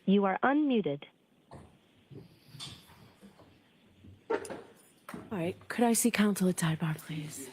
You are unmuted. All right, could I see counsel at sidebar, please?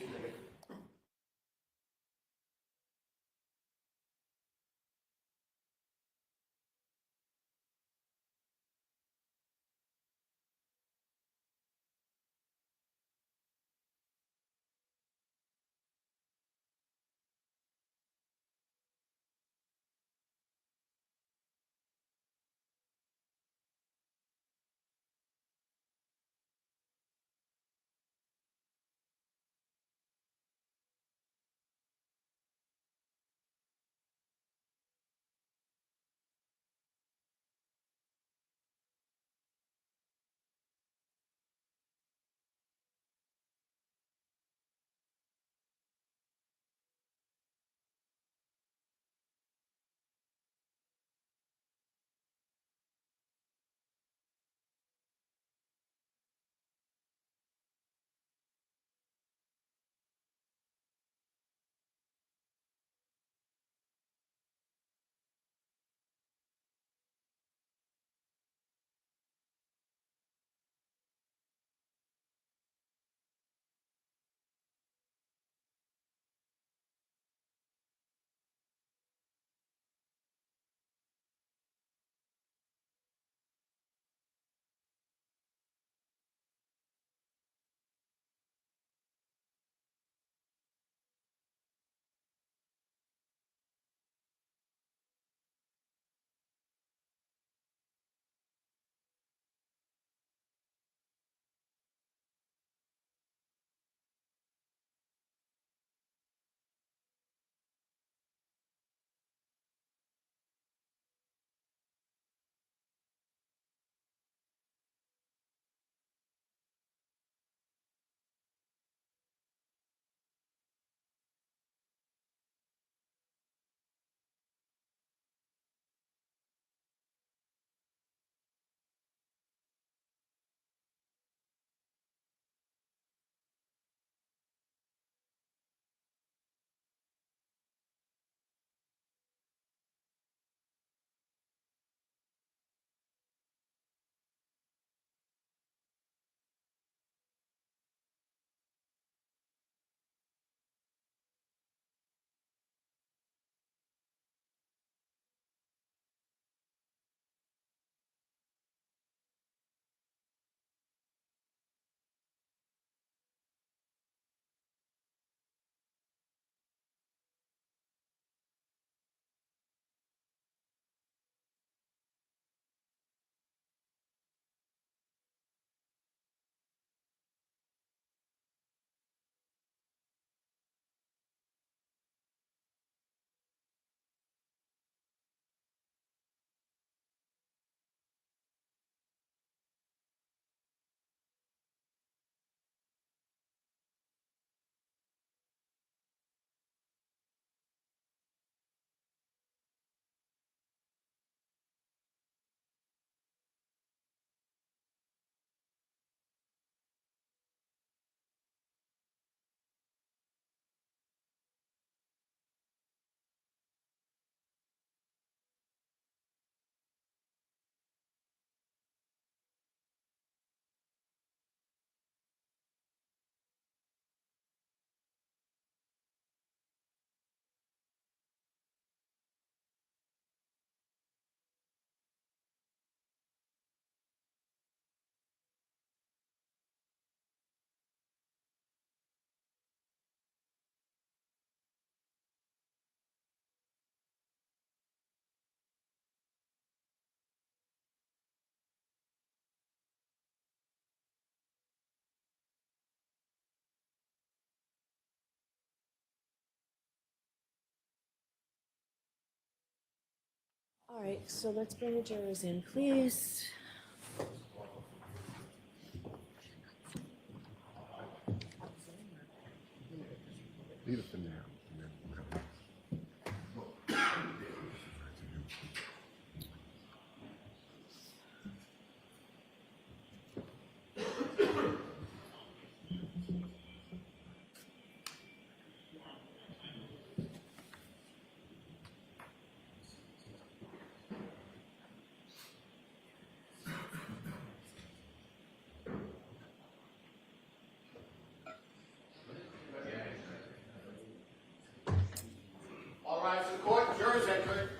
All right, so let's bring the jurors in, please. Leave it for now. rise to the court. Jurors enter.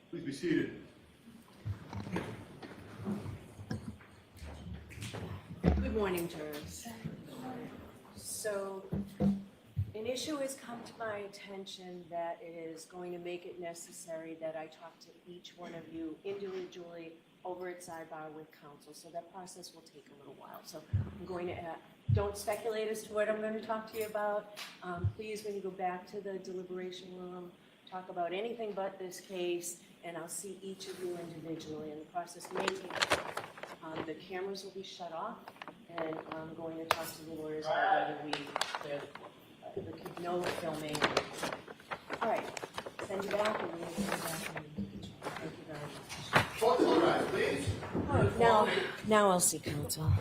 Please be seated. Good morning, jurors. So, an issue has come to my attention that is going to make it necessary that I talk to each one of you individually over at sidebar with counsel. So that process will take a little while. So I'm going to, don't speculate as to what I'm going to talk to you about. Please, when you go back to the deliberation room, talk about anything but this case, and I'll see each of you individually, and the process may take time. The cameras will be shut off, and I'm going to talk to the lawyers about whether we clear the court. No filming. All right, send you back, and we'll go back and thank you very much. Court will rise, please. All right, now I'll see counsel.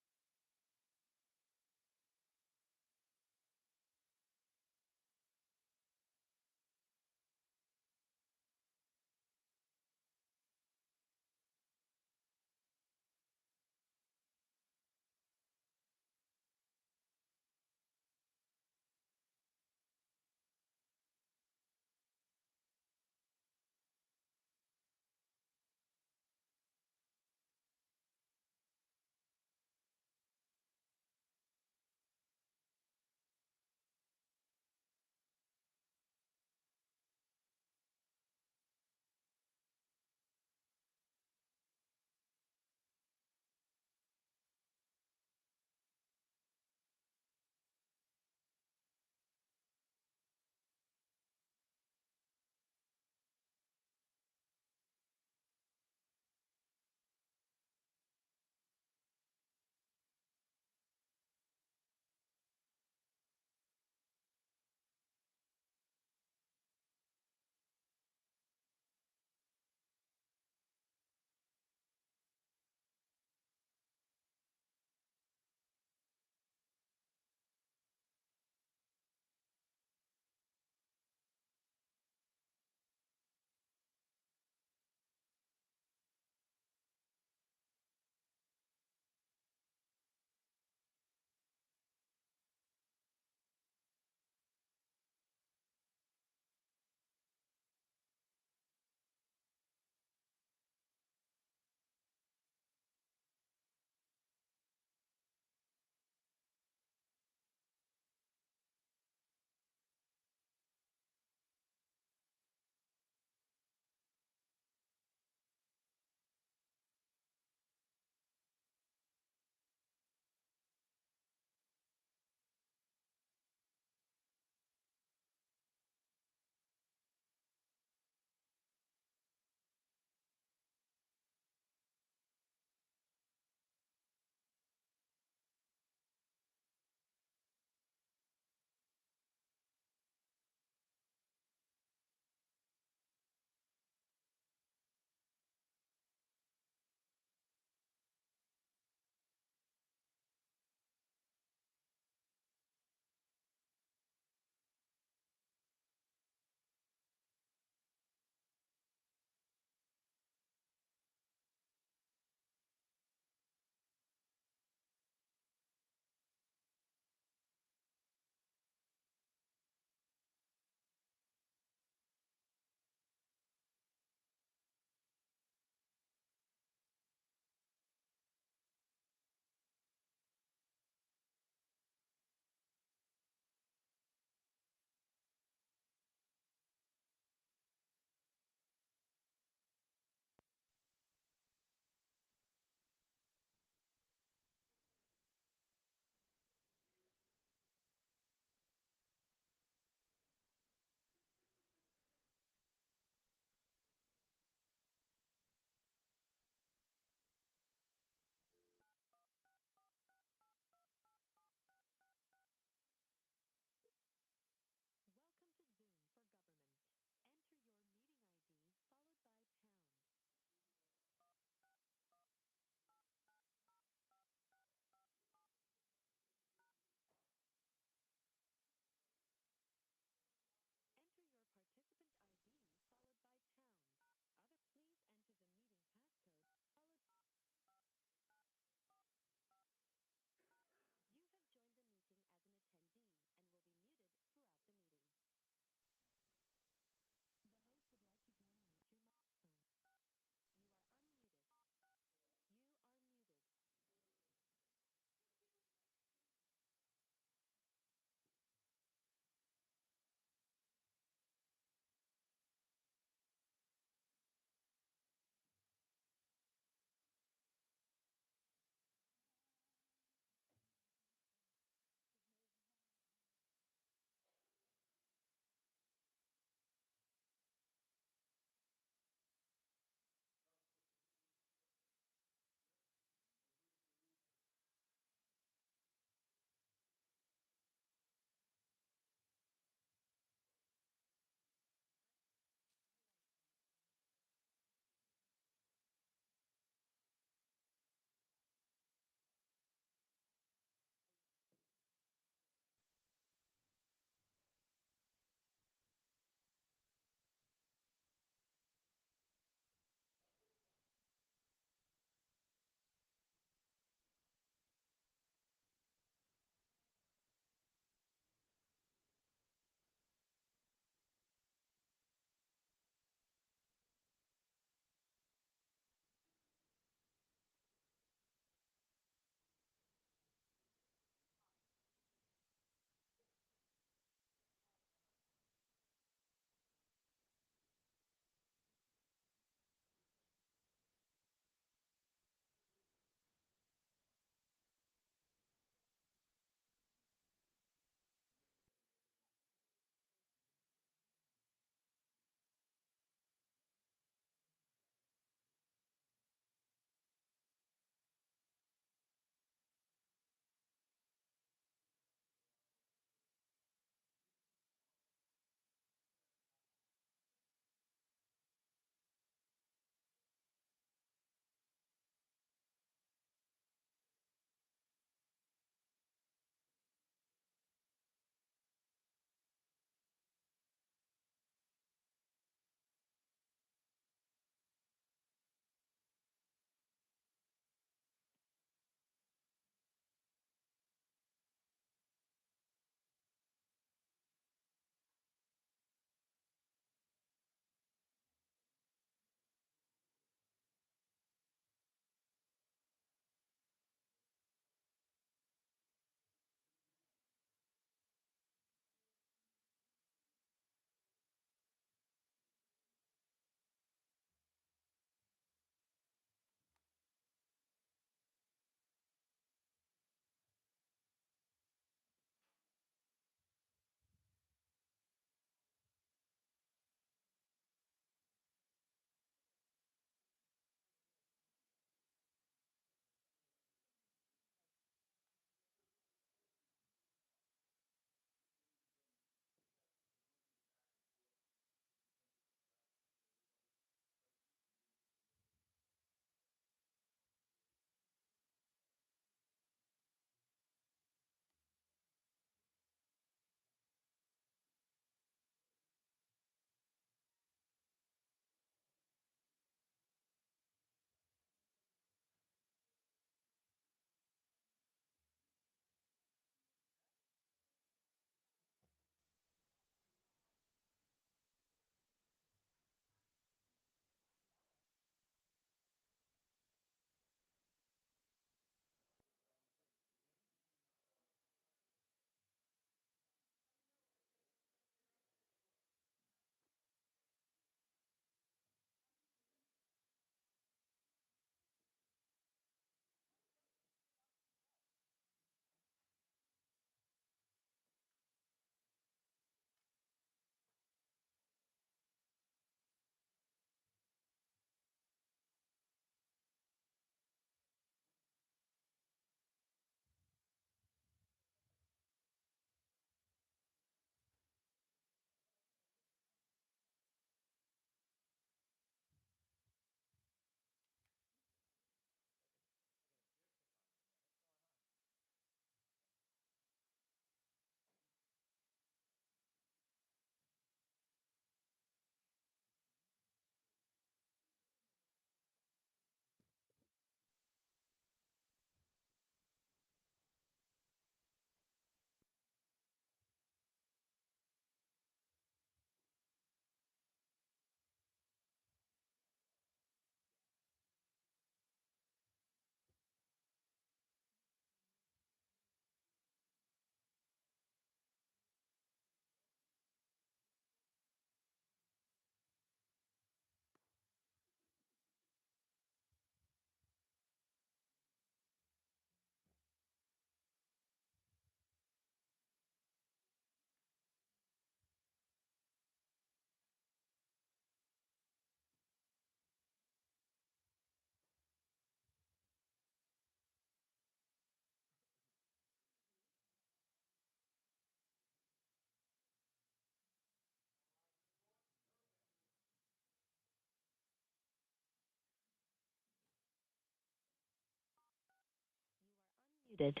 Muted.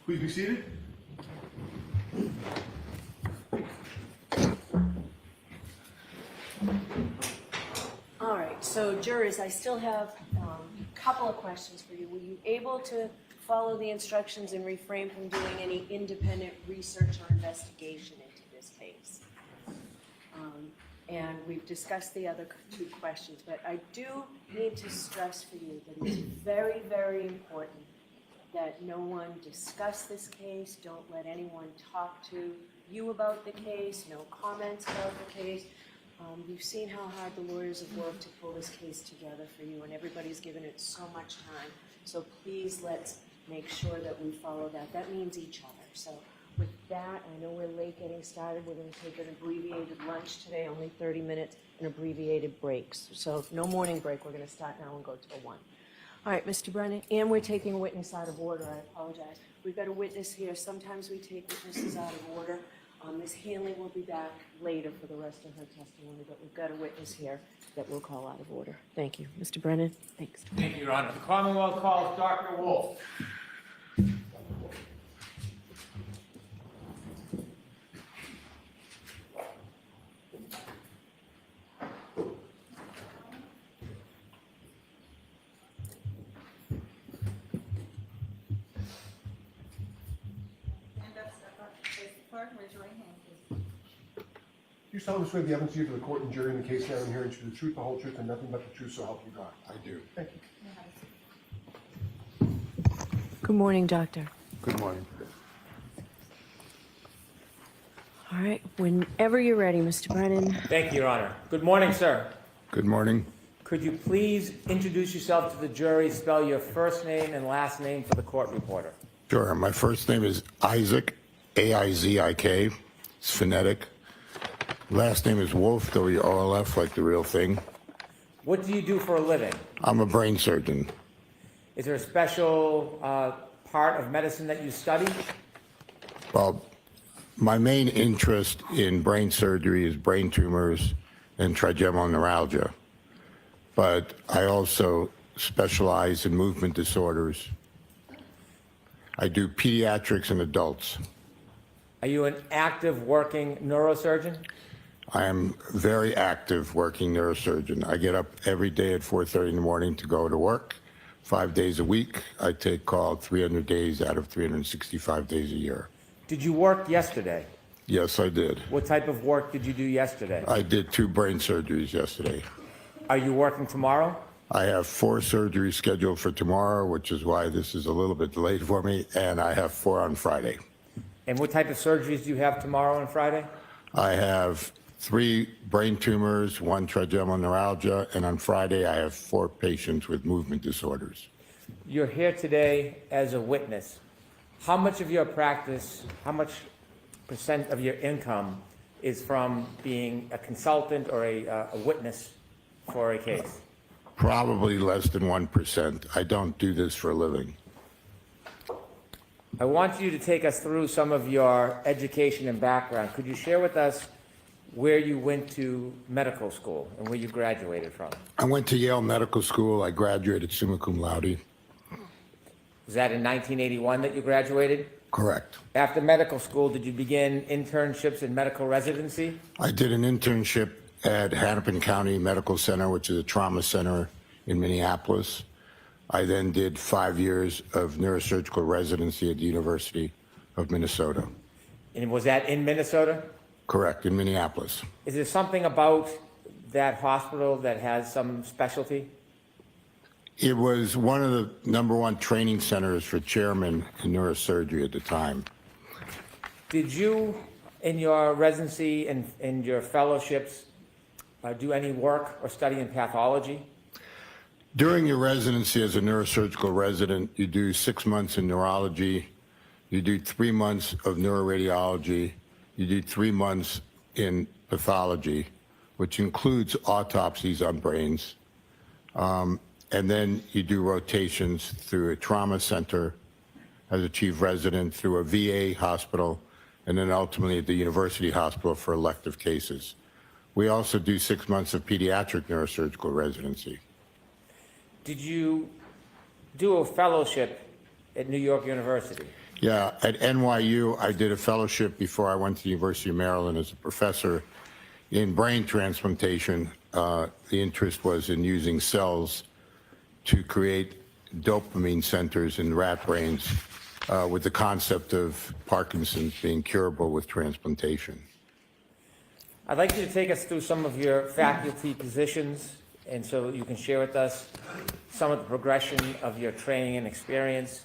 Please be seated. All right, so jurors, I still have a couple of questions for you. Were you able to follow the instructions and refrain from doing any independent research or investigation into this case? And we've discussed the other two questions, but I do need to stress for you that it's very, very important that no one discuss this case, don't let anyone talk to you about the case, no comments about the case. You've seen how hard the lawyers have worked to pull this case together for you, and everybody's given it so much time. So please, let's make sure that we follow that. That means each other. So with that, I know we're late getting started. We're going to take an abbreviated lunch today, only 30 minutes, and abbreviated breaks. So no morning break. We're going to start now and go till 1. All right, Mr. Brennan, and we're taking a witness out of order. I apologize. We've got a witness here. Sometimes we take witnesses out of order. Ms. Hanley will be back later for the rest of her testimony, but we've got a witness here that we'll call out of order. Thank you. Mr. Brennan, thanks. Thank you, Your Honor. The Commonwealth calls Dr. Wolf. Raise your right hand, please. You solemnly swear the evidence you give to the court and jury in the case now and herein to be the truth, the whole truth, and nothing but the truth, so help you God. I do. Thank you. Good morning, doctor. Good morning. All right, whenever you're ready, Mr. Brennan. Thank you, Your Honor. Good morning, sir. Good morning. Could you please introduce yourself to the jury, spell your first name and last name for the court reporter? Sure. My first name is Isaac, A-I-Z-I-K. It's phonetic. Last name is Wolf, W-O-L-F, like the real thing. What do you do for a living? I'm a brain surgeon. Is there a special part of medicine that you study? Well, my main interest in brain surgery is brain tumors and trigeminal neuralgia. But I also specialize in movement disorders. I do pediatrics and adults. Are you an active working neurosurgeon? I am very active working neurosurgeon. I get up every day at 4:30 in the morning to go to work, 5 days a week. I take call 300 days out of 365 days a year. Did you work yesterday? Yes, I did. What type of work did you do yesterday? I did 2 brain surgeries yesterday. Are you working tomorrow? I have 4 surgeries scheduled for tomorrow, which is why this is a little bit delayed for me, and I have 4 on Friday. And what type of surgeries do you have tomorrow and Friday? I have 3 brain tumors, 1 trigeminal neuralgia, and on Friday I have 4 patients with movement disorders. You're here today as a witness. How much of your practice, how much % of your income is from being a consultant or a witness for a case? Probably less than 1%. I don't do this for a living. I want you to take us through some of your education and background. Could you share with us where you went to medical school and where you graduated from? I went to Yale Medical School. I graduated summa cum laude. Was that in 1981 that you graduated? Correct. After medical school, did you begin internships in medical residency? I did an internship at Hennepin County Medical Center, which is a trauma center in Minneapolis. I then did 5 years of neurosurgical residency at the University of Minnesota. And was that in Minnesota? Correct, in Minneapolis. Is there something about that hospital that has some specialty? It was one of the #1 training centers for chairmen in neurosurgery at the time. Did you, in your residency and in your fellowships, do any work or study in pathology? During your residency as a neurosurgical resident, you do 6 months in neurology, you do 3 months of neuroradiology, you do 3 months in pathology, which includes autopsies on brains, and then you do rotations through a trauma center as a chief resident, through a VA hospital, and then ultimately at the university hospital for elective cases. We also do 6 months of pediatric neurosurgical residency. Did you do a fellowship at New York University? Yeah, at NYU, I did a fellowship before I went to the University of Maryland as a professor in brain transplantation. The interest was in using cells to create dopamine centers in rat brains with the concept of Parkinson's being curable with transplantation. I'd like you to take us through some of your faculty positions, and so you can share with us some of the progression of your training and experience.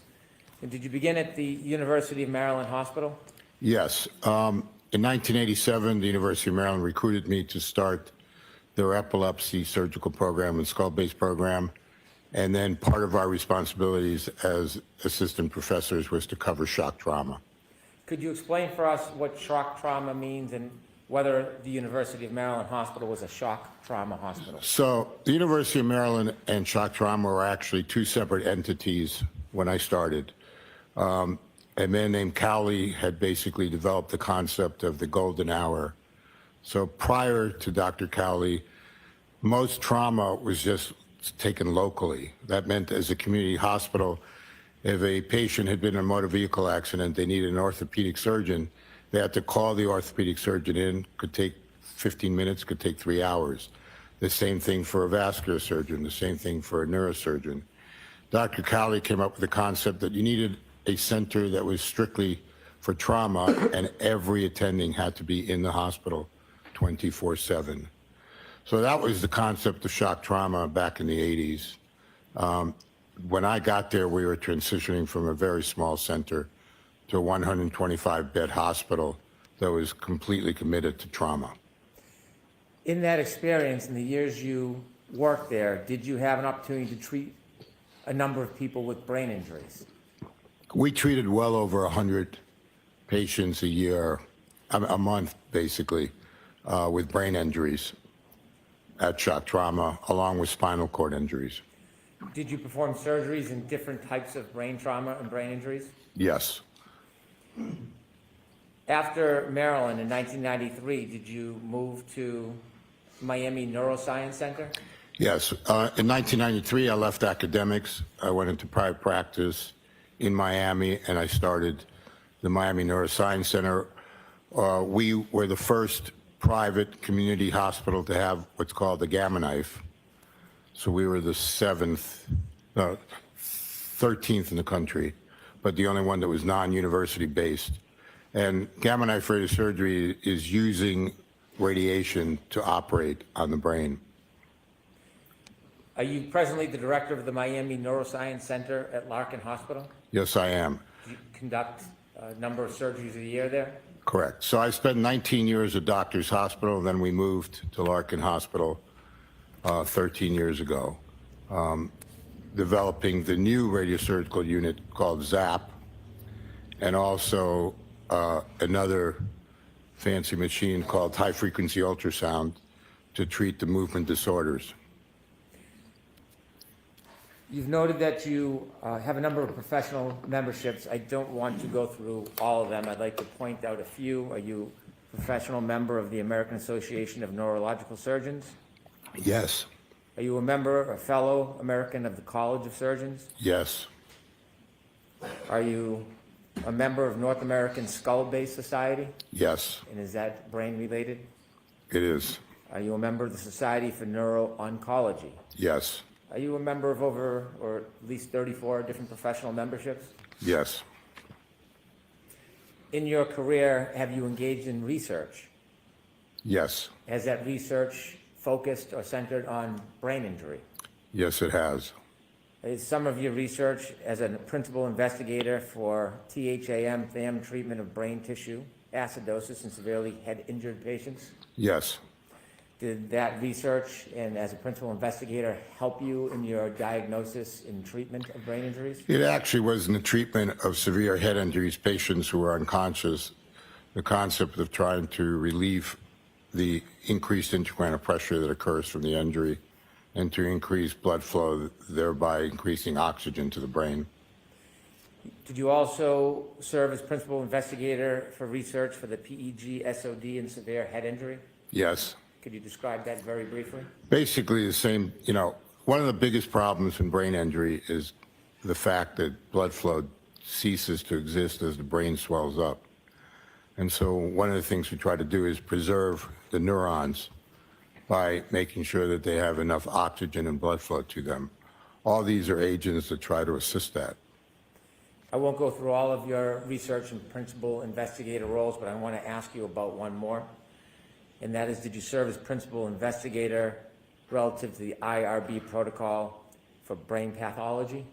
And did you begin at the University of Maryland Hospital? Yes. In 1987, the University of Maryland recruited me to start their epilepsy surgical program and skull-based program. And then part of our responsibilities as assistant professors was to cover shock trauma. Could you explain for us what shock trauma means and whether the University of Maryland Hospital was a shock trauma hospital? So the University of Maryland and shock trauma were actually two separate entities when I started. A man named Cowley had basically developed the concept of the golden hour. So prior to Dr. Cowley, most trauma was just taken locally. That meant as a community hospital, if a patient had been in a motor vehicle accident, they needed an orthopedic surgeon, they had to call the orthopedic surgeon in, could take 15 minutes, could take 3 hours. The same thing for a vascular surgeon, the same thing for a neurosurgeon. Dr. Cowley came up with the concept that you needed a center that was strictly for trauma, and every attending had to be in the hospital 24/7. So that was the concept of shock trauma back in the 80s. When I got there, we were transitioning from a very small center to a 125-bed hospital that was completely committed to trauma. In that experience, in the years you worked there, did you have an opportunity to treat a number of people with brain injuries? We treated well over 100 patients a year, a month basically, with brain injuries at shock trauma, along with spinal cord injuries. Did you perform surgeries in different types of brain trauma and brain injuries? Yes. After Maryland in 1993, did you move to Miami Neuroscience Center? Yes. In 1993, I left academics. I went into private practice in Miami, and I started the Miami Neuroscience Center. We were the first private community hospital to have what's called the Gamma Knife. So we were the 13th in the country, but the only one that was non-university based. And Gamma Knife radiosurgery is using radiation to operate on the brain. Are you presently the director of the Miami Neuroscience Center at Larkin Hospital? Yes, I am. Do you conduct a number of surgeries a year there? Correct. So I spent 19 years at Doctors Hospital, and then we moved to Larkin Hospital 13 years ago, developing the new radiosurgical unit called ZAP, and also another fancy machine called high-frequency ultrasound to treat the movement disorders. You've noted that you have a number of professional memberships. I don't want to go through all of them. I'd like to point out a few. Are you a professional member of the American Association of Neurological Surgeons? Yes. Are you a member, a fellow American of the College of Surgeons? Yes. Are you a member of North American Skull-Based Society? Yes, And is that brain-related? it is. Are you a member of the Society for Neuro-Oncology? Yes. Are you a member of over, or at least 34 different professional memberships? Yes. In your career, have you engaged in research? Yes. Has that research focused or centered on brain injury? Yes, it has. Is some of your research as a principal investigator for THAM treatment of brain tissue, acidosis in severely head-injured patients? Yes. Did that research and as a principal investigator help you in your diagnosis and treatment of brain injuries? It actually was in the treatment of severe head injuries, patients who were unconscious, the concept of trying to relieve the increased intracranial pressure that occurs from the injury and to increase blood flow, thereby increasing oxygen to the brain. Did you also serve as principal investigator for research for the PEG, SOD, and severe head injury? Yes. Could you describe that very briefly? Basically the same, one of the biggest problems in brain injury is the fact that blood flow ceases to exist as the brain swells up. And so one of the things we try to do is preserve the neurons by making sure that they have enough oxygen and blood flow to them. All these are agents that try to assist that. I won't go through all of your research and principal investigator roles, but I want to ask you about one more. And that is, did you serve as principal investigator relative to the IRB protocol for brain pathology?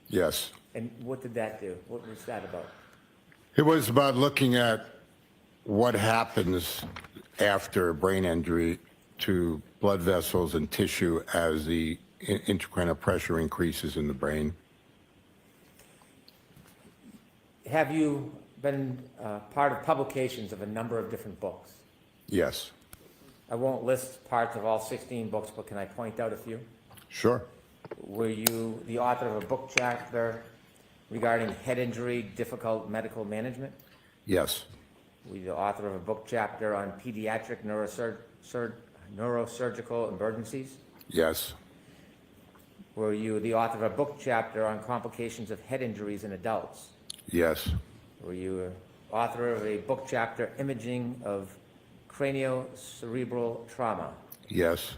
Yes. And what did that do? What was that about? It was about looking at what happens after brain injury to blood vessels and tissue as the intracranial pressure increases in the brain. Have you been part of publications of a number of different books? Yes. I won't list parts of all 16 books, but can I point out a few? Sure. Were you the author of a book chapter regarding head injury, difficult medical management? Yes. Were you the author of a book chapter on pediatric neurosurgical emergencies? Yes. Were you the author of a book chapter on complications of head injuries in adults? Yes. Were you author of a book chapter, Imaging of Craniocerebral Trauma? Yes.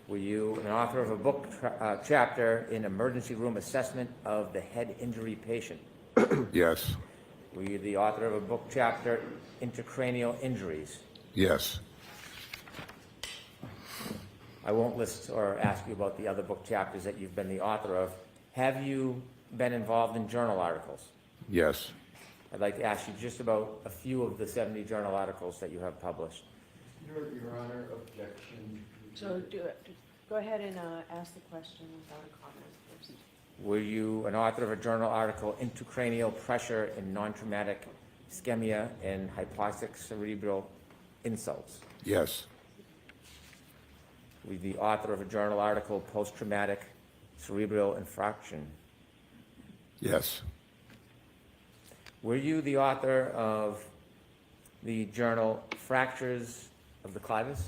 Were you an author of a book chapter in Emergency Room Assessment of the Head Injury Patient? Yes. Were you the author of a book chapter, Intracranial Injuries? Yes. I won't list or ask you about the other book chapters that you've been the author of. Have you been involved in journal articles? Yes. I'd like to ask you just about a few of the 70 journal articles that you have published. Your Honor, objection. So go ahead and ask the question without a comment first. Were you an author of a journal article, Intracranial Pressure in Non-Traumatic Ischemia and Hypoxic Cerebral Insults? Yes. Were you the author of a journal article, Post-Traumatic Cerebral Infarction? Yes. Were you the author of the journal Fractures of the Clivus?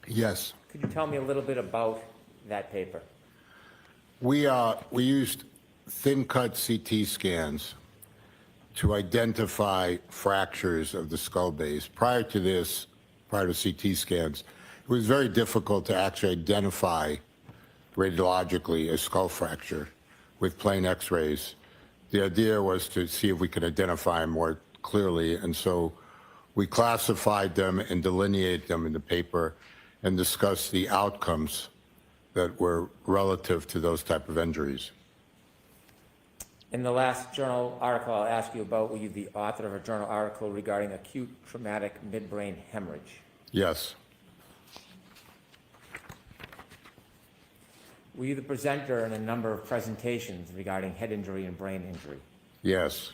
Yes. Could you tell me a little bit about that paper? We used thin-cut CT scans to identify fractures of the skull base. Prior to this, prior to CT scans, it was very difficult to actually identify radiologically a skull fracture with plain X-rays. The idea was to see if we could identify them more clearly, and so we classified them and delineated them in the paper and discussed the outcomes that were relative to those type of injuries. In the last journal article I'll ask you about, were you the author of a journal article regarding acute traumatic midbrain hemorrhage? Yes. Were you the presenter in a number of presentations regarding head injury and brain injury? Yes.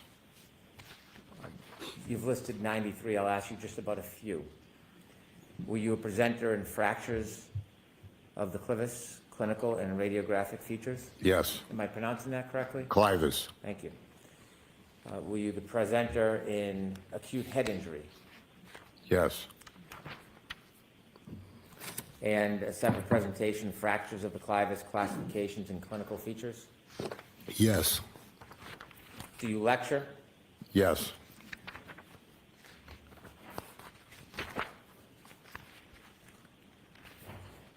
You've listed 93. I'll ask you just about a few. Were you a presenter in fractures of the clivus, clinical and radiographic features? Yes. Am I pronouncing that correctly? Clivus. Thank you. Were you the presenter in acute head injury? Yes. And a separate presentation, fractures of the clivus, classifications and clinical features? Yes. Do you lecture? Yes.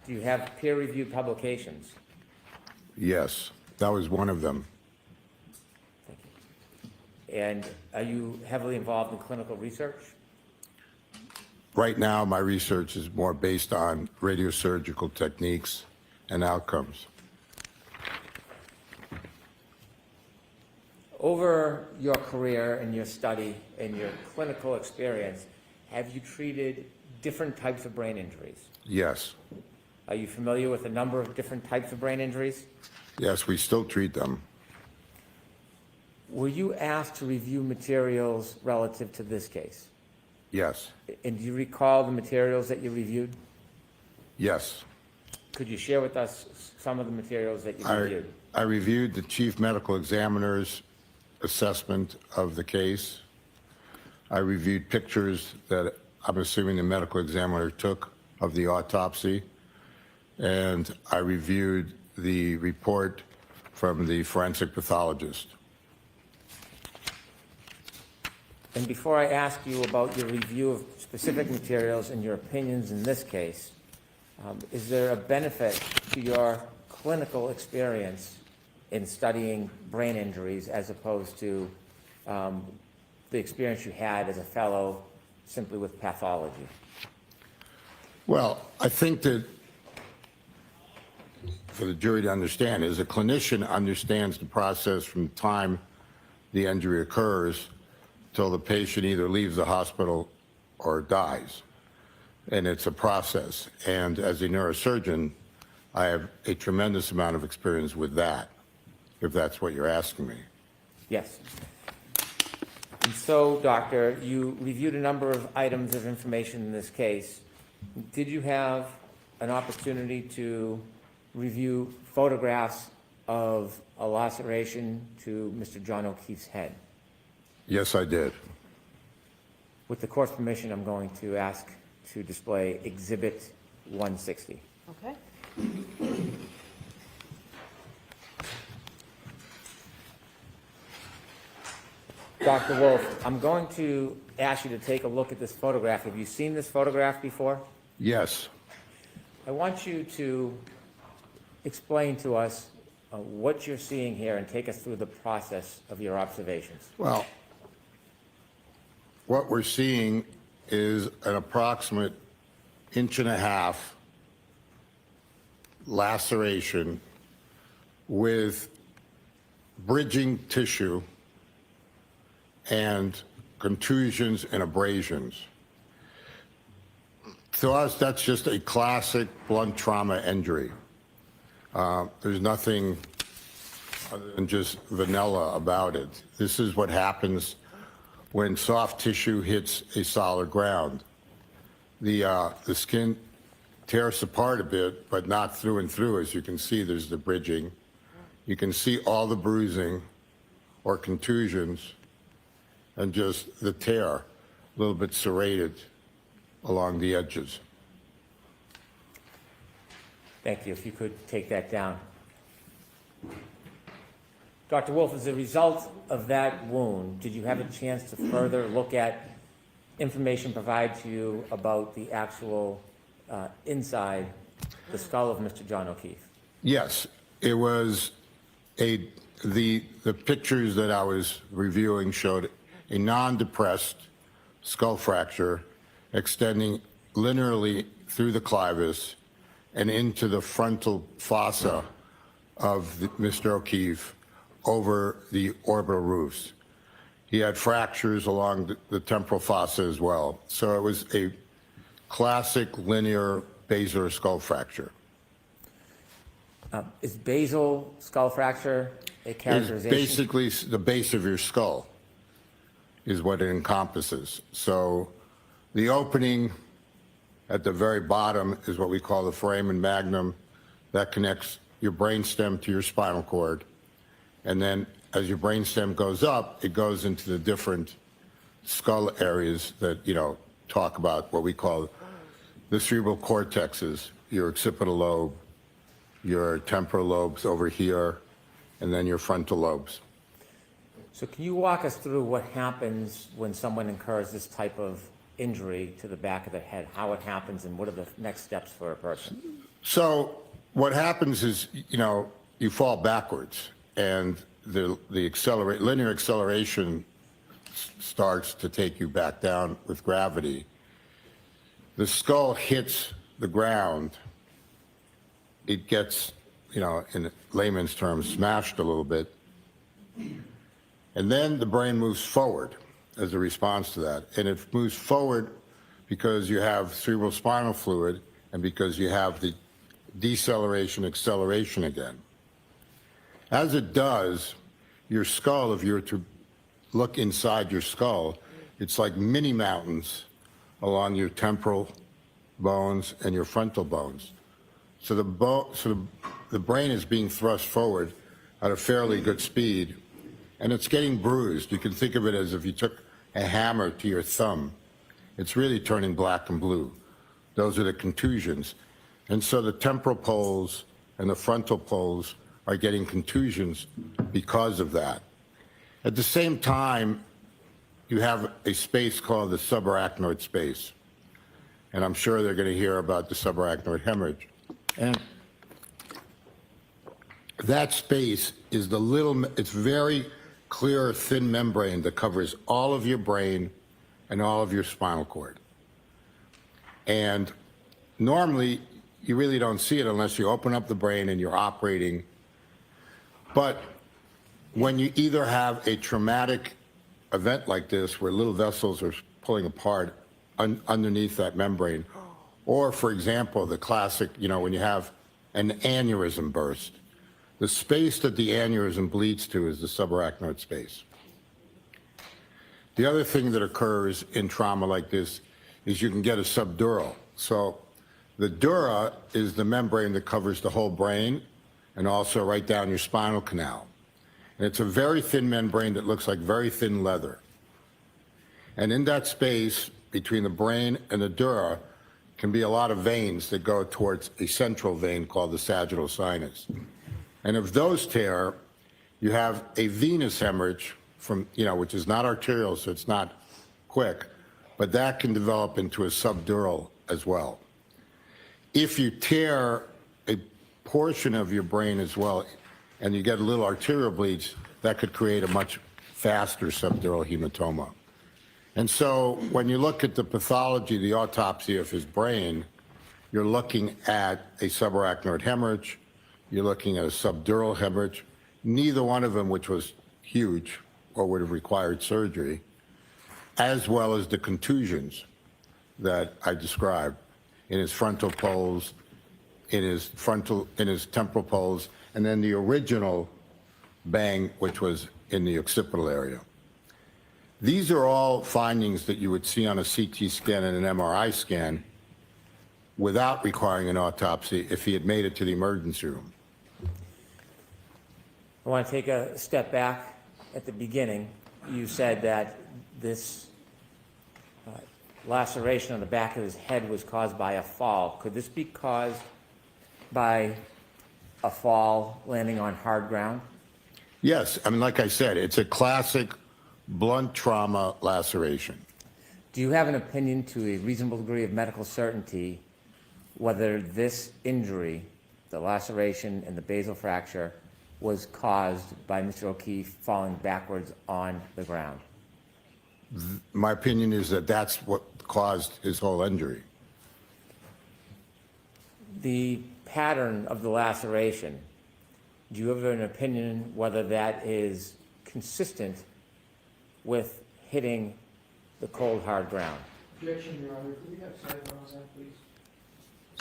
Do you have peer-reviewed publications? Yes. That was one of them. Thank you. And are you heavily involved in clinical research? Right now, my research is more based on radiosurgical techniques and outcomes. Over your career and your study and your clinical experience, have you treated different types of brain injuries. Yes. Are you familiar with a number of different types of brain injuries? Yes, we still treat them. Were you asked to review materials relative to this case? Yes. And do you recall the materials that you reviewed? Yes. Could you share with us some of the materials that you reviewed? I reviewed the chief medical examiner's assessment of the case. I reviewed pictures that I'm assuming the medical examiner took of the autopsy. And I reviewed the report from the forensic pathologist. And before I ask you about your review of specific materials and your opinions in this case, is there a benefit to your clinical experience in studying brain injuries as opposed to the experience you had as a fellow simply with pathology? Well, I think that for the jury to understand is a clinician understands the process from the time the injury occurs till the patient either leaves the hospital or dies. And it's a process. And as a neurosurgeon, I have a tremendous amount of experience with that, if that's what you're asking me. Yes. And so, doctor, you reviewed a number of items of information in this case. Did you have an opportunity to review photographs of a laceration to Mr. John O'Keefe's head? Yes, I did. With the court's permission, I'm going to ask to display Exhibit 160. Okay. Dr. Wolf, I'm going to ask you to take a look at this photograph. Have you seen this photograph before? Yes. I want you to explain to us what you're seeing here and take us through the process of your observations. Well, what we're seeing is an approximate 1.5 inch laceration with bridging tissue and contusions and abrasions. To us, that's just a classic blunt trauma injury. There's nothing other than just vanilla about it. This is what happens when soft tissue hits a solid ground. The skin tears apart a bit, but not through and through. As you can see, there's the bridging. You can see all the bruising or contusions and just the tear, a little bit serrated along the edges. Thank you. If you could take that down. Dr. Wolf, as a result of that wound, did you have a chance to further look at information provided to you about the actual inside the skull of Mr. John O'Keefe? Yes, it was the pictures that I was reviewing showed a non-depressed skull fracture extending linearly through the clivus and into the frontal fossa of Mr. O'Keefe over the orbital roofs. He had fractures along the temporal fossa as well. So it was a classic linear basilar skull fracture. Is basal skull fracture a It's characterization? basically the base of your skull is what it encompasses. So the opening at the very bottom is what we call the foramen magnum. That connects your brainstem to your spinal cord. And then as your brainstem goes up, it goes into the different skull areas that, talk about what we call the cerebral cortexes, your occipital lobe, your temporal lobes over here, and then your frontal lobes. So can you walk us through what happens when someone incurs this type of injury to the back of the head, how it happens, and what are the next steps for a person? So what happens is, you fall backwards, and the linear acceleration starts to take you back down with gravity. The skull hits the ground. It gets, in layman's terms, smashed a little bit. And then the brain moves forward as a response to that. And it moves forward because you have cerebrospinal fluid and because you have the deceleration, acceleration again. As it does, your skull, if you were to look inside your skull, it's like mini mountains along your temporal bones and your frontal bones. So the brain is being thrust forward at a fairly good speed, and it's getting bruised. You can think of it as if you took a hammer to your thumb. It's really turning black and blue. Those are the contusions. And so the temporal poles and the frontal poles are getting contusions because of that. At the same time, you have a space called the subarachnoid space. And I'm sure they're going to hear about the subarachnoid hemorrhage. And that space is it's very clear, thin membrane that covers all of your brain and all of your spinal cord. And normally, you really don't see it unless you open up the brain and you're operating. But when you either have a traumatic event like this, where little vessels are pulling apart underneath that membrane, or, for example, the classic, when you have an aneurysm burst, the space that the aneurysm bleeds to is the subarachnoid space. The other thing that occurs in trauma like this is you can get a subdural. So the dura is the membrane that covers the whole brain and also right down your spinal canal. And it's a very thin membrane that looks like very thin leather. And in that space between the brain and the dura can be a lot of veins that go towards a central vein called the sagittal sinus. And if those tear, you have a venous hemorrhage from, which is not arterial, so it's not quick, but that can develop into a subdural as well. If you tear a portion of your brain as well, and you get a little arterial bleeds, that could create a much faster subdural hematoma. And so when you look at the pathology, the autopsy of his brain, you're looking at a subarachnoid hemorrhage, you're looking at a subdural hemorrhage, neither one of them which was huge or would have required surgery, as well as the contusions that I described in his frontal poles, in his temporal poles, and then the original bang, which was in the occipital area. These are all findings that you would see on a CT scan and an MRI scan without requiring an autopsy if he had made it to the emergency room. I want to take a step back. At the beginning, you said that this laceration on the back of his head was caused by a fall. Could this be caused by a fall landing on hard ground? Yes, like I said, it's a classic blunt trauma laceration. Do you have an opinion to a reasonable degree of medical certainty whether this injury, the laceration and the basal fracture, was caused by Mr. O'Keefe falling backwards on the ground? My opinion is that that's what caused his whole injury. The pattern of the laceration, do you have an opinion whether that is consistent with hitting the cold, hard ground? Objection, Your Honor. Could we have sidebar on that, please?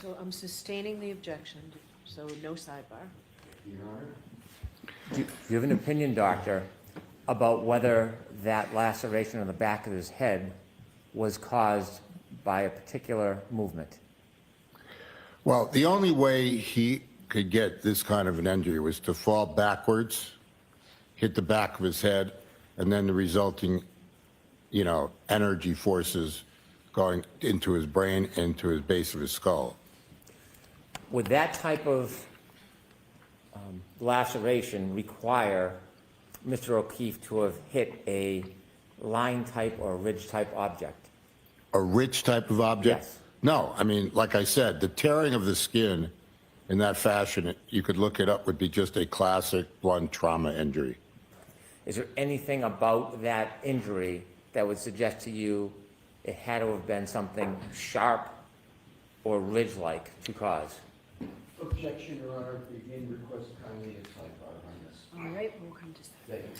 So I'm sustaining the objection, so no sidebar. Your Honor. Do you have an opinion, doctor, about whether that laceration on the back of his head was caused by a particular movement? Well, the only way he could get this kind of an injury was to fall backwards, hit the back of his head, and then the resulting, energy forces going into his brain, into his base of his skull. Would that type of laceration require Mr. O'Keefe to have hit a line type or ridge type object? A ridge type of object? Yes. No, like I said, the tearing of the skin in that fashion, you could look it up, would be just a classic blunt trauma injury. Is there anything about that injury that would suggest to you it had to have been something sharp or ridge-like to cause? Objection, Your Honor. Again, request kindly a sidebar on this. All right, we'll come to that. Thank you.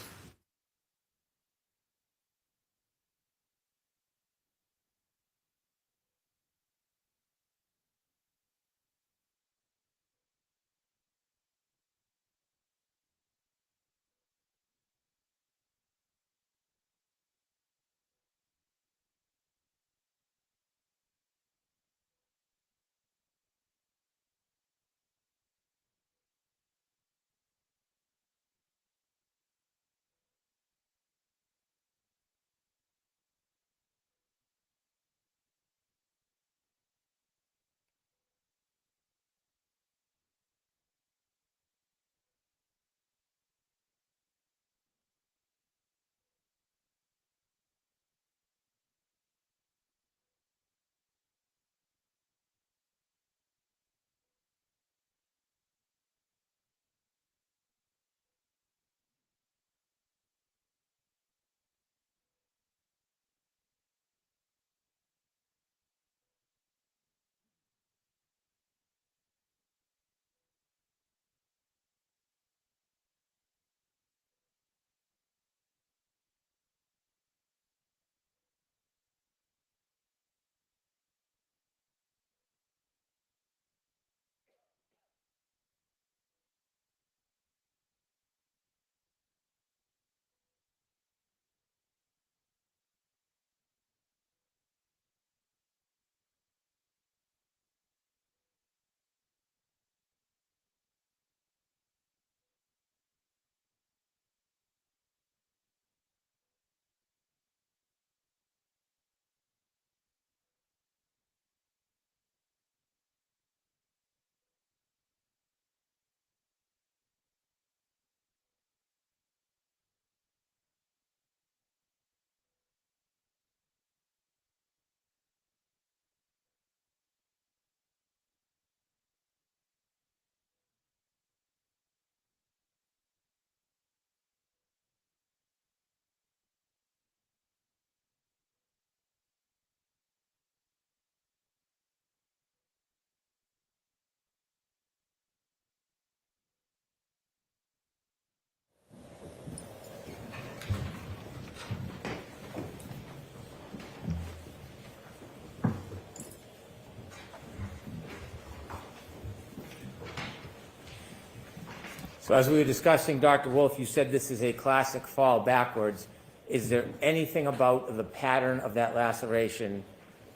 So as we were discussing, Dr. Wolf, you said this is a classic fall backwards. Is there anything about the pattern of that laceration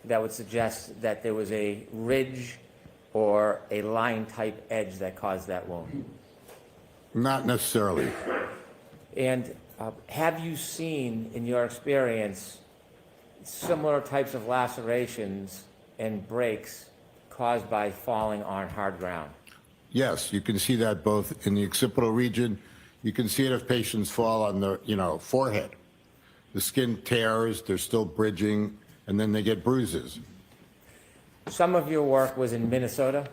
that would suggest that there was a ridge or a line-type edge that caused that wound? Not necessarily. And have you seen, in your experience, similar types of lacerations and breaks caused by falling on hard ground? Yes, you can see that both in the occipital region. You can see it if patients fall on the, forehead. The skin tears, they're still bridging, and then they get bruises. Some of your work was in Minnesota.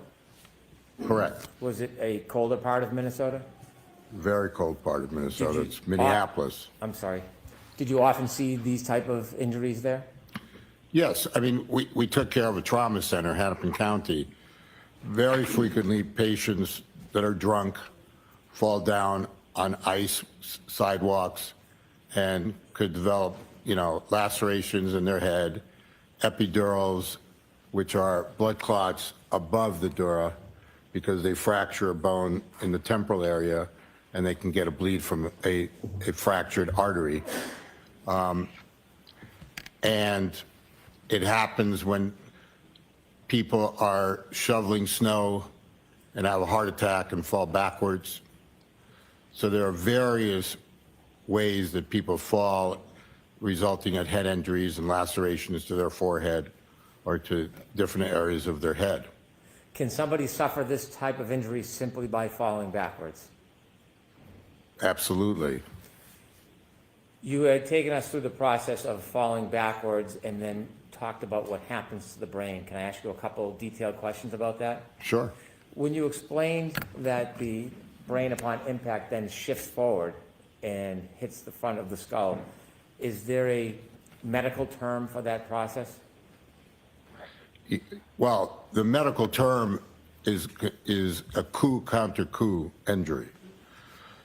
Correct. Was it a colder part of Minnesota? Very cold part of Minnesota. Did you- It's Minneapolis. I'm sorry. Did you often see these type of injuries there? Yes, I mean, we took care of a trauma center, Hennepin County. Very frequently, patients that are drunk fall down on ice sidewalks and could develop, lacerations in their head, epidurals, which are blood clots above the dura because they fracture a bone in the temporal area and they can get a bleed from a fractured artery. And it happens when people are shoveling snow and have a heart attack and fall backwards. So there are various ways that people fall, resulting in head injuries and lacerations to their forehead or to different areas of their head. Can somebody suffer this type of injury simply by falling backwards? Absolutely. You had taken us through the process of falling backwards and then talked about what happens to the brain. Can I ask you a couple detailed questions about that? Sure. When you explained that the brain upon impact then shifts forward and hits the front of the skull, is there a medical term for that process? Well, the medical term is a coup counter coup injury.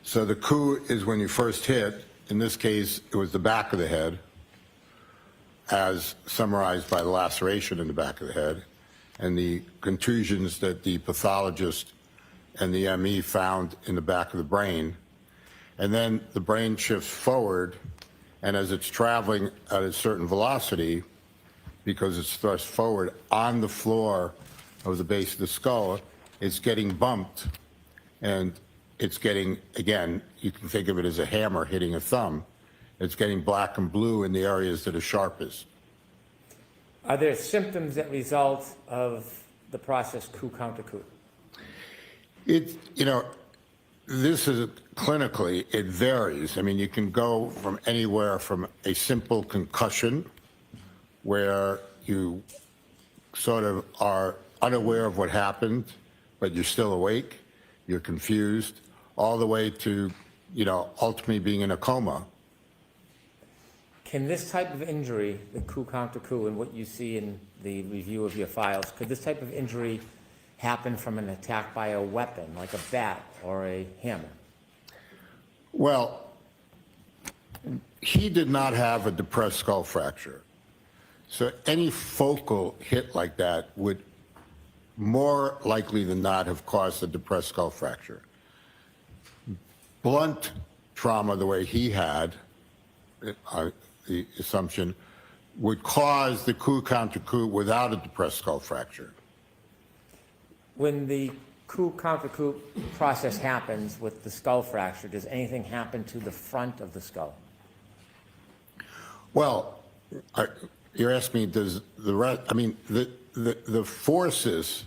So the coup is when you first hit. In this case, it was the back of the head, as summarized by the laceration in the back of the head, and the contusions that the pathologist and the ME found in the back of the brain. And then the brain shifts forward, and as it's traveling at a certain velocity, because it's thrust forward on the floor of the base of the skull, it's getting bumped, and it's getting, again, you can think of it as a hammer hitting a thumb. It's getting black and blue in the areas that are sharpest. Are there symptoms that result of the process coup counter coup? This is clinically, it varies. I mean, you can go from anywhere from a simple concussion where you sort of are unaware of what happened, but you're still awake, you're confused, all the way to, ultimately being in a coma. Can this type of injury, the coup counter coup, and what you see in the review of your files, could this type of injury happen from an attack by a weapon, like a bat or a hammer? Well, he did not have a depressed skull fracture. So any focal hit like that would more likely than not have caused a depressed skull fracture. Blunt trauma, the way he had, the assumption, would cause the coup counter coup without a depressed skull fracture. When the coup counter coup process happens with the skull fracture, does anything happen to the front of the skull? Well, you're asking me, does the rest, I mean, the forces,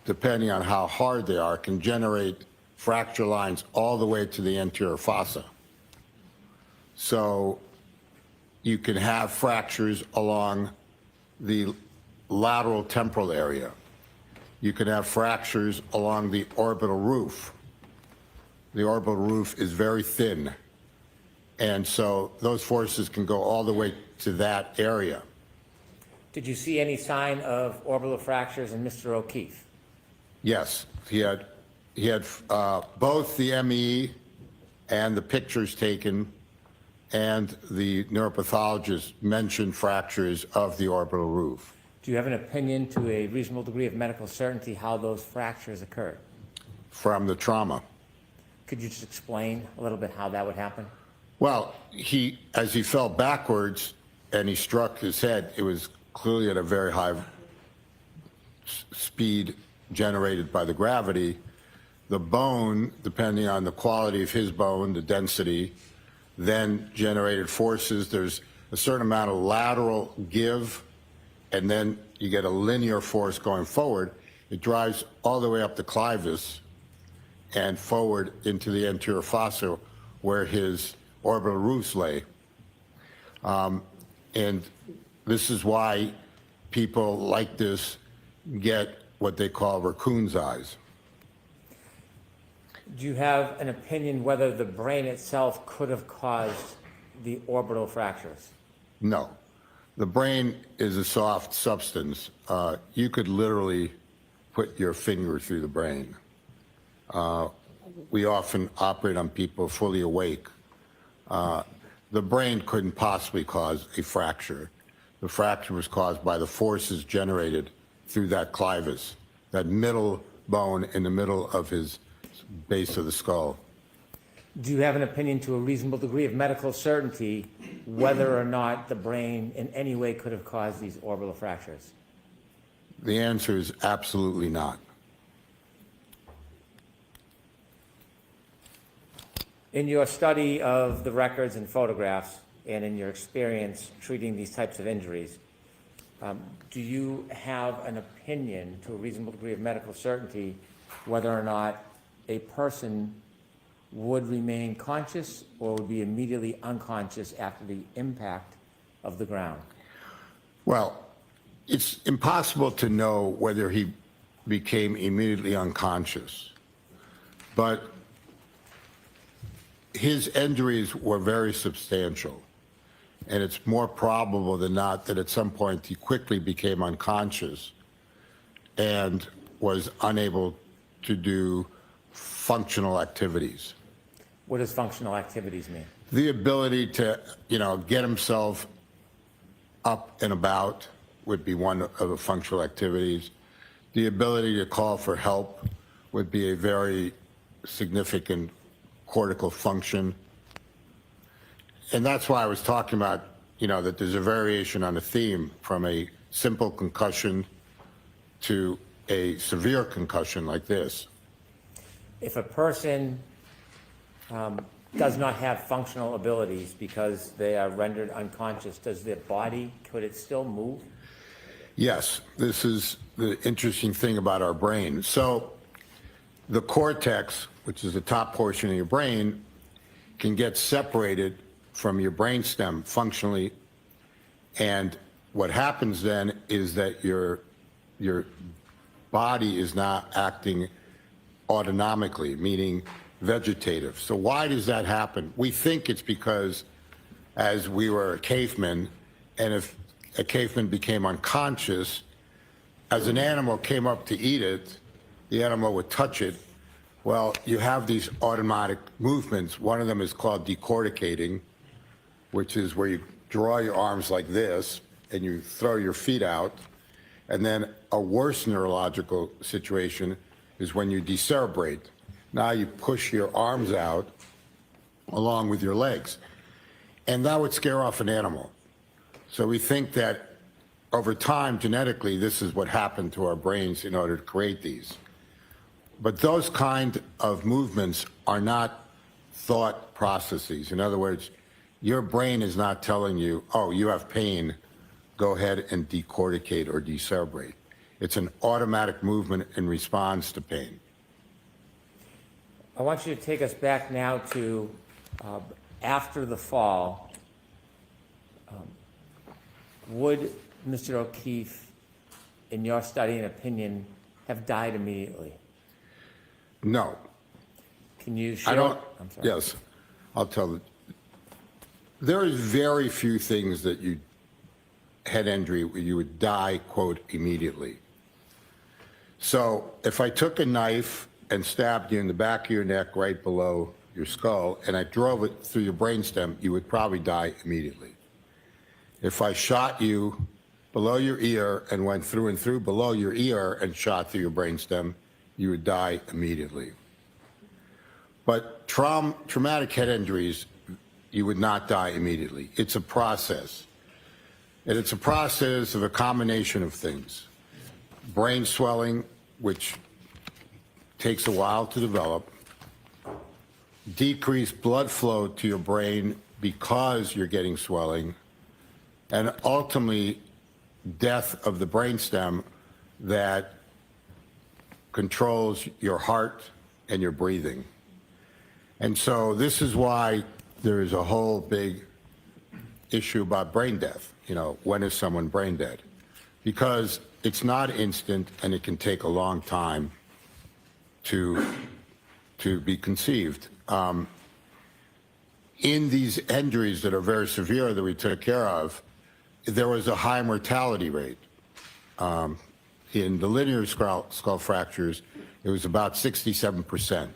depending on how hard they are, can generate fracture lines all the way to the anterior fossa. So you can have fractures along the lateral temporal area. You can have fractures along the orbital roof. The orbital roof is very thin. And so those forces can go all the way to that area. Did you see any sign of orbital fractures in Mr. O'Keefe? Yes, he had both the ME and the pictures taken, and the neuropathologist mentioned fractures of the orbital roof. Do you have an opinion to a reasonable degree of medical certainty how those fractures occurred? From the trauma. Could you just explain a little bit how that would happen? Well, as he fell backwards and he struck his head, it was clearly at a very high speed generated by the gravity. The bone, depending on the quality of his bone, the density, then generated forces. There's a certain amount of lateral give, and then you get a linear force going forward. It drives all the way up the clivus and forward into the anterior fossa where his orbital roots lay. And this is why people like this get what they call raccoon's eyes. Do you have an opinion whether the brain itself could have caused the orbital fractures? No. The brain is a soft substance. You could literally put your finger through the brain. We often operate on people fully awake. The brain couldn't possibly cause a fracture. The fracture was caused by the forces generated through that clivus, that middle bone in the middle of his base of the skull. Do you have an opinion to a reasonable degree of medical certainty whether or not the brain in any way could have caused these orbital fractures? The answer is absolutely not. In your study of the records and photographs and in your experience treating these types of injuries, do you have an opinion to a reasonable degree of medical certainty whether or not a person would remain conscious or would be immediately unconscious after the impact of the ground? Well, it's impossible to know whether he became immediately unconscious, but his injuries were very substantial, and it's more probable than not that at some point he quickly became unconscious and was unable to do functional activities. What does functional activities mean? The ability to, get himself up and about would be one of the functional activities. The ability to call for help would be a very significant cortical function. And that's why I was talking about, that there's a variation on a theme from a simple concussion to a severe concussion like this. If a person does not have functional abilities because they are rendered unconscious, does their body, could it still move? Yes, this is the interesting thing about our brain. So the cortex, which is the top portion of your brain, can get separated from your brainstem functionally. And what happens then is that your body is not acting autonomically, meaning vegetative. So why does that happen? We think it's because as we were a caveman, and if a caveman became unconscious, as an animal came up to eat it, the animal would touch it. Well, you have these automatic movements. One of them is called decorticating, which is where you draw your arms like this and you throw your feet out. And then a worse neurological situation is when you decerebrate. Now you push your arms out along with your legs. And that would scare off an animal. So we think that over time, genetically, this is what happened to our brains in order to create these. But those kind of movements are not thought processes. In other words, your brain is not telling you, oh, you have pain, go ahead and decorticate or decerebrate. It's an automatic movement in response to pain. I want you to take us back now to after the fall. Would Mr. O'Keefe, in your study and opinion, have died immediately? No. Can you share? I don't. I'm sorry. Yes, I'll tell you. There is very few things that you head injury where you would die, quote, immediately. So if I took a knife and stabbed you in the back of your neck right below your skull and I drove it through your brainstem, you would probably die immediately. If I shot you below your ear and went through and through below your ear and shot through your brainstem, you would die immediately. But traumatic head injuries, you would not die immediately. It's a process. And it's a process of a combination of things. Brain swelling, which takes a while to develop. Decreased blood flow to your brain because you're getting swelling. And ultimately, death of the brainstem that controls your heart and your breathing. And so this is why there is a whole big issue about brain death. You know, when is someone brain dead? Because it's not instant and it can take a long time to be conceived. In these injuries that are very severe that we took care of, there was a high mortality rate. In the linear skull fractures, it was about 67%.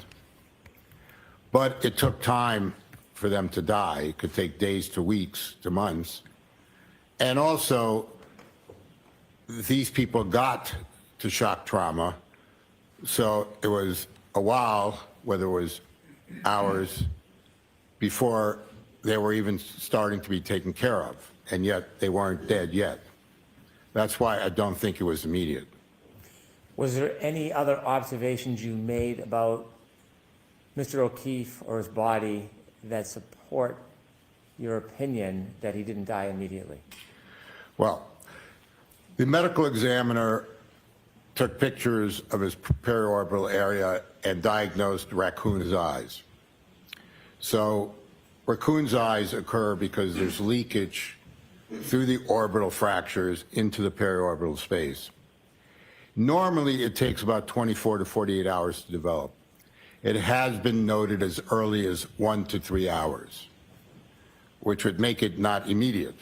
But it took time for them to die. It could take days to weeks to months. And also, these people got to shock trauma, so it was a while, whether it was hours, before they were even starting to be taken care of, and yet they weren't dead yet. That's why I don't think it was immediate. Was there any other observations you made about Mr. O'Keefe or his body that support your opinion that he didn't die immediately? Well, the medical examiner took pictures of his periorbital area and diagnosed raccoon's eyes. So raccoon's eyes occur because there's leakage through the orbital fractures into the periorbital space. Normally, it takes about 24 to 48 hours to develop. It has been noted as early as 1 to 3 hours, which would make it not immediate.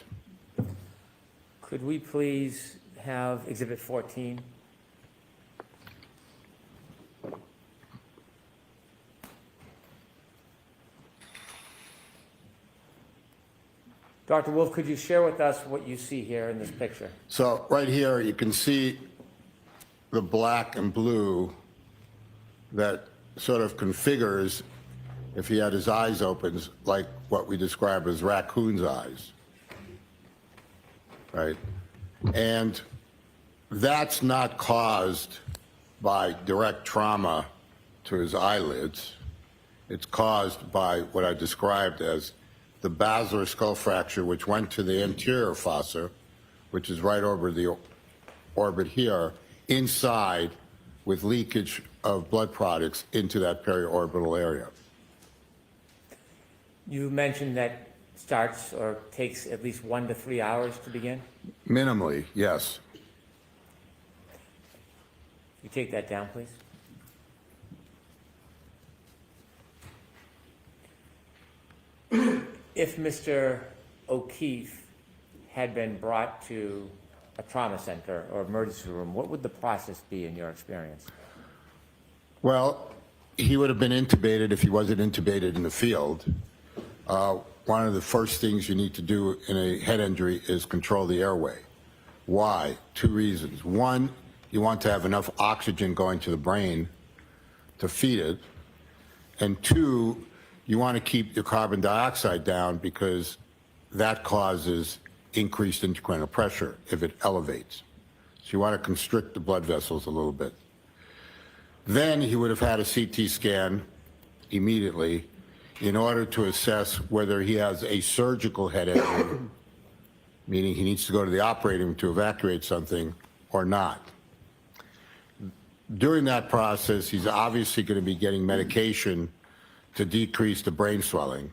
Could we please have Exhibit 14? Dr. Wolf, could you share with us what you see here in this picture? So right here, you can see the black and blue that sort of configures, if he had his eyes open, like what we describe as raccoon's eyes, right? And that's not caused by direct trauma to his eyelids. It's caused by what I described as the basilar skull fracture, which went to the anterior fossa, which is right over the orbit here, inside with leakage of blood products into that periorbital area. You mentioned that starts or takes at least 1 to 3 hours to begin. Minimally, yes. You take that down, please. If Mr. O'Keefe had been brought to a trauma center or emergency room, what would the process be in your experience? Well, he would have been intubated if he wasn't intubated in the field. One of the first things you need to do in a head injury is control the airway. Why? 2 reasons. One, you want to have enough oxygen going to the brain to feed it. And 2, you want to keep your carbon dioxide down because that causes increased intracranial pressure if it elevates. So you want to constrict the blood vessels a little bit. Then he would have had a CT scan immediately in order to assess whether he has a surgical head injury, meaning he needs to go to the operating room to evacuate something, or not. During that process, he's obviously going to be getting medication to decrease the brain swelling.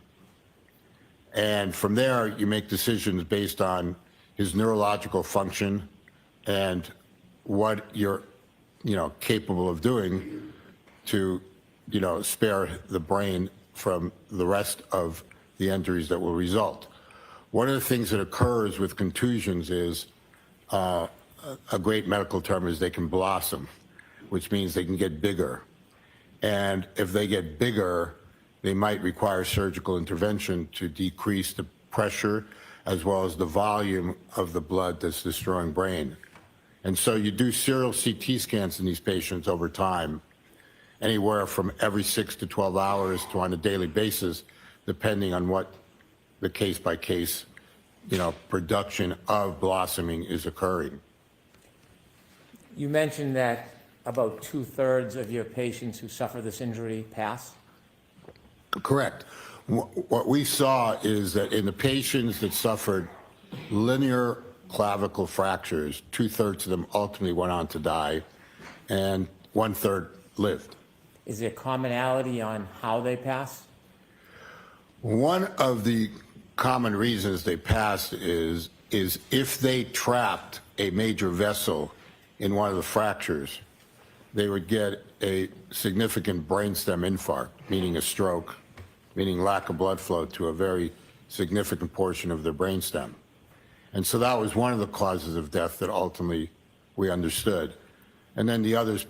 And from there, you make decisions based on his neurological function and what you're, capable of doing to, spare the brain from the rest of the injuries that will result. One of the things that occurs with contusions is, a great medical term is they can blossom, which means they can get bigger. And if they get bigger, they might require surgical intervention to decrease the pressure as well as the volume of the blood that's destroying brain. And so you do serial CT scans in these patients over time, anywhere from every 6 to 12 hours to on a daily basis, depending on what the case-by-case, production of blossoming is occurring. You mentioned that about 2/3 of your patients who suffer this injury pass. Correct. What we saw is that in the patients that suffered linear clavicle fractures, 2/3 of them ultimately went on to die, and 1/3 lived. Is there commonality on how they pass? One of the common reasons they passed is if they trapped a major vessel in one of the fractures, they would get a significant brainstem infarct, meaning a stroke, meaning lack of blood flow to a very significant portion of their brainstem. And so that was one of the causes of death that ultimately we understood. And then the others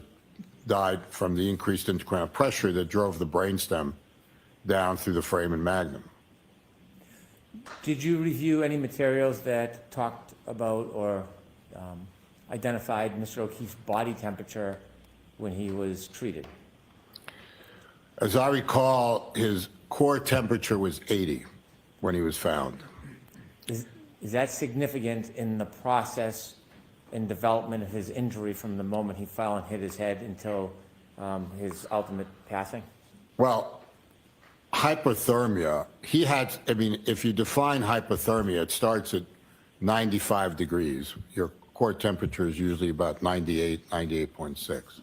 died from the increased intracranial pressure that drove the brainstem down through the foramen magnum. Did you review any materials that talked about or identified Mr. O'Keefe's body temperature when he was treated? As I recall, his core temperature was 80 when he was found. Is that significant in the process and development of his injury from the moment he fell and hit his head until his ultimate passing? Well, hypothermia, if you define hypothermia, it starts at 95 degrees. Your core temperature is usually about 98, 98.6.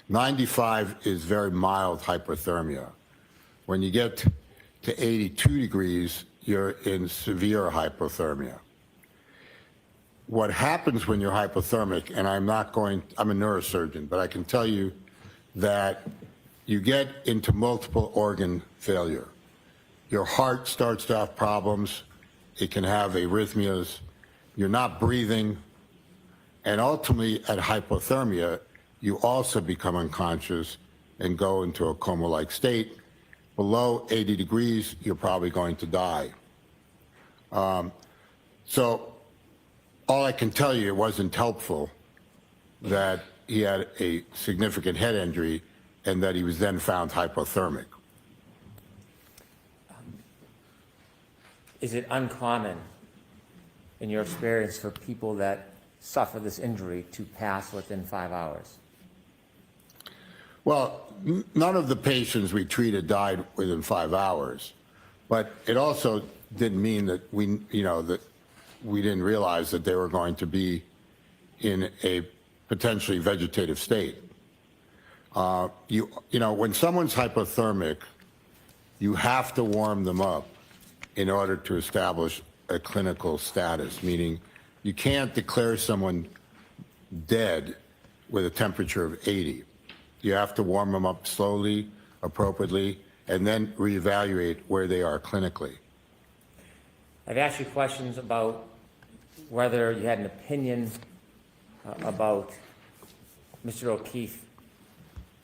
95 is very mild hypothermia. When you get to 82 degrees, you're in severe hypothermia. What happens when you're hypothermic, and I'm a neurosurgeon, but I can tell you that you get into multiple organ failure. Your heart starts to have problems. It can have arrhythmias. You're not breathing. And ultimately, at hypothermia, you also become unconscious and go into a coma-like state. Below 80 degrees, you're probably going to die. So all I can tell you, it wasn't helpful that he had a significant head injury and that he was then found hypothermic. Is it uncommon in your experience for people that suffer this injury to pass within 5 hours? Well, none of the patients we treated died within 5 hours, but it also didn't mean that we didn't realize that they were going to be in a potentially vegetative state. When someone's hypothermic, you have to warm them up in order to establish a clinical status, meaning you can't declare someone dead with a temperature of 80. You have to warm them up slowly, appropriately, and then reevaluate where they are clinically. I've asked you questions about whether you had an opinion about Mr. O'Keefe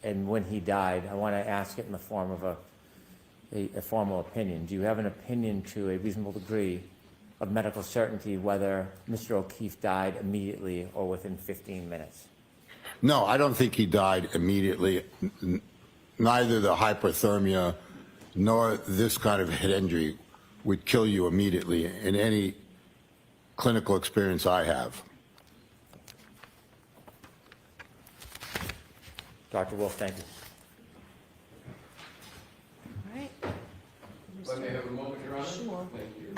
and when he died. I want to ask it in the form of a formal opinion. Do you have an opinion to a reasonable degree of medical certainty whether Mr. O'Keefe died immediately or within 15 minutes? No, I don't think he died immediately. Neither the hypothermia nor this kind of head injury would kill you immediately in any clinical experience I have. Dr. Wolf, thank you. All right. Let me have a moment, Your Honor. Sure. Thank you.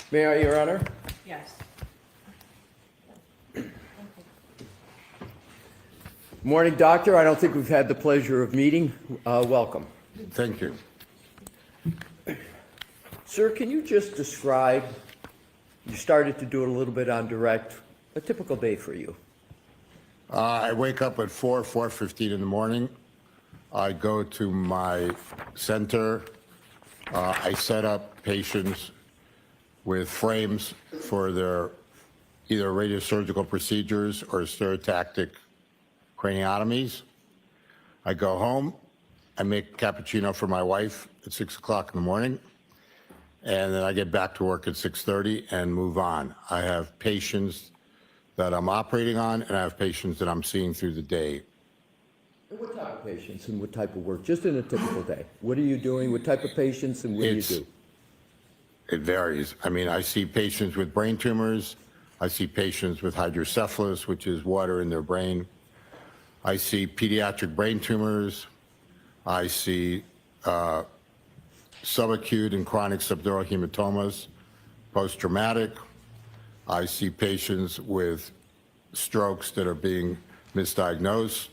May I, Your Honor? Yes. Morning, Doctor. I don't think we've had the pleasure of meeting. Welcome. Thank you. Sir, can you just describe, you started to do it a little bit on direct, a typical day for you? I wake up at 4:15 in the morning. I go to my center. I set up patients with frames for their either radiosurgical procedures or stereotactic craniotomies. I go home. I make cappuccino for my wife at 6 o'clock in the morning. And then I get back to work at 6:30 and move on. I have patients that I'm operating on, and I have patients that I'm seeing through the day. What type of patients and what type of work? Just in a typical day. What are you doing? What type of patients and what do you do? It varies. I mean, I see patients with brain tumors. I see patients with hydrocephalus, which is water in their brain. I see pediatric brain tumors. I see subacute and chronic subdural hematomas, post-traumatic. I see patients with strokes that are being misdiagnosed.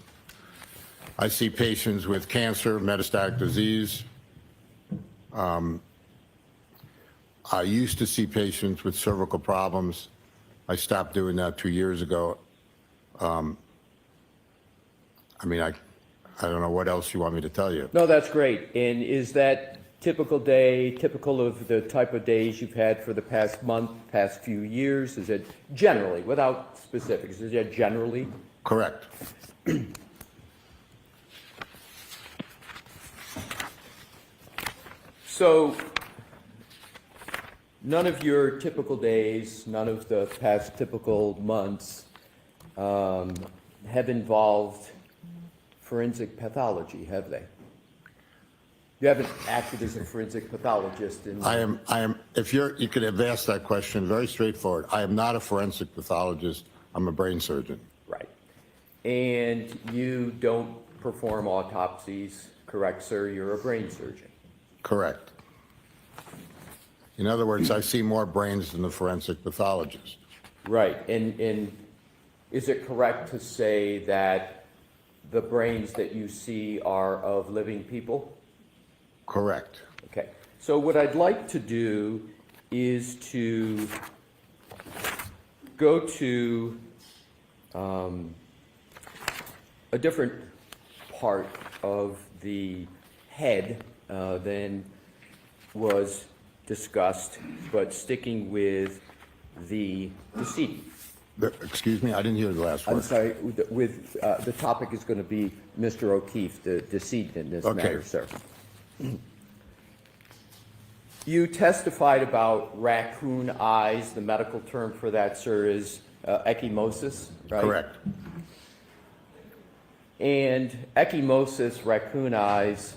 I see patients with cancer, metastatic disease. I used to see patients with cervical problems. I stopped doing that 2 years ago. I mean, I don't know what else you want me to tell you. No, that's great. And is that typical day, typical of the type of days you've had for the past month, past few years? Is it generally, without specifics, is it generally? Correct. So none of your typical days, none of the past typical months have involved forensic pathology, have they? You haven't acted as a forensic pathologist in... I am, if you could have asked that question, very straightforward. I am not a forensic pathologist. I'm a brain surgeon. Right. And you don't perform autopsies, correct, sir? You're a brain surgeon. Correct. In other words, I see more brains than the forensic pathologist. Right. And is it correct to say that the brains that you see are of living people? Correct. Okay. So what I'd like to do is to go to a different part of the head than was discussed, but sticking with the decedent. Excuse me, I didn't hear the last word. I'm sorry, the topic is going to be Mr. O'Keefe, the decedent in this Okay. matter, sir. You testified about raccoon eyes. The medical term for that, sir, is ecchymosis, right? Correct. And ecchymosis, raccoon eyes,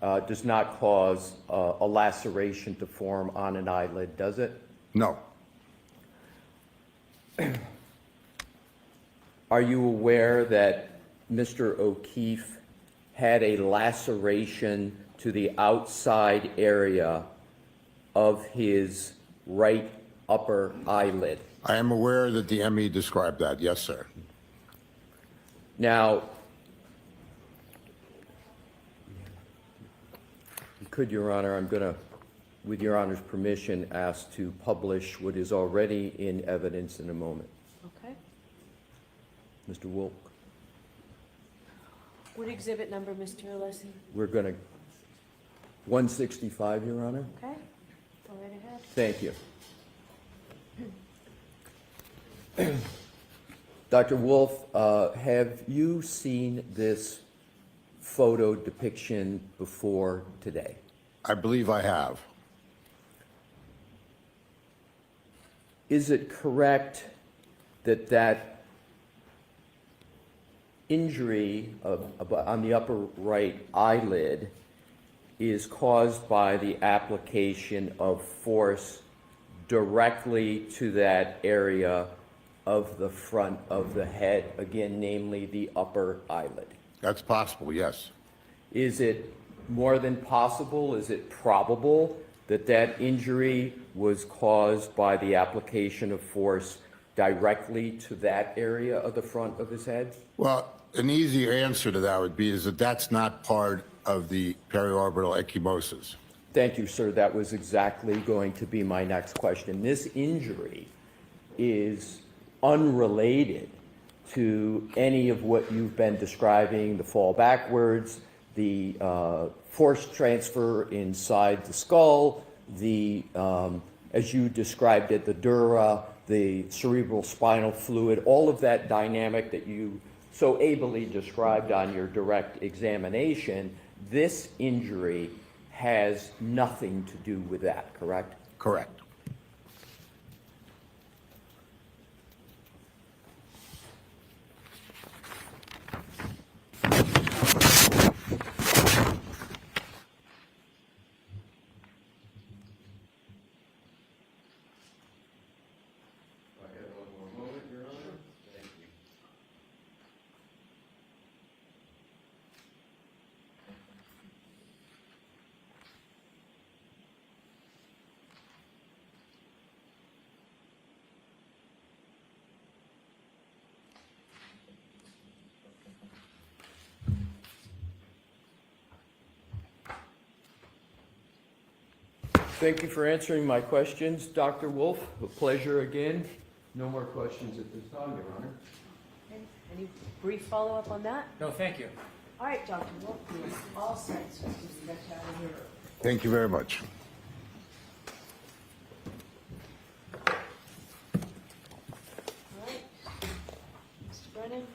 does not cause a laceration to form on an eyelid, does it? No. Are you aware that Mr. O'Keefe had a laceration to the outside area of his right upper eyelid? I am aware that the ME described that. Yes, sir. Now, could, Your Honor, I'm going to, with Your Honor's permission, ask to publish what is already in evidence in a moment. Okay. Mr. Wolk, What exhibit number, Mr. Alessi? we're going to, 165, Your Honor? Okay, go right ahead. Thank you. Dr. Wolf, have you seen this photo depiction before today? I believe I have. Is it correct that that injury on the upper right eyelid is caused by the application of force directly to that area of the front of the head, again, namely the upper eyelid? That's possible, yes. Is it more than possible? Is it probable that that injury was caused by the application of force directly to that area of the front of his head? Well, an easy answer to that would be is that that's not part of the periorbital ecchymosis. Thank you, sir. That was exactly going to be my next question. This injury is unrelated to any of what you've been describing, the fall backwards, the force transfer inside the skull, the, as you described it, the dura, the cerebral spinal fluid, all of that dynamic that you so ably described on your direct examination. This injury has nothing to do with that, correct? Correct. Thank you for answering my questions, Dr. Wolf. A pleasure again. No more questions at this time, Your Honor. Any brief follow-up on that? No, thank you. All right, Dr. Wolf, you're all set, so we can get you out of here. Thank you very much. All right. Mr. Brennan?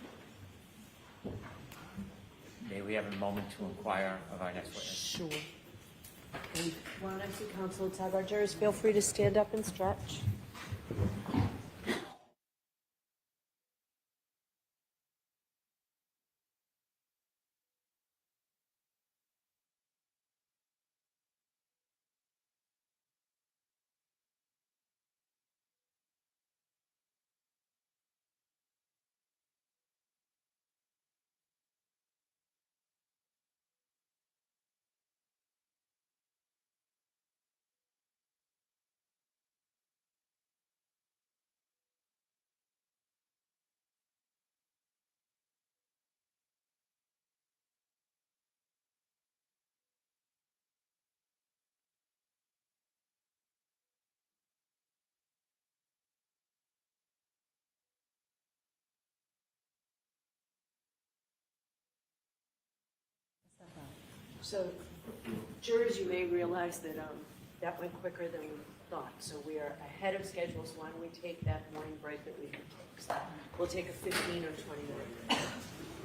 May we have a moment to inquire of our next witness? Sure. And while I see counsel and sidebar jurors, feel free to stand up and stretch. So, jurors, you may realize that that went quicker than we thought. So we are ahead of schedule. So why don't we take that morning break that we can take? So we'll take a 15 or 20 minute.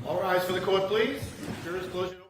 All rise for the court, please. Jurors, close your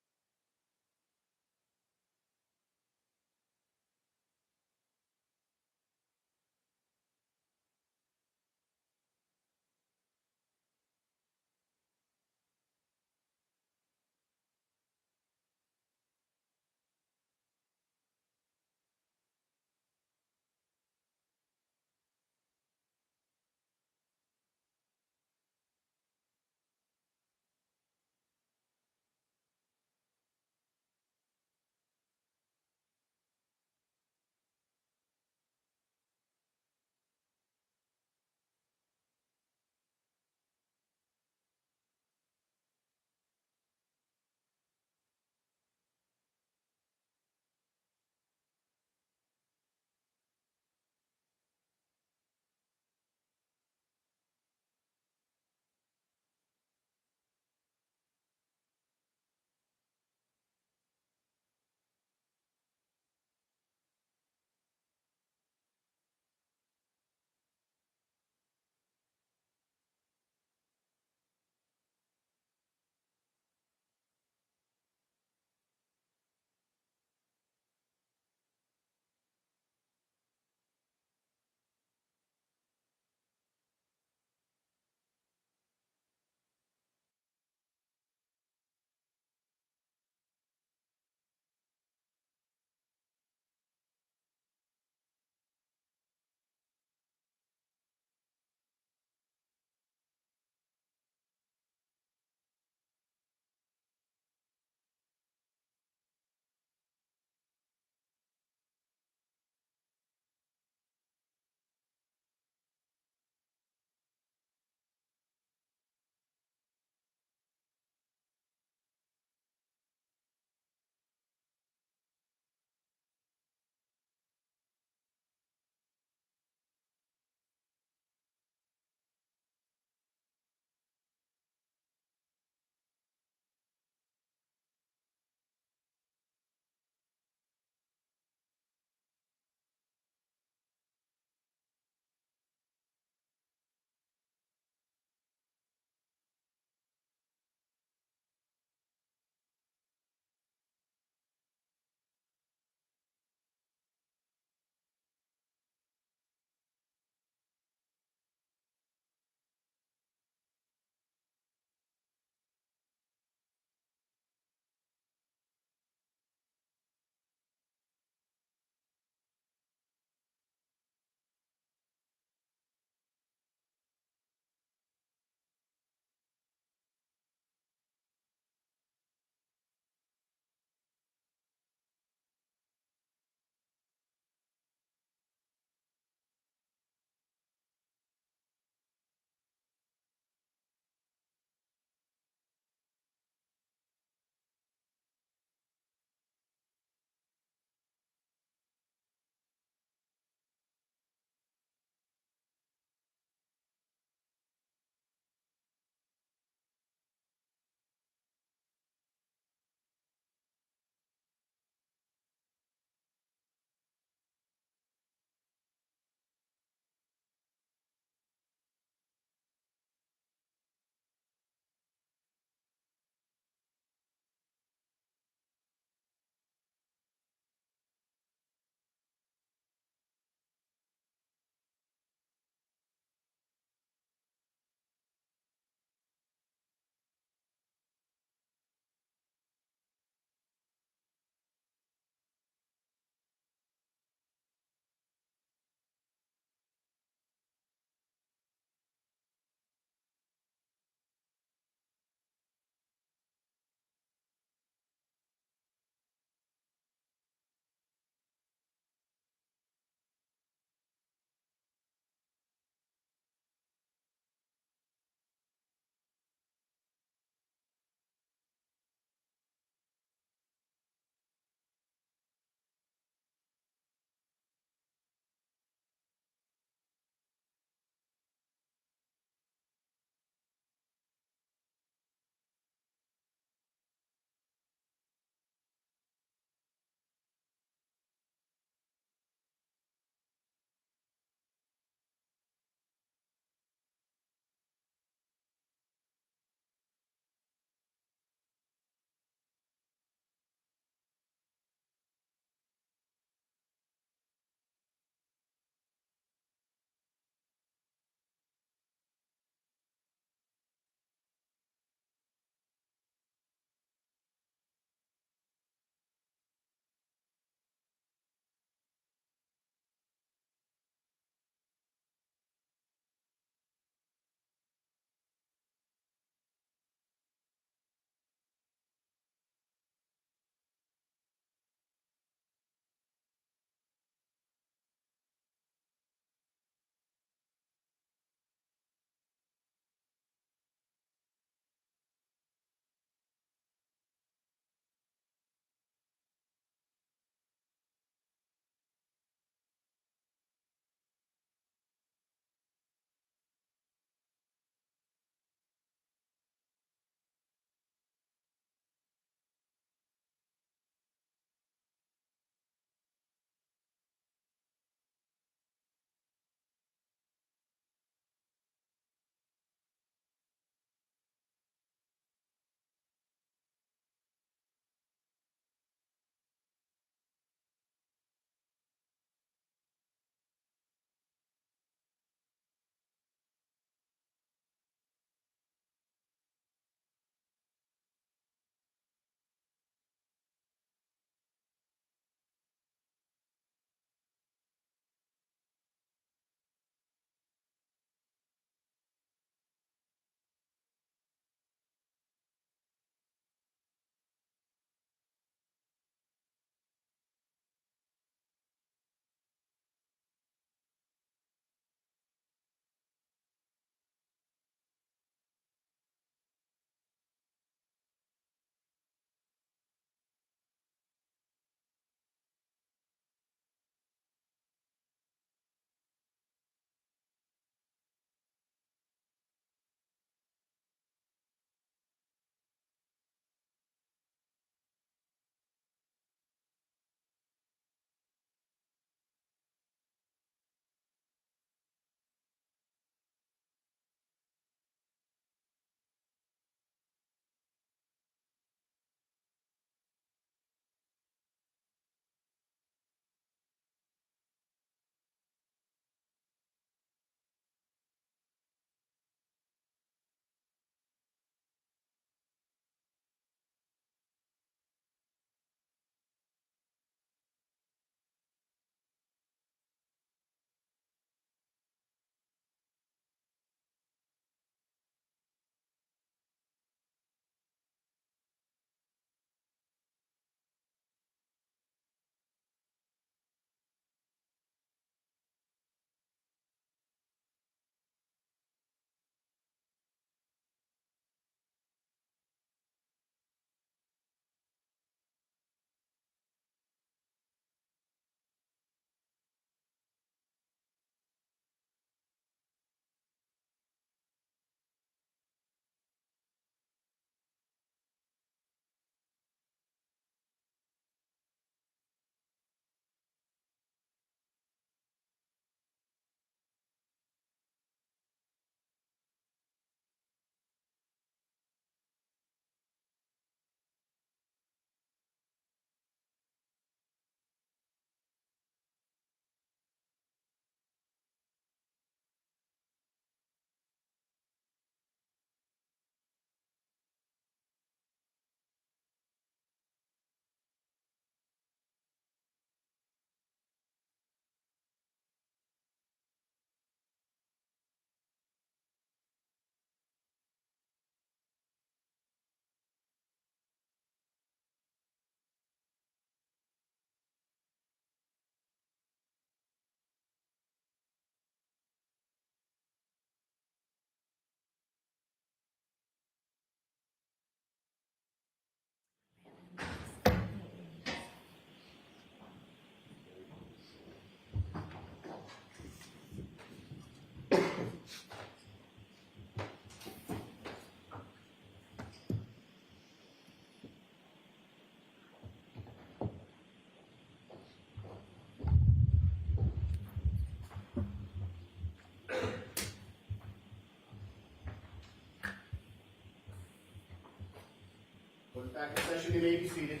Back in session, you may be seated.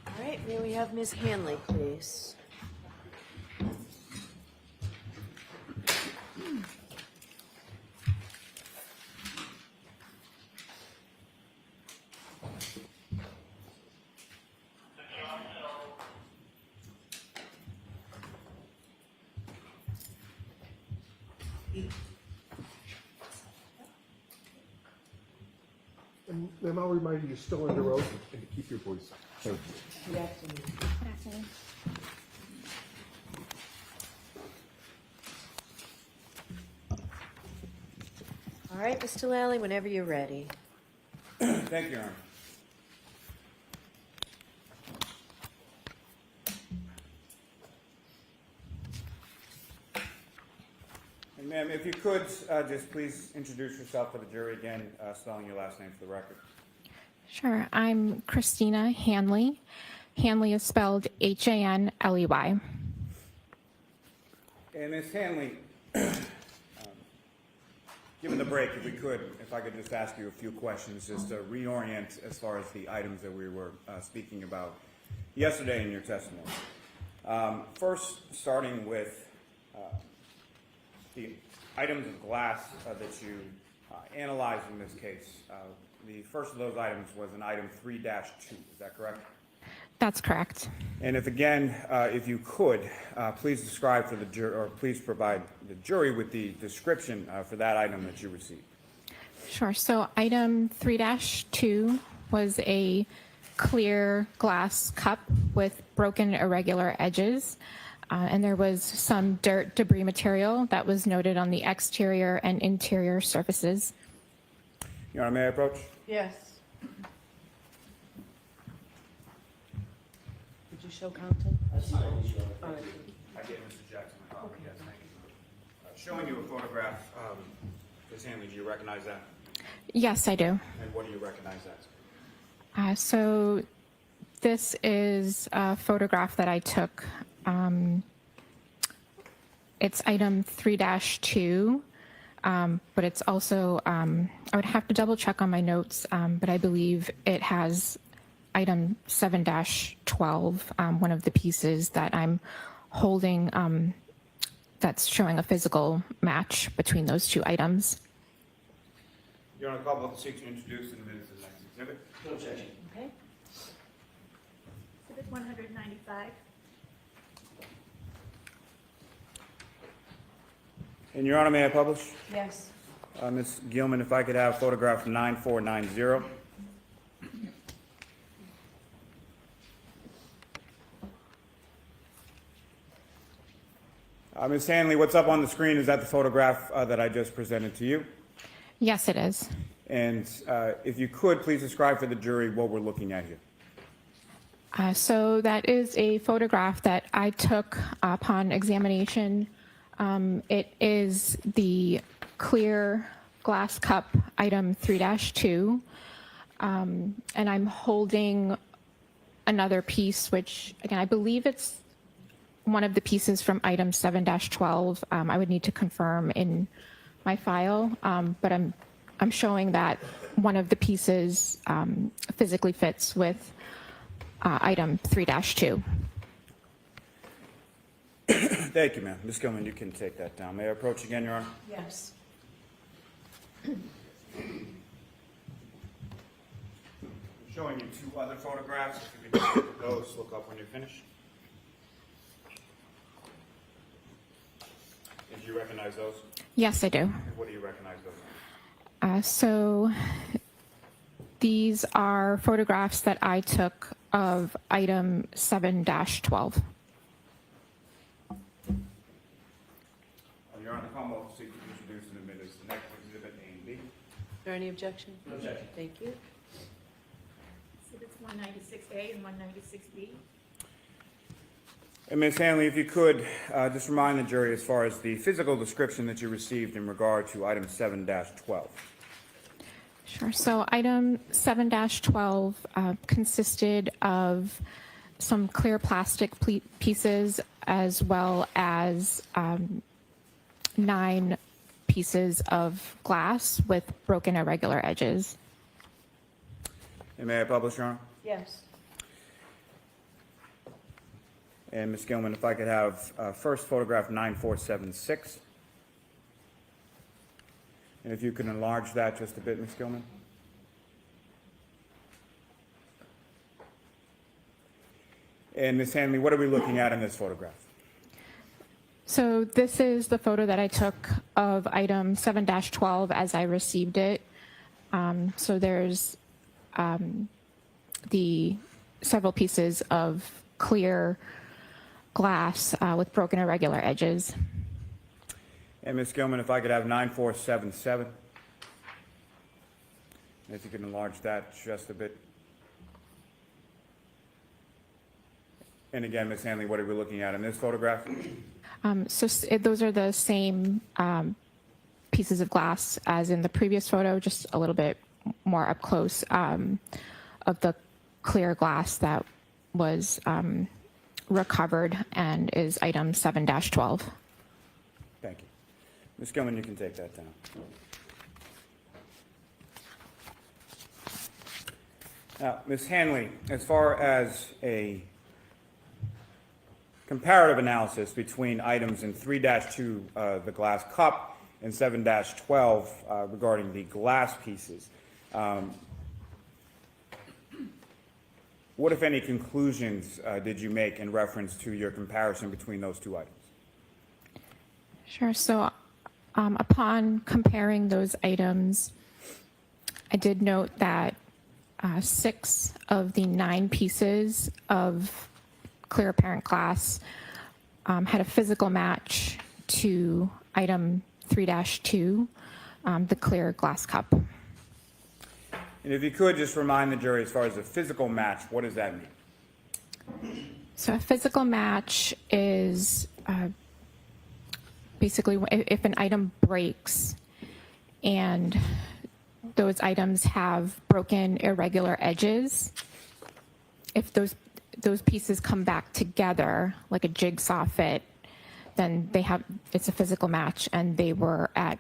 All right, may we have Ms. Hanley, please? And ma'am, I'll remind you, you're still under oath and to keep your voice up. Thank you. Good afternoon. All right, Mr. Lally, whenever you're ready. Thank you, Your Honor. And ma'am, if you could, just please introduce yourself to the jury again, spelling your last name for the record. Sure. I'm Christina Hanley. Hanley is spelled Hanley. And Ms. Hanley, given the break, if I could just ask you a few questions, just to reorient as far as the items that we were speaking about yesterday in your testimony. First, starting with the items of glass that you analyzed in this case. The first of those items was an item 3-2, is that correct? That's correct. And if you could, please describe for the jury, or please provide the jury with the description for that item that you received. Sure. So item 3-2 was a clear glass cup with broken irregular edges. And there was some dirt debris material that was noted on the exterior and interior surfaces. Your Honor, may I approach? Yes. Would you show Compton? All right. I did, Mr. Jackson. Yes, thank you. Showing you a photograph, Ms. Hanley, do you recognize that? Yes, I do. And what do you recognize that? So this is a photograph that I took. It's item 3-2, but it's also, I would have to double check on my notes, but I believe it has item 7-12, one of the pieces that I'm holding, that's showing a physical match between those two items. Your Honor, call both seek to introduce in the minutes of the next exhibit. No objection. Okay. Exhibit 195. And Your Honor, may I publish? Yes. Ms. Gilman, if I could have photograph 9490. Ms. Hanley, what's up on the screen, is that the photograph that I just presented to you? Yes, it is. And if you could, please describe for the jury what we're looking at here. So that is a photograph that I took upon examination. It is the clear glass cup item 3-2, and I'm holding another piece, which again, I believe it's one of the pieces from item 7-12. I would need to confirm in my file, but I'm showing that one of the pieces physically fits with item 3-2. Thank you, ma'am. Ms. Gilman, you can take that down. May I approach again, Your Honor? Yes. Showing you two other photographs. If you could look at those, look up when you're finished. Did you recognize those? Yes, I do. And what do you recognize those? So these are photographs that I took of item 7-12. Your Honor, the Commonwealth will seek to introduce and admit as the next exhibit A and B. Is there any objection? No objection. Thank you. Exhibits 196A and 196B. And Ms. Hanley, if you could, just remind the jury as far as the physical description that you received in regard to item 7-12. Sure. So item 7-12 consisted of some clear plastic pieces as well as 9 pieces of glass with broken irregular edges. And may I publish, Your Honor? Yes. And Ms. Gilman, if I could have first photograph 9476. And if you could enlarge that just a bit, Ms. Gilman. And Ms. Hanley, what are we looking at in this photograph? So this is the photo that I took of item 7-12 as I received it. So there's the several pieces of clear glass with broken irregular edges. And Ms. Gilman, if I could have 9477. And if you could enlarge that just a bit. And again, Ms. Hanley, what are we looking at in this photograph? Those are the same pieces of glass as in the previous photo, just a little bit more up close of the clear glass that was recovered and is item 7-12. Thank you. Ms. Gilman, you can take that down. Now, Ms. Hanley, as far as a comparative analysis between items in 3-2, the glass cup, and 7-12 regarding the glass pieces, what, if any, conclusions did you make in reference to your comparison between those two items? Sure. So upon comparing those items, I did note that 6 of the 9 pieces of clear apparent glass had a physical match to item 3-2, the clear glass cup. And if you could just remind the jury, as far as a physical match, what does that mean? So a physical match is basically if an item breaks and those items have broken irregular edges, if those pieces come back together like a jigsaw fit, then it's a physical match and they were at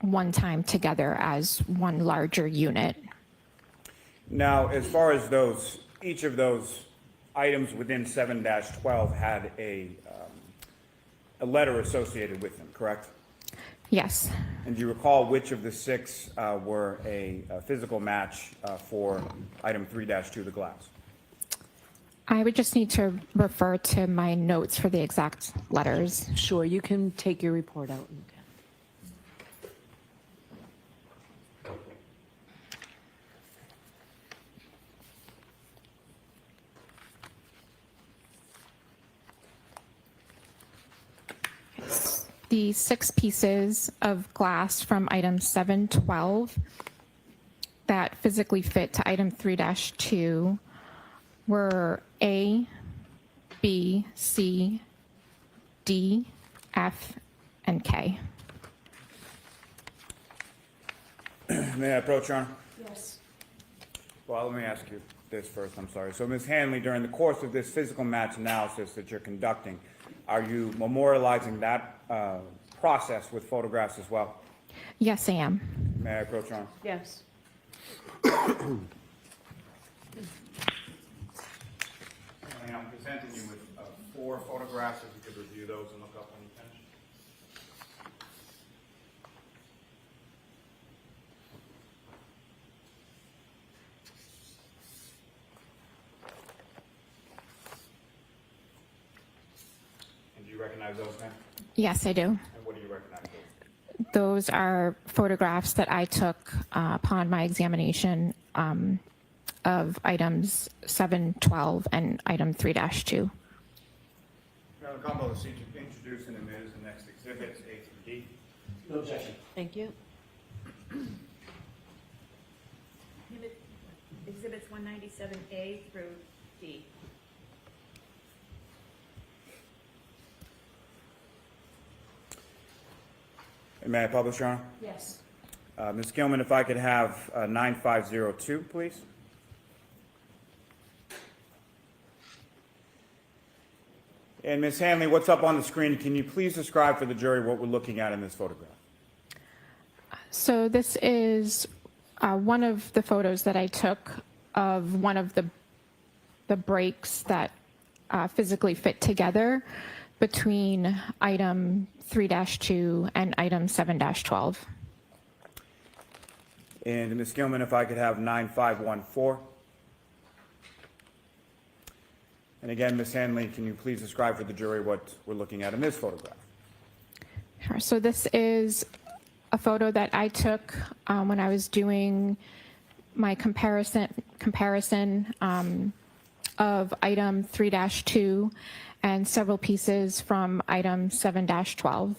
one time together as one larger unit. Now, as far as each of those items within 7-12 had a letter associated with them, correct? Yes. And do you recall which of the 6 were a physical match for item 3-2, the glass? I would just need to refer to my notes for the exact letters. Sure, you can take your report out. The 6 pieces of glass from item 7-12 that physically fit to item 3-2 were A, B, C, D, F, and K. May I approach, Your Honor? Yes. Well, let me ask you this first, I'm sorry. So, Ms. Hanley, during the course of this physical match analysis that you're conducting, are you memorializing that process with photographs as well? Yes, I am. May I approach, Your Honor? Yes. I'm presenting you with 4 photographs, if you could review those and look up when you finish. And do you recognize those, ma'am? Yes, I do. And what do you recognize those? Those are photographs that I took upon my examination of items 7-12 and item 3-2. Madam Combo, seek to introduce and admit as the next exhibits, A through D. No objection. Thank you. Exhibits 197A through D. And may I publish, Your Honor? Yes. Ms. Gilman, if I could have 9502, please. And Ms. Hanley, what's up on the screen? Can you please describe for the jury what we're looking at in this photograph? So this is one of the photos that I took of one of the breaks that physically fit together between item 3-2 and item 7-12. And Ms. Gilman, if I could have 9514. And again, Ms. Hanley, can you please describe for the jury what we're looking at in this photograph? Sure. So this is a photo that I took when I was doing my comparison of item 3-2 and several pieces from item 7-12.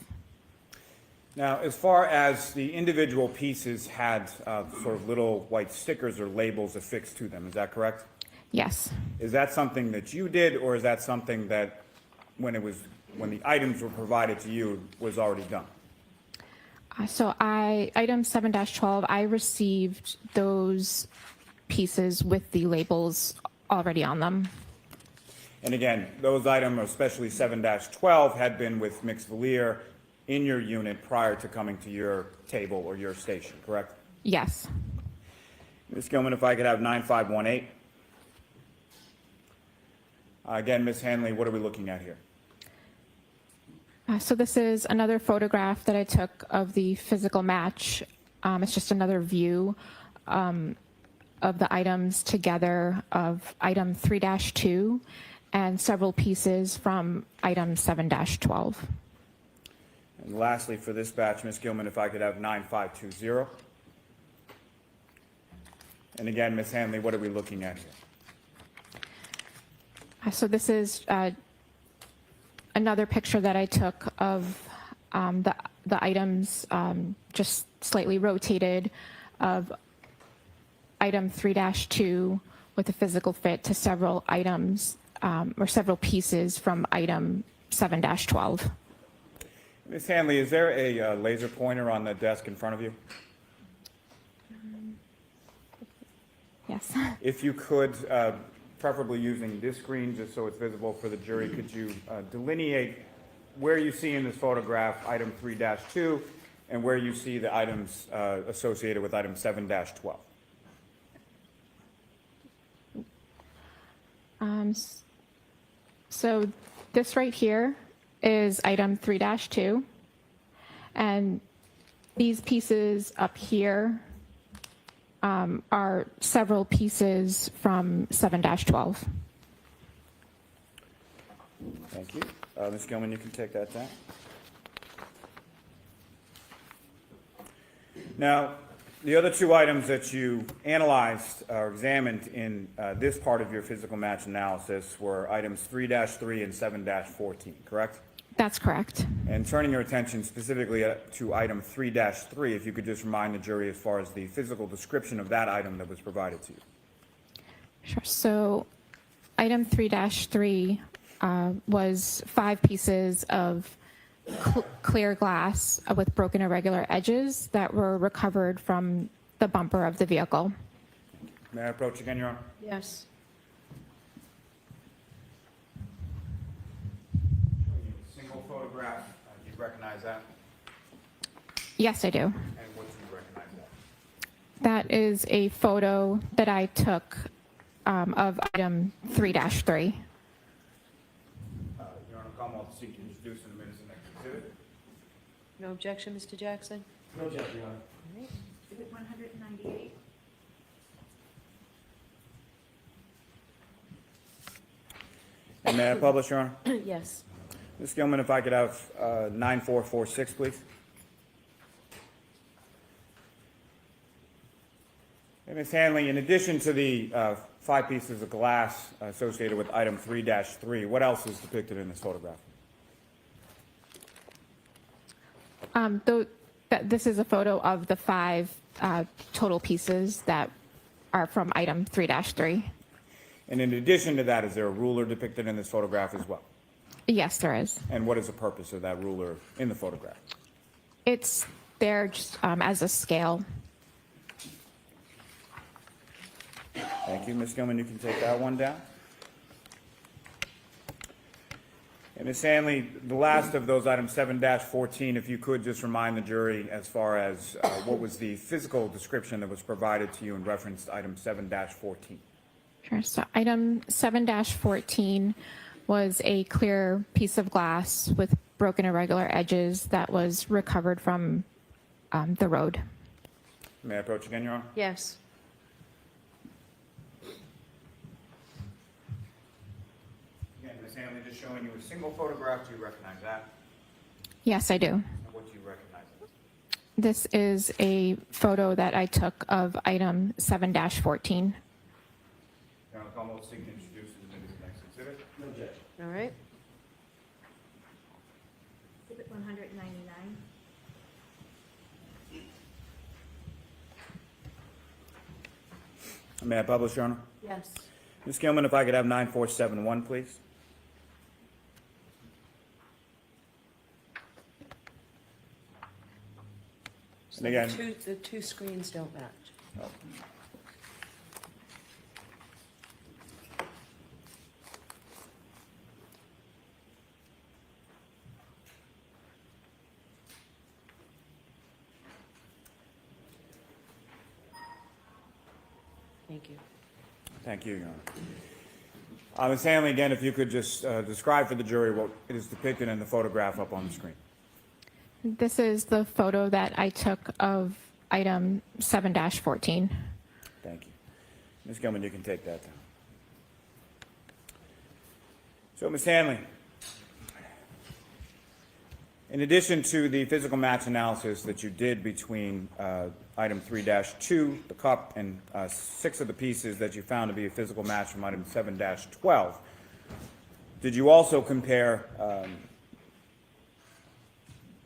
Now, as far as the individual pieces had sort of little white stickers or labels affixed to them, is that correct? Yes. Is that something that you did, or is that something that when the items were provided to you was already done? So item 7-12, I received those pieces with the labels already on them. And again, those items, especially 7-12, had been with mixed veneer in your unit prior to coming to your table or your station, correct? Yes. Ms. Gilman, if I could have 9518. Again, Ms. Hanley, what are we looking at here? So this is another photograph that I took of the physical match. It's just another view of the items together of item 3-2 and several pieces from item 7-12. And lastly, for this batch, Ms. Gilman, if I could have 9520. And again, Ms. Hanley, what are we looking at here? So this is another picture that I took of the items just slightly rotated of item 3-2 with a physical fit to several items or several pieces from item 7-12. Ms. Hanley, is there a laser pointer on the desk in front of you? Yes. If you could, preferably using this screen just so it's visible for the jury, could you delineate where you see in this photograph item 3-2 and where you see the items associated with item 7-12? So this right here is item 3-2, and these pieces up here are several pieces from 7-12. Thank you. Ms. Gilman, you can take that down. Now, the other two items that you analyzed or examined in this part of your physical match analysis were items 3-3 and 7-14, correct? That's correct. And turning your attention specifically to item 3-3, if you could just remind the jury as far as the physical description of that item that was provided to you. Sure. So item 3-3 was 5 pieces of clear glass with broken irregular edges that were recovered from the bumper of the vehicle. May I approach again, Your Honor? Yes. Single photograph, do you recognize that? Yes, I do. And what do you recognize that? That is a photo that I took of item 3-3. Your Honor, come on, seek to introduce in the minutes of the next exhibit. No objection, Mr. Jackson? No objection, Your Honor. Exhibit 198. And may I publish, Your Honor? Yes. Ms. Gilman, if I could have 9446, please. And Ms. Hanley, in addition to the 5 pieces of glass associated with item 3-3, what else is depicted in this photograph? This is a photo of the 5 total pieces that are from item 3-3. And in addition to that, is there a ruler depicted in this photograph as well? Yes, there is. And what is the purpose of that ruler in the photograph? It's there just as a scale. Thank you. Ms. Gilman, you can take that one down. And Ms. Hanley, the last of those items, 7-14, if you could just remind the jury as far as what was the physical description that was provided to you in reference to item 7-14. Sure. So item 7-14 was a clear piece of glass with broken irregular edges that was recovered from the road. May I approach again, Your Honor? Yes. Again, Ms. Hanley, just showing you a single photograph. Do you recognize that? Yes, I do. And what do you recognize? This is a photo that I took of item 7-14. Your Honor, call seek to introduce and admit the next exhibit. No objection. All right. Exhibit 199. May I publish, Your Honor? Yes. Ms. Gilman, if I could have 9471, please. So And again- the two screens don't match. Thank you. Thank you, Your Honor. Ms. Hanley, again, if you could just describe for the jury what it is depicted in the photograph up on the screen. This is the photo that I took of item 7-14. Thank you. Ms. Gilman, you can take that down. So, Ms. Hanley, in addition to the physical match analysis that you did between item 3-2, the cup, and 6 of the pieces that you found to be a physical match from item 7-12, did you also compare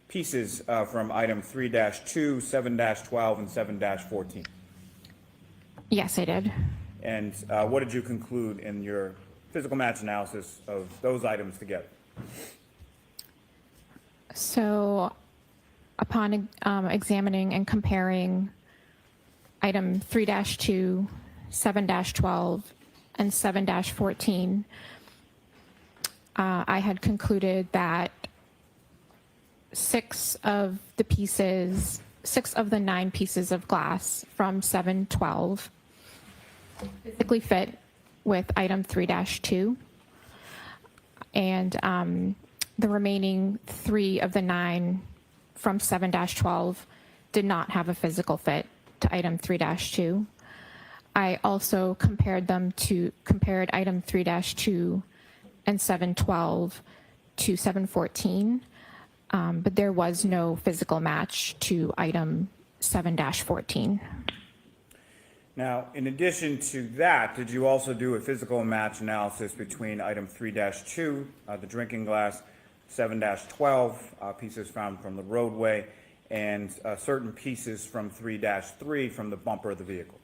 pieces from item 3-2, 7-12, and 7-14? Yes, I did. And what did you conclude in your physical match analysis of those items together? So upon examining and comparing item 3-2, 7-12, and 7-14, I had concluded that 6 of the 9 pieces of glass from 7-12 physically fit with item 3-2, and the remaining 3 of the 9 from 7-12 did not have a physical fit to item 3-2. I also compared item 3-2 and 7-12 to 7-14, but there was no physical match to item 7-14. Now, in addition to that, did you also do a physical match analysis between item 3-2, the drinking glass, 7-12, pieces found from the roadway, and certain pieces from 3-3 from the bumper of the vehicle?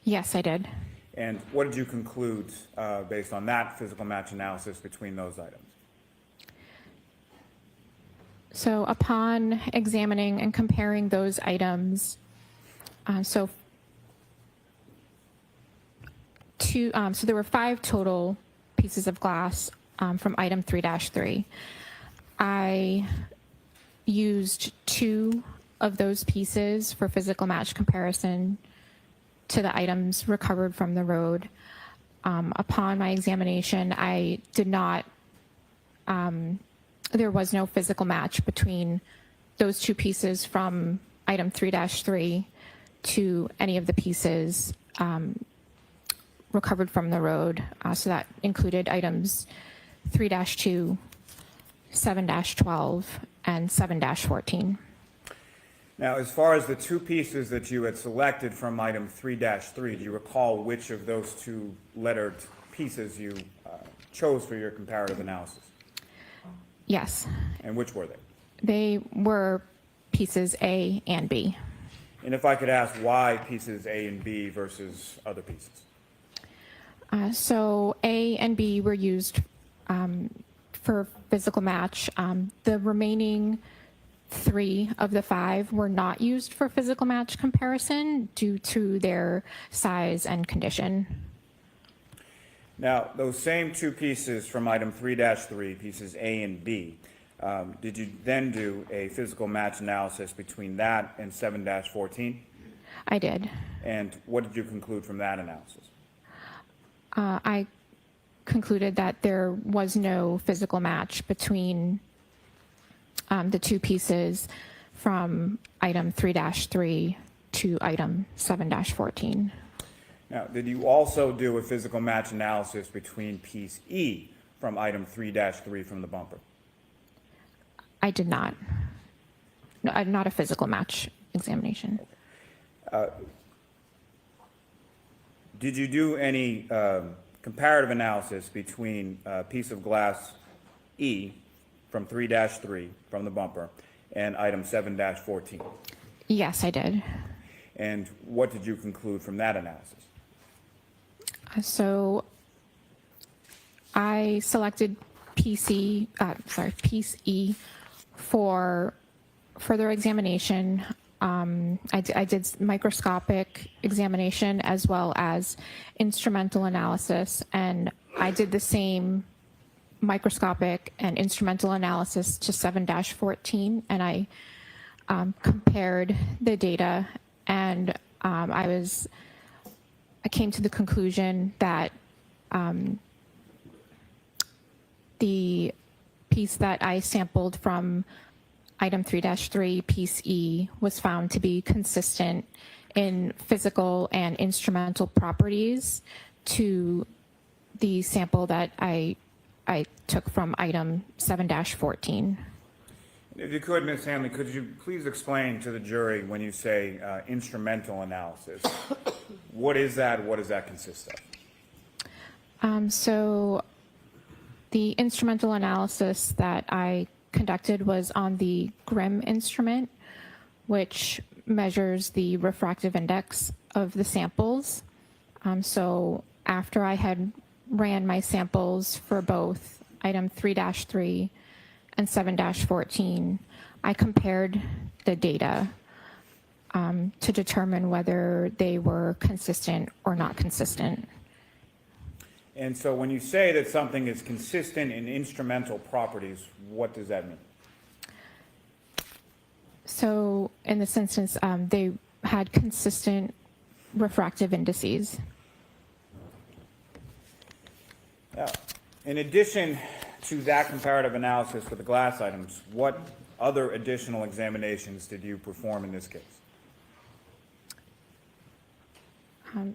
Yes, I did. And what did you conclude based on that physical match analysis between those items? So upon examining and comparing those items, so there were 5 total pieces of glass from item 3-3. I used 2 of those pieces for physical match comparison to the items recovered from the road. Upon my examination, I did not, there was no physical match between those 2 pieces from item 3-3 to any of the pieces recovered from the road. So that included items 3-2, 7-12, and 7-14. Now, as far as the 2 pieces that you had selected from item 3-3, do you recall which of those 2 lettered pieces you chose for your comparative analysis? Yes, And which were they? they were pieces A and B. And if I could ask why pieces A and B versus other pieces? So A and B were used for physical match. The remaining 3 of the 5 were not used for physical match comparison due to their size and condition. Now, those same two pieces from item 3-3, pieces A and B, did you then do a physical match analysis between that and 7-14? I did. And what did you conclude from that analysis? I concluded that there was no physical match between the two pieces from item 3-3 to item 7-14. Now, did you also do a physical match analysis between piece E from item 3-3 from the bumper? I did not. No, not a physical match examination. Did you do any comparative analysis between a piece of glass E from 3-3 from the bumper and item 7-14? Yes, I did. And what did you conclude from that analysis? So I selected piece E for further examination. I did microscopic examination as well as instrumental analysis, and I did the same microscopic and instrumental analysis to 7-14, and I compared the data, and I came to the conclusion that the piece that I sampled from item 3-3, piece E, was found to be consistent in physical and instrumental properties to the sample that I took from item 7-14. If you could, Ms. Hanley, could you please explain to the jury when you say instrumental analysis, what is that? What does that consist of? So the instrumental analysis that I conducted was on the GRIM instrument, which measures the refractive index of the samples. So after I had ran my samples for both item 3-3 and 7-14, I compared the data to determine whether they were consistent or not consistent. And so when you say that something is consistent in instrumental properties, what does that mean? So in this instance, they had consistent refractive indices. Now, in addition to that comparative analysis for the glass items, what other additional examinations did you perform in this case?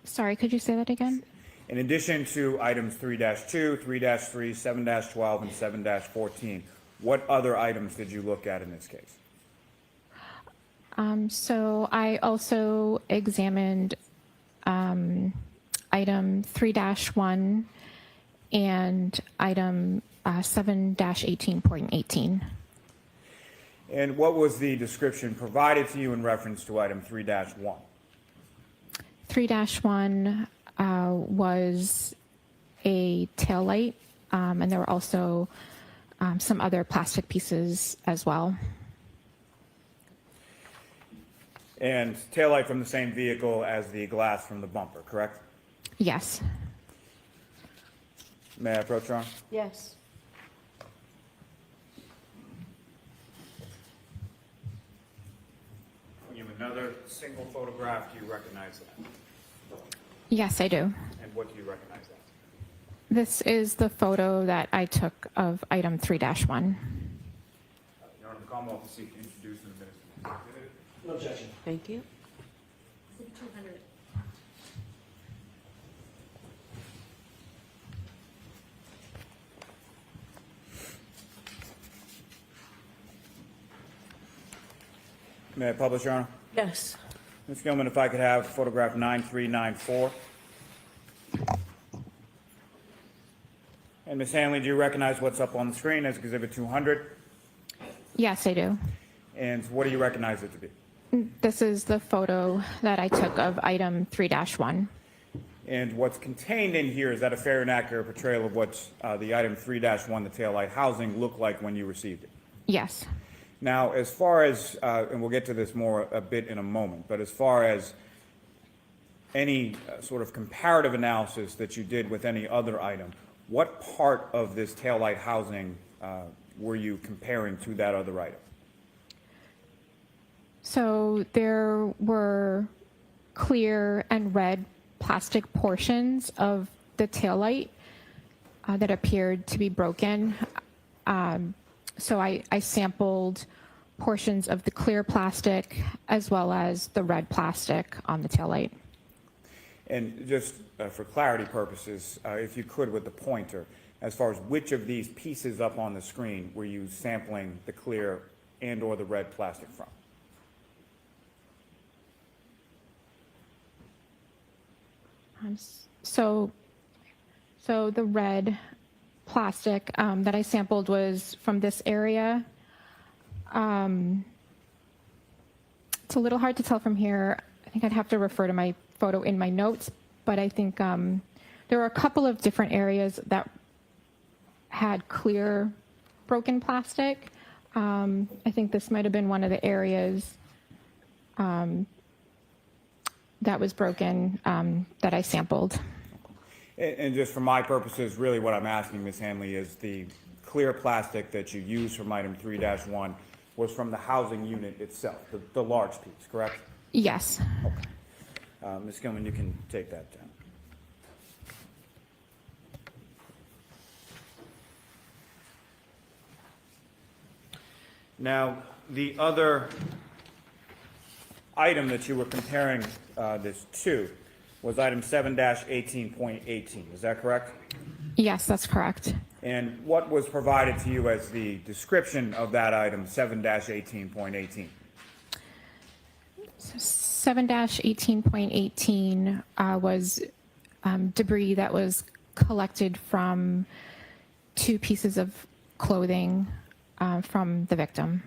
Sorry, could you say that again? In addition to items 3-2, 3-3, 7-12, and 7-14, what other items did you look at in this case? So I also examined item 3-1 and item 7-18.18. And what was the description provided to you in reference to item 3-1? 3-1 was a taillight, and there were also some other plastic pieces as well. And taillight from the same vehicle as the glass from the bumper, correct? Yes. May I approach, Your Honor? Yes. We have another single photograph. Do you recognize that? Yes, I do. And what do you recognize that? This is the photo that I took of item 3-1. Your Honor, the Commonwealth will seek to introduce and administer. No objection. Thank you. 200. May I publish, Your Honor? Yes. Ms. Gilman, if I could have photograph 9394. And Ms. Hanley, do you recognize what's up on the screen as Exhibit 200? Yes, I do. And what do you recognize it to be? This is the photo that I took of item 3-1. And what's contained in here, is that a fair and accurate portrayal of what the item 3-1, the taillight housing, looked like when you received it? Yes. Now, as far as, and we'll get to this more a bit in a moment, but as far as any sort of comparative analysis that you did with any other item, what part of this taillight housing were you comparing to that other item? So there were clear and red plastic portions of the taillight that appeared to be broken. So I sampled portions of the clear plastic as well as the red plastic on the taillight. And just for clarity purposes, if you could with the pointer, as far as which of these pieces up on the screen were you sampling the clear and or the red plastic from? So the red plastic that I sampled was from this area. It's a little hard to tell from here. I think I'd have to refer to my photo in my notes, but I think there were a couple of different areas that had clear broken plastic. I think this might have been one of the areas that was broken that I sampled. And just for my purposes, really what I'm asking, Ms. Hanley, is the clear plastic that you used from item 3-1 was from the housing unit itself, the large piece, correct? Yes. Okay. Ms. Gilman, you can take that down. Now, the other item that you were comparing this to was item 7-18.18. Is that correct? Yes, that's correct. And what was provided to you as the description of that item, 7-18.18? 7-18.18 was debris that was collected from 2 pieces of clothing from the victim.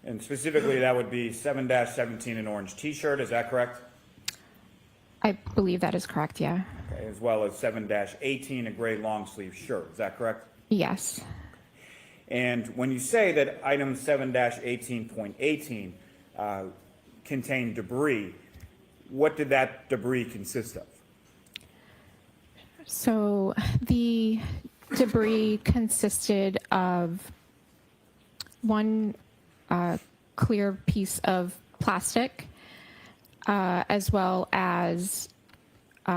And specifically, that would be 7-17, an orange T-shirt, is that correct? I believe that is correct, yeah. Okay, as well as 7-18, a gray long sleeve shirt, is that correct? Yes. And when you say that item 7-18.18 contained debris, what did that debris consist of? So the debris consisted of one clear piece of plastic, as well as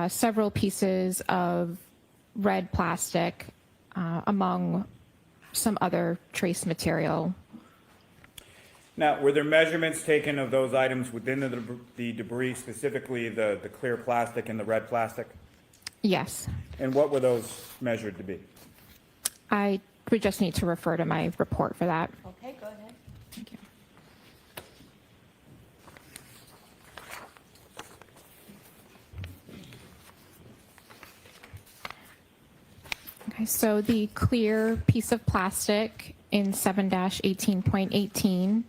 several pieces of red plastic, among some other trace material. Now, were there measurements taken of those items within the debris, specifically the clear plastic and the red plastic? Yes. And what were those measured to be? I would just need to refer to my report for that. Okay, go ahead. Thank you. Okay, so the clear piece of plastic in 7-18.18,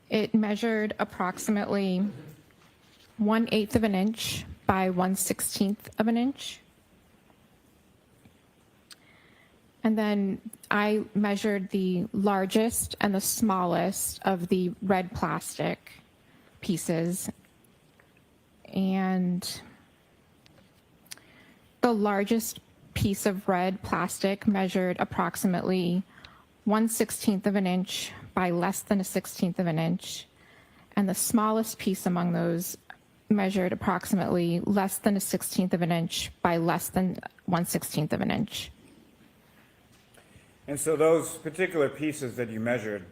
it measured approximately 1/8 of an inch by 1/16 of an inch. And then I measured the largest and the smallest of the red plastic pieces. And the largest piece of red plastic measured approximately 1/16 of an inch by less than 1/16 of an inch. And the smallest piece among those measured approximately less than 1/16 of an inch by less than 1/16 of an inch. And so those particular pieces that you measured,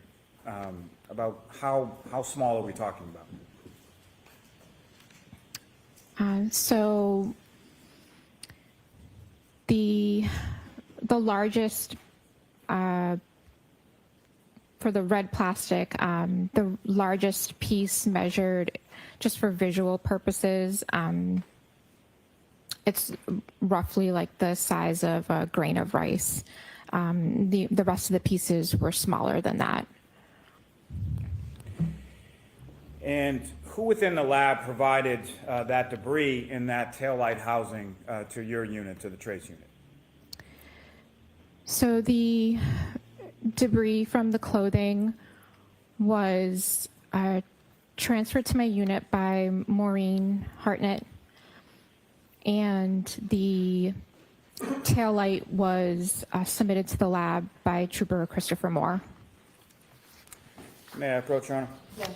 about how small are we talking about? So the largest for the red plastic, the largest piece measured, just for visual purposes, it's roughly like the size of a grain of rice. The rest of the pieces were smaller than that. And who within the lab provided that debris in that taillight housing to your unit, to the trace unit? So the debris from the clothing was transferred to my unit by Maureen Hartnett, and the taillight was submitted to the lab by Trooper Christopher Moore. May I approach, Your Honor? Yes.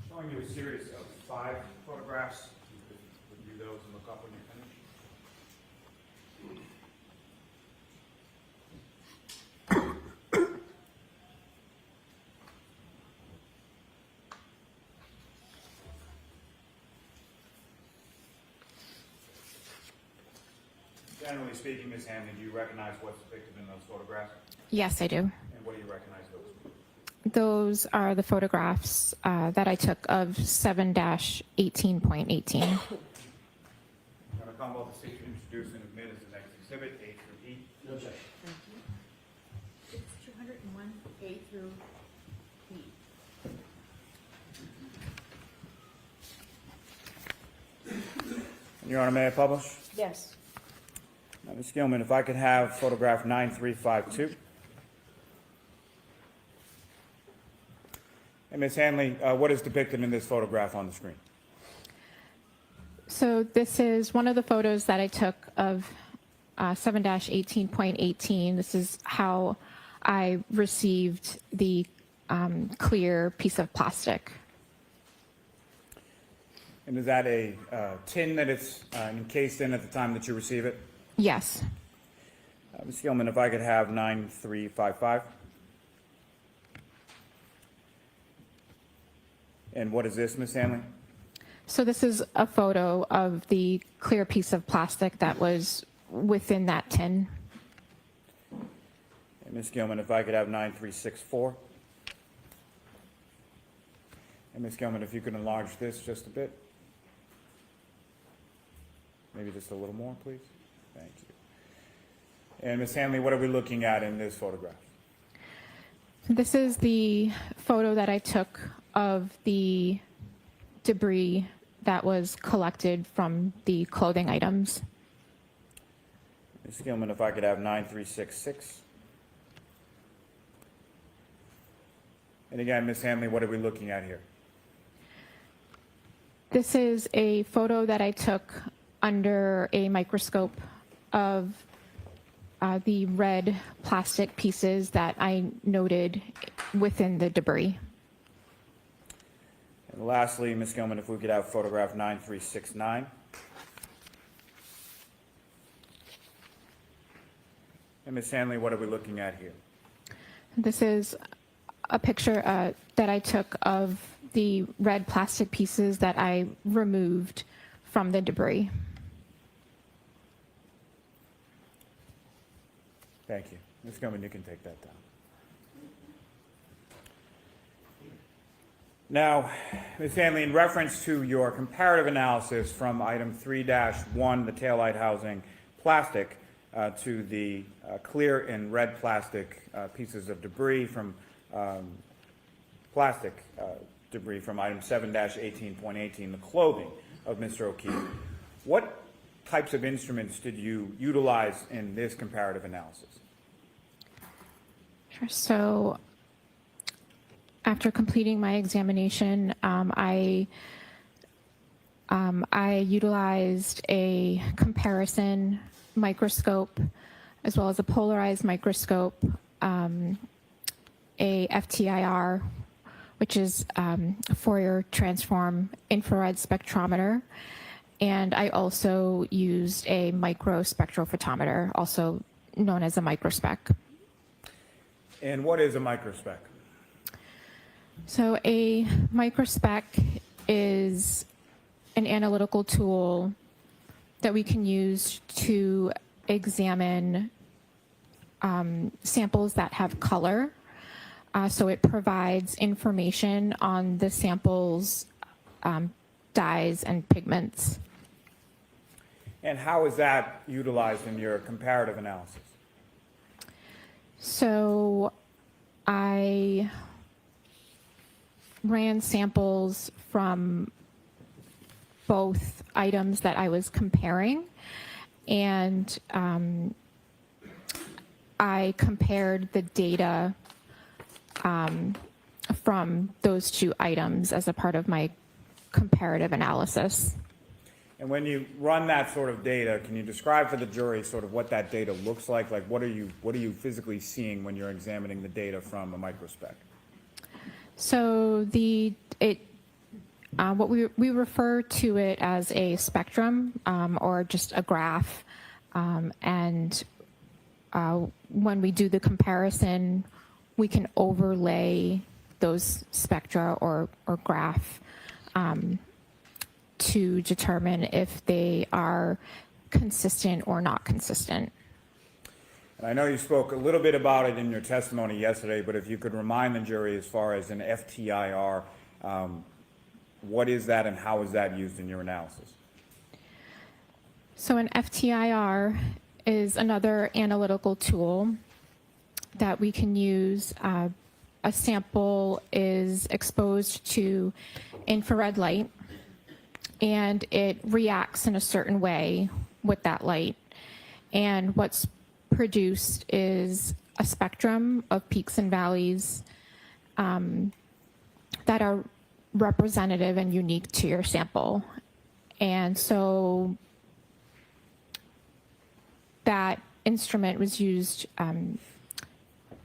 Showing you a series of 5 photographs. You could review those and look up when you're finished. Generally speaking, Ms. Hanley, do you recognize what's depicted in those photographs? Yes, I do. And what do you recognize those to be? Those are the photographs that I took of 7-18.18. I'm going to call both the state to introduce and admit as the next exhibit, A through E. No objection. It's 201 A through E. Your Honor, may I publish? Yes. Now, Ms. Gilman, if I could have photograph 9352. And Ms. Hanley, what is depicted in this photograph on the screen? So this is one of the photos that I took of 7-18.18. This is how I received the clear piece of plastic. And is that a tin that it's encased in at the time that you receive it? Yes. Ms. Gilman, if I could have 9355. And what is this, Ms. Hanley? So this is a photo of the clear piece of plastic that was within that tin. And Ms. Gilman, if I could have 9364. And Ms. Gilman, if you could enlarge this just a bit. Maybe just a little more, please. Thank you. And Ms. Hanley, what are we looking at in this photograph? This is the photo that I took of the debris that was collected from the clothing items. Ms. Gilman, if I could have 9366. And again, Ms. Hanley, what are we looking at here? This is a photo that I took under a microscope of the red plastic pieces that I noted within the debris. And lastly, Ms. Gilman, if we could have photograph 9369. And Ms. Hanley, what are we looking at here? This is a picture that I took of the red plastic pieces that I removed from the debris. Thank you. Ms. Gilman, you can take that down. Now, Ms. Hanley, in reference to your comparative analysis from item 3-1, the taillight housing plastic, to the clear and red plastic pieces of debris from plastic debris from item 7-18.18, the clothing of Mr. O'Keefe, what types of instruments did you utilize in this comparative analysis? Sure. So after completing my examination, I utilized a comparison microscope as well as a polarized microscope, a FTIR, which is a Fourier transform infrared spectrometer, and I also used a microspectrophotometer, also known as a microspec. And what is a microspec? So a microspec is an analytical tool that we can use to examine samples that have color. So it provides information on the sample's dyes and pigments. And how is that utilized in your comparative analysis? So I ran samples from both items that I was comparing, and I compared the data from those two items as a part of my comparative analysis. And when you run that sort of data, can you describe for the jury sort of what that data looks like? Like, what are you physically seeing when you're examining the data from a microspec? So what we refer to it as a spectrum or just a graph, and when we do the comparison, we can overlay those spectra or graph to determine if they are consistent or not consistent. And I know you spoke a little bit about it in your testimony yesterday, but if you could remind the jury as far as an FTIR, what is that and how is that used in your analysis? So an FTIR is another analytical tool that we can use. A sample is exposed to infrared light, and it reacts in a certain way with that light. And what's produced is a spectrum of peaks and valleys that are representative and unique to your sample. And so that instrument was used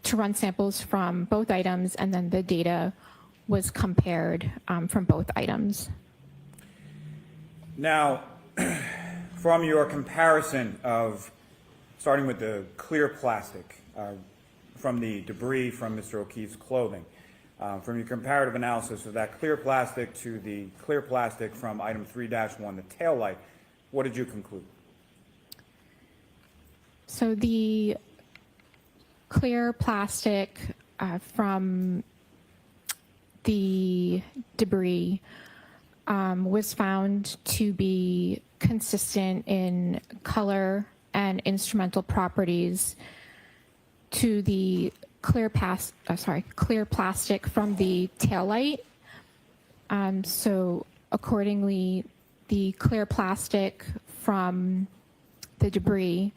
to run samples from both items, and then the data was compared from both items. Now, from your comparison of starting with the clear plastic from the debris from Mr. O'Keefe's clothing, from your comparative analysis of that clear plastic to the clear plastic from item 3-1, the tail light, what did you conclude? So the clear plastic from the debris was found to be consistent in color and instrumental properties to the clear plastic from the tail light. So accordingly, the clear plastic from the debris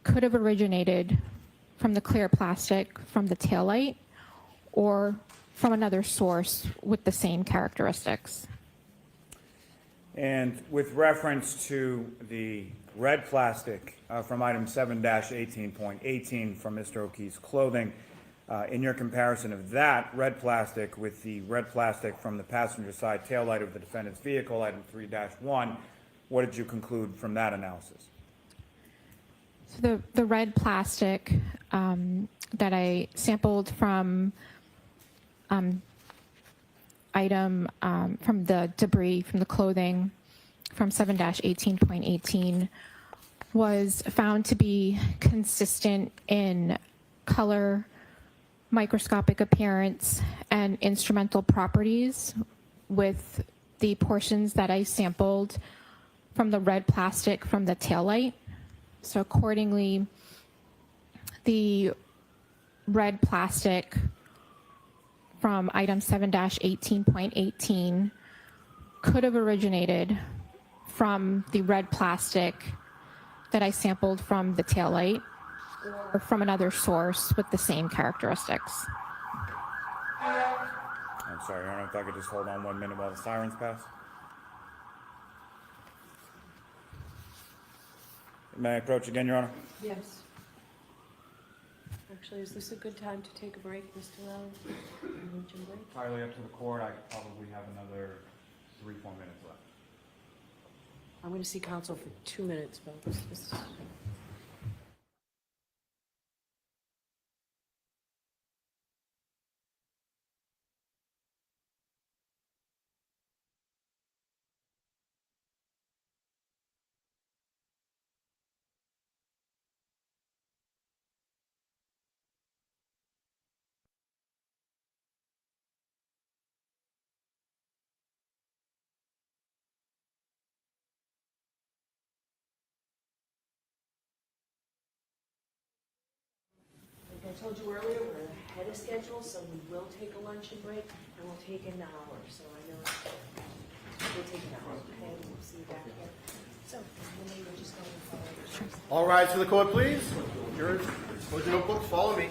could have originated from the clear plastic from the tail light or from another source with the same characteristics. And with reference to the red plastic from item 7-18.18 from Mr. O'Keefe's clothing, in your comparison of that red plastic with the red plastic from the passenger side tail light of the defendant's vehicle, item 3-1, what did you conclude from that analysis? So the red plastic that I sampled from item from the debris from the clothing from 7-18.18 was found to be consistent in color, microscopic appearance, and instrumental properties with the portions that I sampled from the red plastic from the tail light. So accordingly, the red plastic from item 7-18.18 could have originated from the red plastic that I sampled from the taillight or from another source with the same characteristics. I'm sorry, Your Honor, if I could just hold on 1 minute while the sirens pass. May I approach again, Your Honor? Yes. Actually, is this a good time to take a break, Mr. Lowe? Luncheon break? Entirely up to the court. I probably have another 3-4 minutes left. I'm going to see counsel for 2 minutes, folks. Like I told you earlier, we're ahead of schedule, so we will take a luncheon break, and we'll take an hour. So I know we'll take an hour, okay? We'll see you back here. So, we're just going to follow. All rise for the court, please. Jurors, close your notebooks, follow me.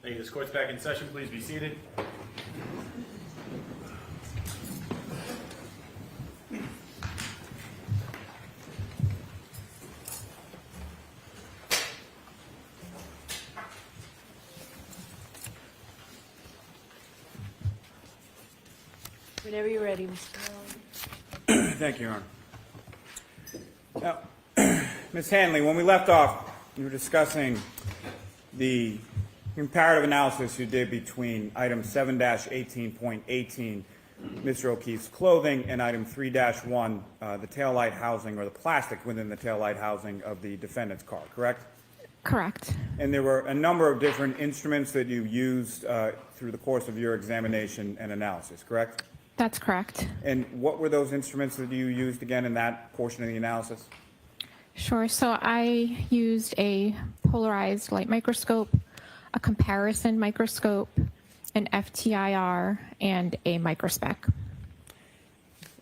Thank you. This court's back in session. Please be seated. Whenever you're ready, Mr. Hanley. Thank you, Your Honor. Now, Ms. Hanley, when we left off, you were discussing the comparative analysis you did between item 7-18.18, Mr. O'Keefe's clothing, and item 3-1, the taillight housing or the plastic within the taillight housing of the defendant's car, correct? Correct. And there were a number of different instruments that you used through the course of your examination and analysis, correct? That's correct. And what were those instruments that you used again in that portion of the analysis? Sure. So I used a polarized light microscope, a comparison microscope, an FTIR, and a microspec.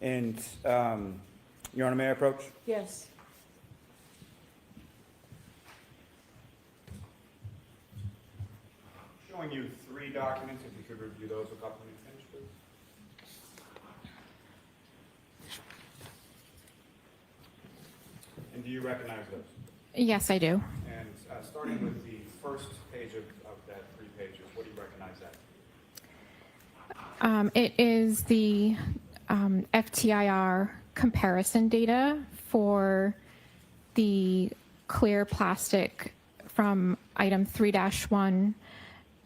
And, Your Honor, may I approach? Yes. Showing you 3 documents, if you could review those a couple minutes, please. And do you recognize those? Yes, I do. And starting with the first page of that 3 pages, what do you recognize that? It is the FTIR comparison data for the clear plastic from item 3-1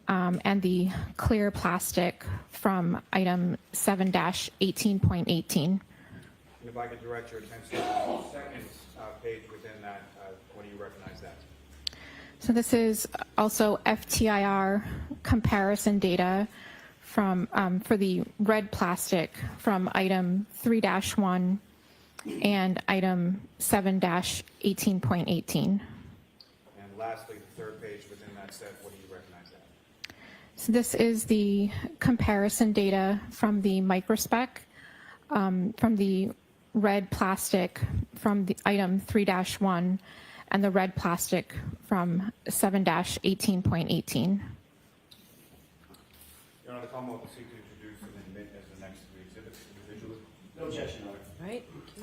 and the clear plastic from item 7-18.18. And if I could direct your attention to the second page within that, what do you recognize that? So this is also FTIR comparison data from for the red plastic from item 3-1 and item 7-18.18. And lastly, the third page within that set, what do you recognize that? So this is the comparison data from the microspec from the red plastic from the item 3-1 and the red plastic from 7-18.18. Your Honor, the Commonwealth will seek to introduce and admit as the next 3 exhibits individually. No objection, Your Honor. All right, thank you.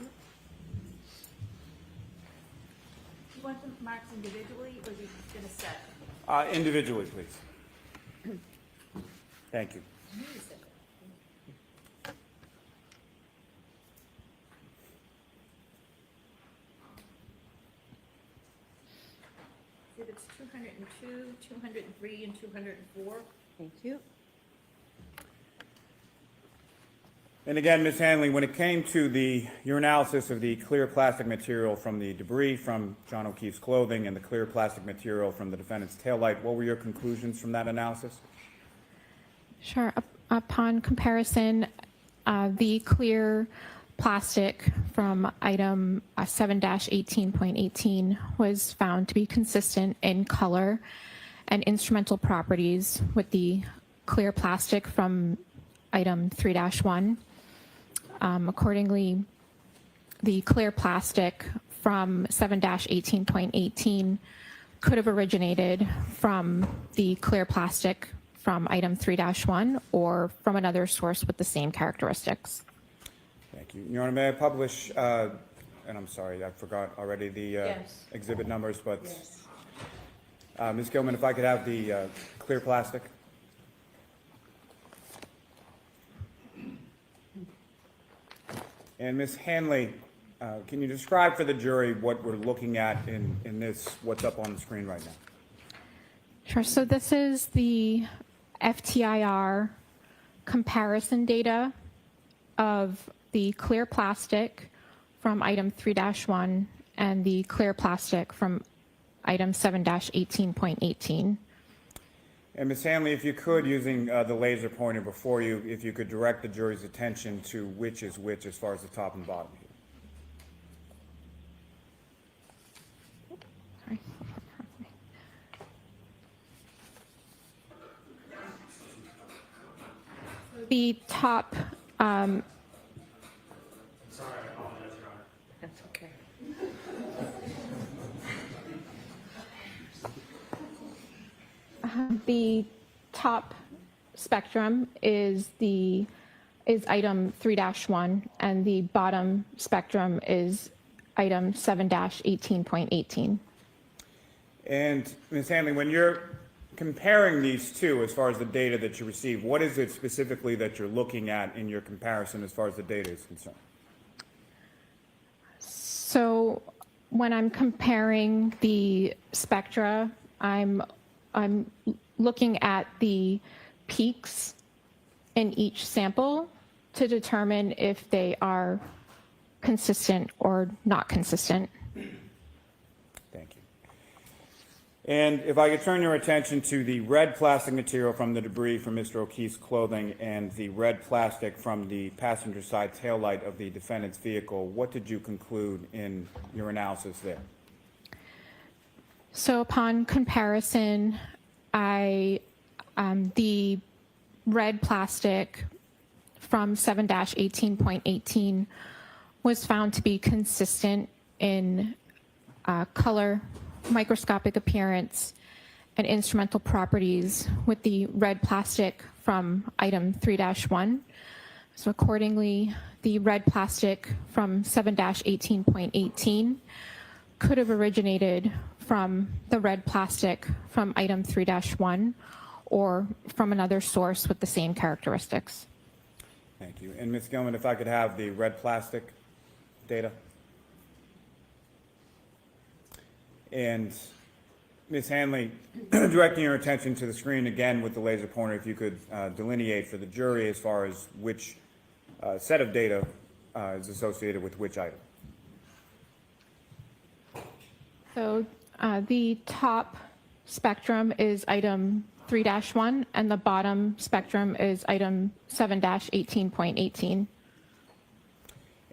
You want them marked individually, or you going to set? Individually, please. Thank you. Exhibits 202, 203, and 204. Thank you. And again, Ms. Hanley, when it came to your analysis of the clear plastic material from the debris from John O'Keefe's clothing and the clear plastic material from the defendant's taillight, what were your conclusions from that analysis? Sure. Upon comparison, the clear plastic from item 7-18.18 was found to be consistent in color and instrumental properties with the clear plastic from item 3-1. Accordingly, the clear plastic from 7-18.18 could have originated from the clear plastic from item 3-1 or from another source with the same characteristics. Thank you. Your Honor, may I publish, and I'm sorry, I forgot already the Yes. exhibit numbers, but Yes. Ms. Gilman, if I could have the clear plastic. And Ms. Hanley, can you describe for the jury what we're looking at in this, what's up on the screen right now? Sure. So this is the FTIR comparison data of the clear plastic from item 3-1 and the clear plastic from item 7-18.18. And Ms. Hanley, if you could, using the laser pointer before you, if you could direct the jury's attention to which is which as far as the top and bottom here. Sorry. The top, Sorry, I apologize, Your Honor. That's okay. the top spectrum is item 3-1, and the bottom spectrum is item 7-18.18. And Ms. Hanley, when you're comparing these two as far as the data that you receive, what is it specifically that you're looking at in your comparison as far as the data is concerned? So when I'm comparing the spectra, I'm looking at the peaks in each sample to determine if they are consistent or not consistent. Thank you. And if I could turn your attention to the red plastic material from the debris from Mr. O'Keefe's clothing and the red plastic from the passenger side taillight of the defendant's vehicle, what did you conclude in your analysis there? So upon comparison, the red plastic from 7-18.18 was found to be consistent in color, microscopic appearance, and instrumental properties with the red plastic from item 3-1. So accordingly, the red plastic from 7-18.18 could have originated from the red plastic from item 3-1 or from another source with the same characteristics. Thank you. And Ms. Gilman, if I could have the red plastic data. And Ms. Hanley, directing your attention to the screen again with the laser pointer, if you could delineate for the jury as far as which set of data is associated with which item. So the top spectrum is item 3-1, and the bottom spectrum is item 7-18.18.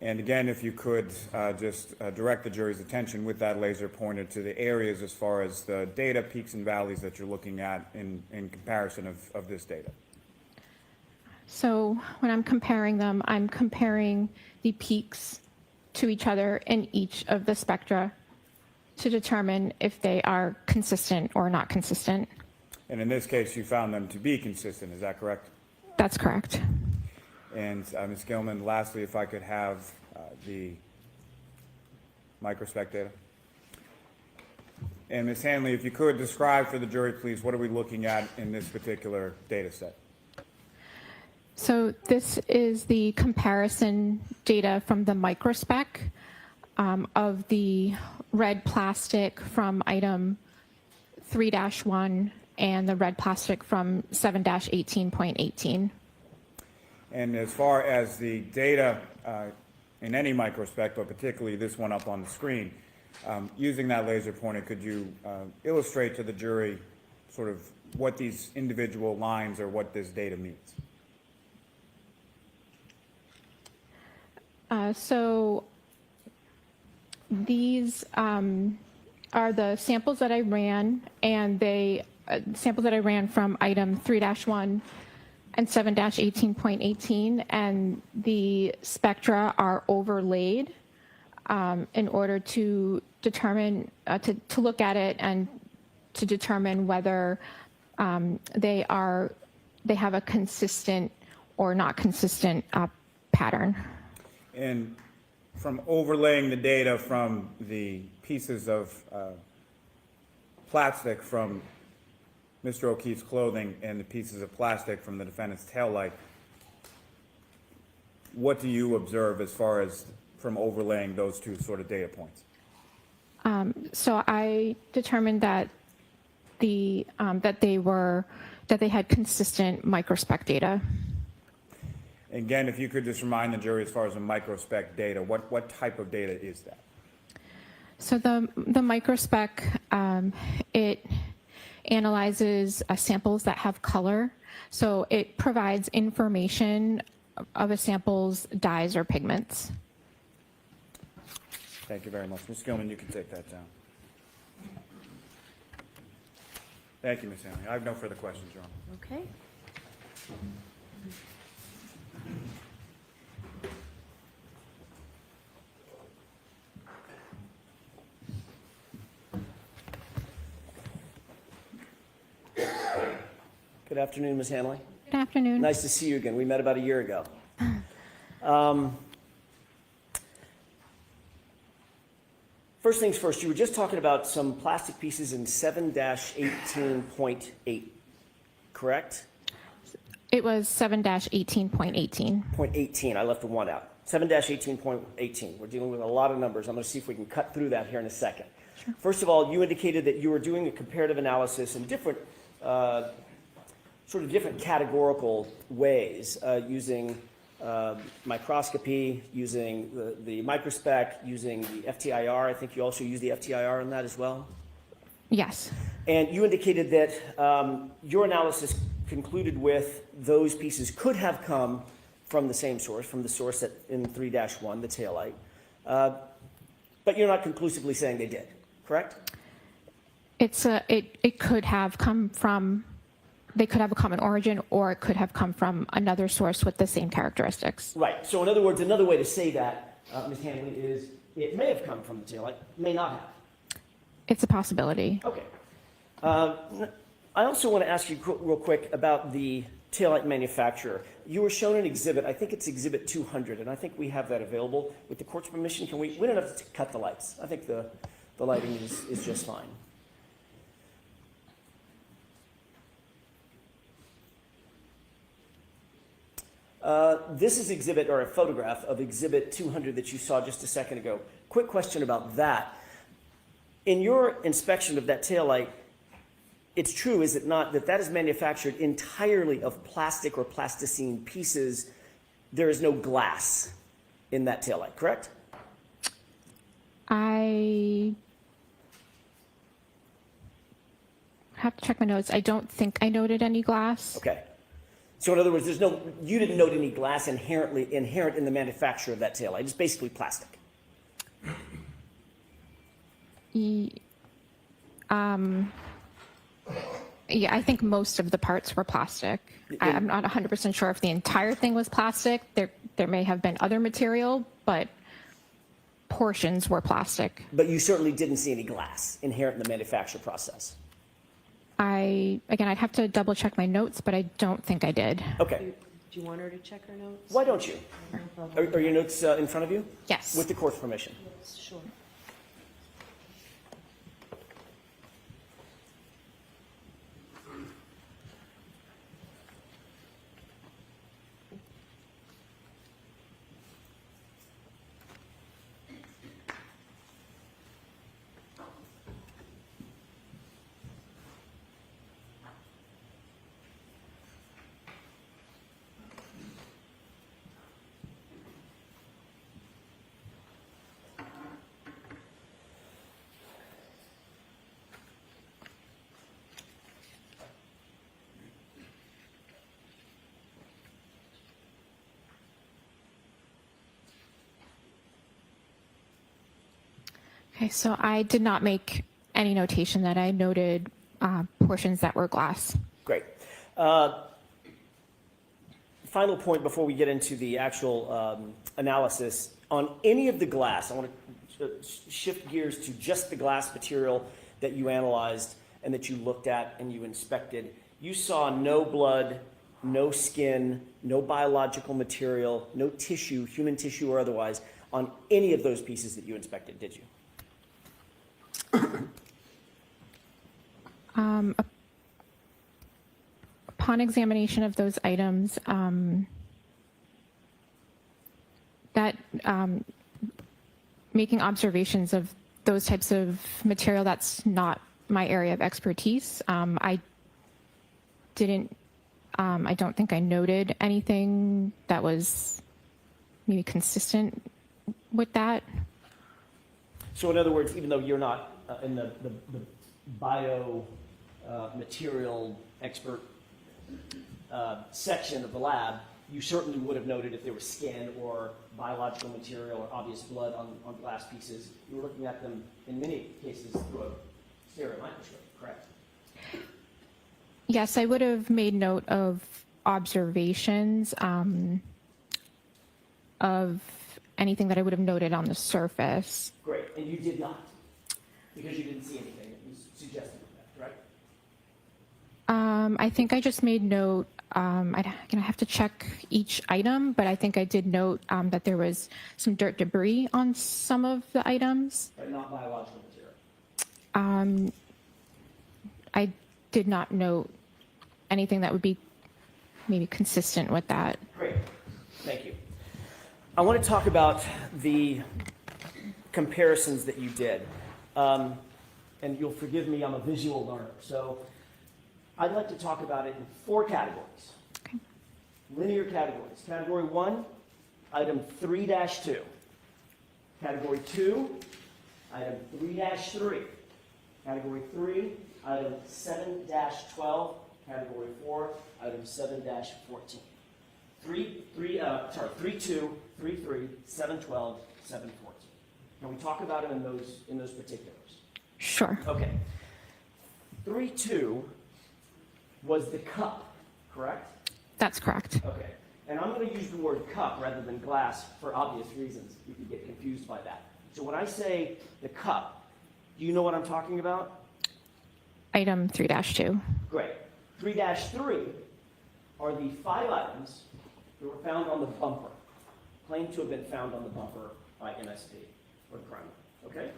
And again, if you could just direct the jury's attention with that laser pointer to the areas as far as the data peaks and valleys that you're looking at in comparison of this data. So when I'm comparing them, I'm comparing the peaks to each other in each of the spectra to determine if they are consistent or not consistent. And in this case, you found them to be consistent, is that correct? That's correct. And Ms. Gilman, lastly, if I could have the microspec data. And Ms. Hanley, if you could describe for the jury, please, what are we looking at in this particular data set? So this is the comparison data from the microspec of the red plastic from item 3-1 and the red plastic from 7-18.18. And as far as the data in any microspec, but particularly this one up on the screen, using that laser pointer, could you illustrate to the jury sort of what these individual lines or what this data means? So these are the samples that I ran, and they samples that I ran from item 3-1 and 7-18.18, and the spectra are overlaid in order to determine, to look at it and to determine whether they have a consistent or not consistent pattern. And from overlaying the data from the pieces of plastic from Mr. O'Keefe's clothing and the pieces of plastic from the defendant's taillight, what do you observe as far as from overlaying those two sort of data points? So I determined that they had consistent microspec data. Again, if you could just remind the jury as far as the microspec data, what type of data is that? So the microspec, it analyzes samples that have color. So it provides information of a sample's dyes or pigments. Thank you very much. Ms. Gilman, you can take that down. Thank you, Ms. Hanley. I have no further questions, Your Honor. Okay. Good afternoon, Ms. Hanley. Good afternoon. Nice to see you again. We met about a year ago. First things first, you were just talking about some plastic pieces in 7-18.8, correct? It was 7-18.18. 0.18, I left the one out. 7-18.18. We're dealing with a lot of numbers. I'm going to see if we can cut through that here in a second. Sure. First of all, you indicated that you were doing a comparative analysis in different, sort of different categorical ways, using microscopy, using the microspec, using the FTIR. I think you also use the FTIR in that as well? Yes. And you indicated that your analysis concluded with those pieces could have come from the same source, from the source in 3-1, the taillight. But you're not conclusively saying they did, correct? It could have come from, they could have a common origin, or it could have come from another source with the same characteristics. Right. So in other words, another way to say that, Ms. Hanley, is it may have come from the taillight, may not have. It's a possibility. Okay. I also want to ask you real quick about the taillight manufacturer. You were shown an exhibit, I think it's exhibit 200, and I think we have that available. With the court's permission, we don't have to cut the lights. I think the lighting is just fine. This is exhibit, or a photograph of exhibit 200 that you saw just a second ago. Quick question about that. In your inspection of that taillight, it's true, is it not, that is manufactured entirely of plastic or plasticine pieces. There is no glass in that taillight, correct? I have to check my notes. I don't think I noted any glass. Okay. So in other words, you didn't note any glass inherent in the manufacture of that taillight. It's basically plastic. Yeah, I think most of the parts were plastic. I'm not 100% sure if the entire thing was plastic. There may have been other material, but portions were plastic. But you certainly didn't see any glass inherent in the manufacture process. Again, I'd have to double check my notes, but I don't think I did. Okay. Do you want her to check her notes? Why don't you? Are your notes in front of you? Yes. With the court's permission. Sure. Okay, so I did not make any notation that I noted portions that were glass. Great. Final point before we get into the actual analysis. On any of the glass, I want to shift gears to just the glass material that you analyzed and that you looked at and you inspected. You saw no blood, no skin, no biological material, no tissue, human tissue or otherwise, on any of those pieces that you inspected, did you? Upon examination of those items, making observations of those types of material, that's not my area of expertise. I don't think I noted anything that was maybe consistent with that. So in other words, even though you're not in the bio material expert section of the lab, you certainly would have noted if there was skin or biological material or obvious blood on glass pieces. You were looking at them in many cases through a stereo microscope, correct? Yes, I would have made note of observations of anything that I would have noted on the surface. Great, and you did not, because you didn't see anything that was suggestive of that, correct? I think I just made note, gonna have to check each item, but I think I did note that there was some dirt debris on some of the items. But not biological material. I did not note anything that would be maybe consistent with that. Great, thank you. I want to talk about the comparisons that you did. And you'll forgive me, I'm a visual learner. So I'd like to talk about it in 4 categories. Okay. Linear categories. Category 1, item 3-2. Category 2, item 3-3. Category 3, item 7-12. Category 4, item 7-14. 3-2, 3-3, 7-12, 7-14. Can we talk about it in those particulars? Sure. Okay. 3-2 was the cup, correct? That's correct. Okay. And I'm going to use the word cup rather than glass for obvious reasons. You could get confused by that. So when I say the cup, do you know what I'm talking about? Item 3-2. Great. 3-3 are the 5 items that were found on the bumper, claimed to have been found on the bumper by MSP or the crime. Okay?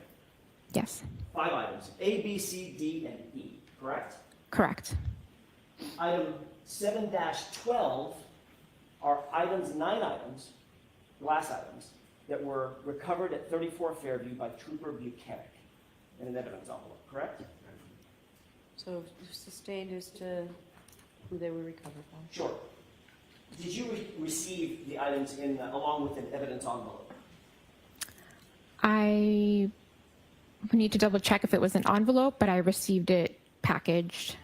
Yes. 5 items, A, B, C, D, and E, correct? Correct. Item 7-12 are 9 items, glass items, that were recovered at 34 Fairview by Trooper Buchanan in an evidence envelope, correct? So sustained as to who they were recovered from? Sure. Did you receive the items along with an evidence envelope? I need to double check if it was an envelope, but I received it packaged.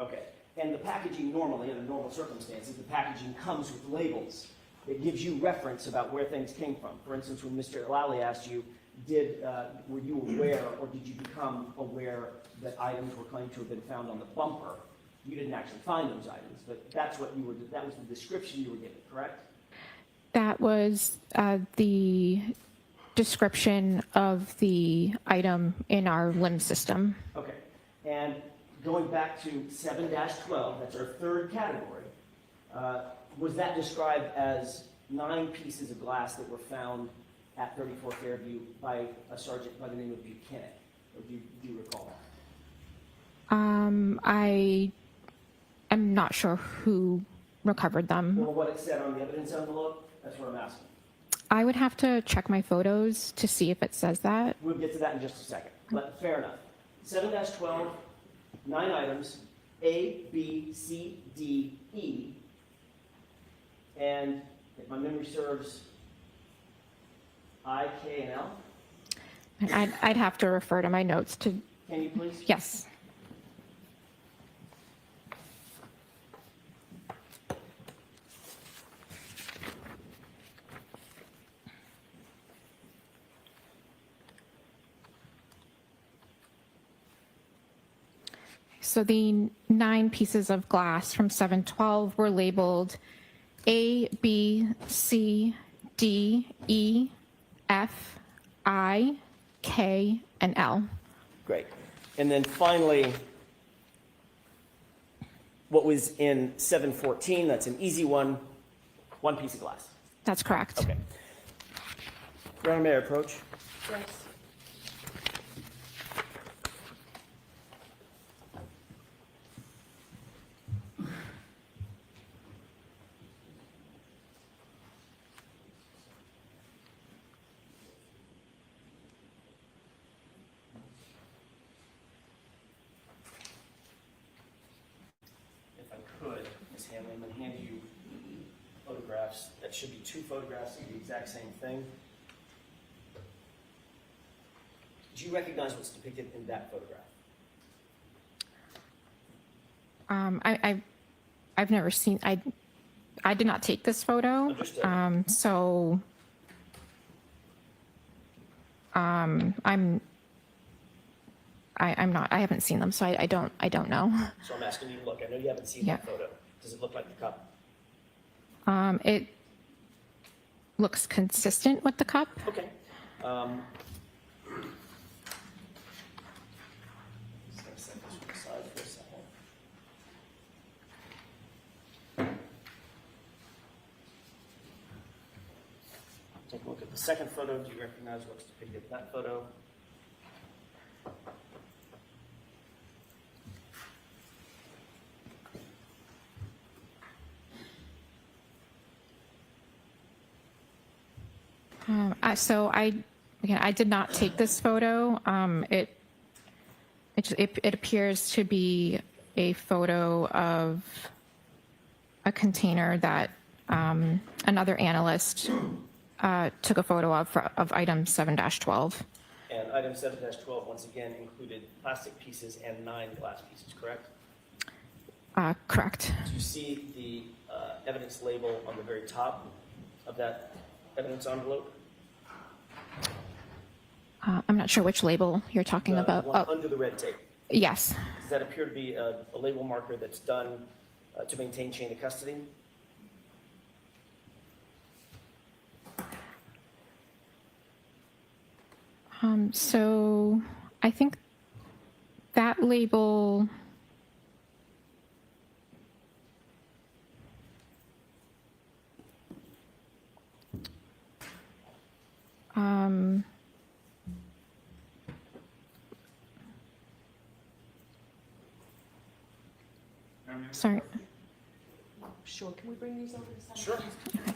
Okay. And the packaging normally, under normal circumstances, the packaging comes with labels. It gives you reference about where things came from. For instance, when Mr. Lally asked you, were you aware or did you become aware that items were claimed to have been found on the bumper? You didn't actually find those items, but that was the description you were given, correct? That was the description of the item in our limb system. Okay. And going back to 7-12, that's our 3rd category, was that described as 9 pieces of glass that were found at 34 Fairview by a sergeant by the name of Buchanan? Or do you recall that? I am not sure who recovered them. Or what it said on the evidence envelope? That's what I'm asking. I would have to check my photos to see if it says that. We'll get to that in just a second, but fair enough. 7-12, 9 items, A, B, C, D, E, and if my memory serves, I, K, and L. And I'd have to refer to my notes to, Can you please? yes. So the 9 pieces of glass from 7-12 were labeled A, B, C, D, E, F, I, K, and L. Great. And then finally, what was in 7-14, that's an easy one, 1 piece of glass. That's correct. Okay. Your Honor, may I approach? Yes. If I could, Ms. Hanley, I'm going to hand you photographs. That should be 2 photographs of the exact same thing. Do you recognize what's depicted in that photograph? I've never seen, I did not take this photo. Understood. So I'm not, I haven't seen them, so I don't know. So I'm asking you to look. I know you haven't seen that photo. Does it look like the cup? It looks consistent with the cup. Okay. Just gonna set this one aside for a second. Take a look at the second photo. Do you recognize what's depicted in that photo? Again, I did not take this photo. It appears to be a photo of a container that another analyst took a photo of item 7-12. And item 7-12, once again, included plastic pieces and 9 glass pieces, correct? Correct. Do you see the evidence label on the very top of that evidence envelope? I'm not sure which label you're talking about. The one Oh, under the red tape. yes. Does that appear to be a label marker that's done to maintain chain of custody? So I think that label. Sorry. Sure, can we bring these over to the side? Sure. Okay.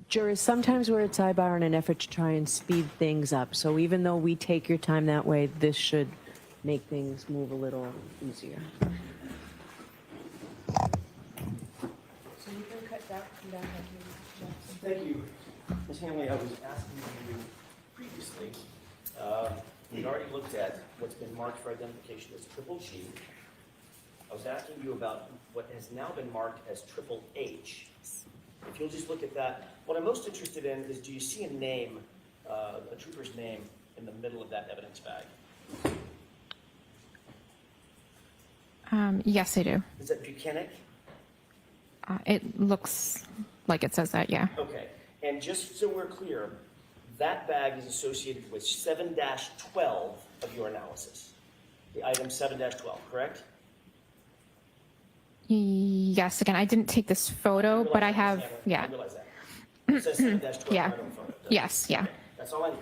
Jurors, sometimes we're at sidebar in an effort to try and speed things up. So even though we take your time that way, this should make things move a little easier. So you can cut that, come back up here, Mr. Jackson. Thank you. Ms. Hanley, I was asking you previously, we'd already looked at what's been marked for identification as triple G. I was asking you about what has now been marked as triple H. If you'll just look at that, what I'm most interested in is, do you see a name, a trooper's name in the middle of that evidence bag? Yes, I do. Is that Buchanan? It looks like it says that, yeah. Okay, and just so we're clear, that bag is associated with 7-12 of your analysis. The item 7-12, correct? Yes, again, I didn't take this photo, but I have, yeah. I realize that. It says 7-12 Yeah. right on the photo. doesn't it? Yes, yeah. Okay, that's all I need.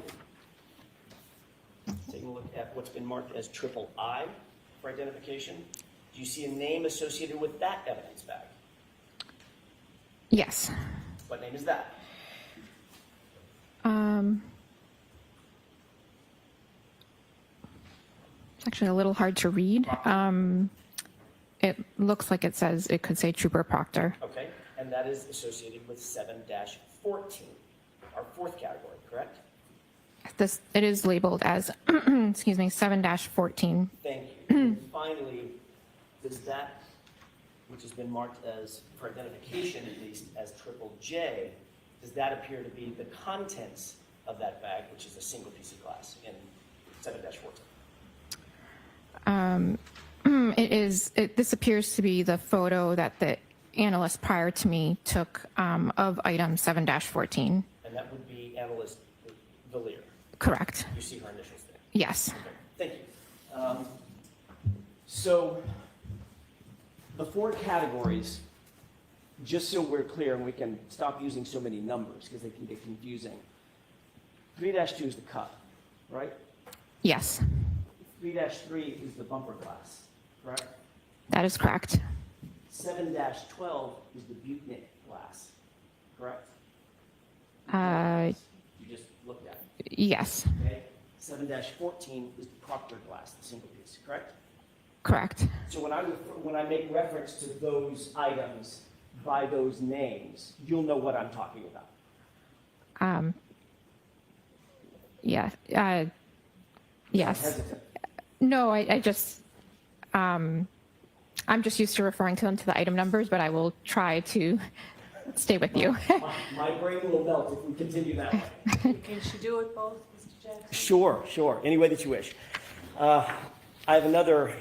Taking a look at what's been marked as triple I for identification. Do you see a name associated with that evidence bag? Yes. What name is that? It's actually a little hard to read. It looks like it says, it could say Trooper Proctor. Okay, and that is associated with 7-14, our fourth category, correct? It is labeled as, excuse me, 7-14. Thank you. And finally, does that, which has been marked as, for identification at least, as triple J, does that appear to be the contents of that bag, which is a single piece of glass in 7-14? This appears to be the photo that the analyst prior to me took of item 7-14. And that would be analyst Valier. Correct. You see her initials there. Yes. Okay, thank you. So the four categories, just so we're clear and we can stop using so many numbers because they can get confusing. 3-2 is the cup, right? Yes. 3-3 is the bumper glass, correct? That is correct. 7-12 is the Buchanan glass, correct? You just looked at it, Yes. okay? 7-14 is the Proctor glass, the single piece, correct? Correct. So when I make reference to those items by those names, you'll know what I'm talking about. Yeah. Yes. Hesitant. No, I just, I'm just used to referring to them to the item numbers, but I will try to stay with you. My brain will melt if we continue that way. Can she do it both, Mr. Jackson? Sure. Any way that you wish. I have another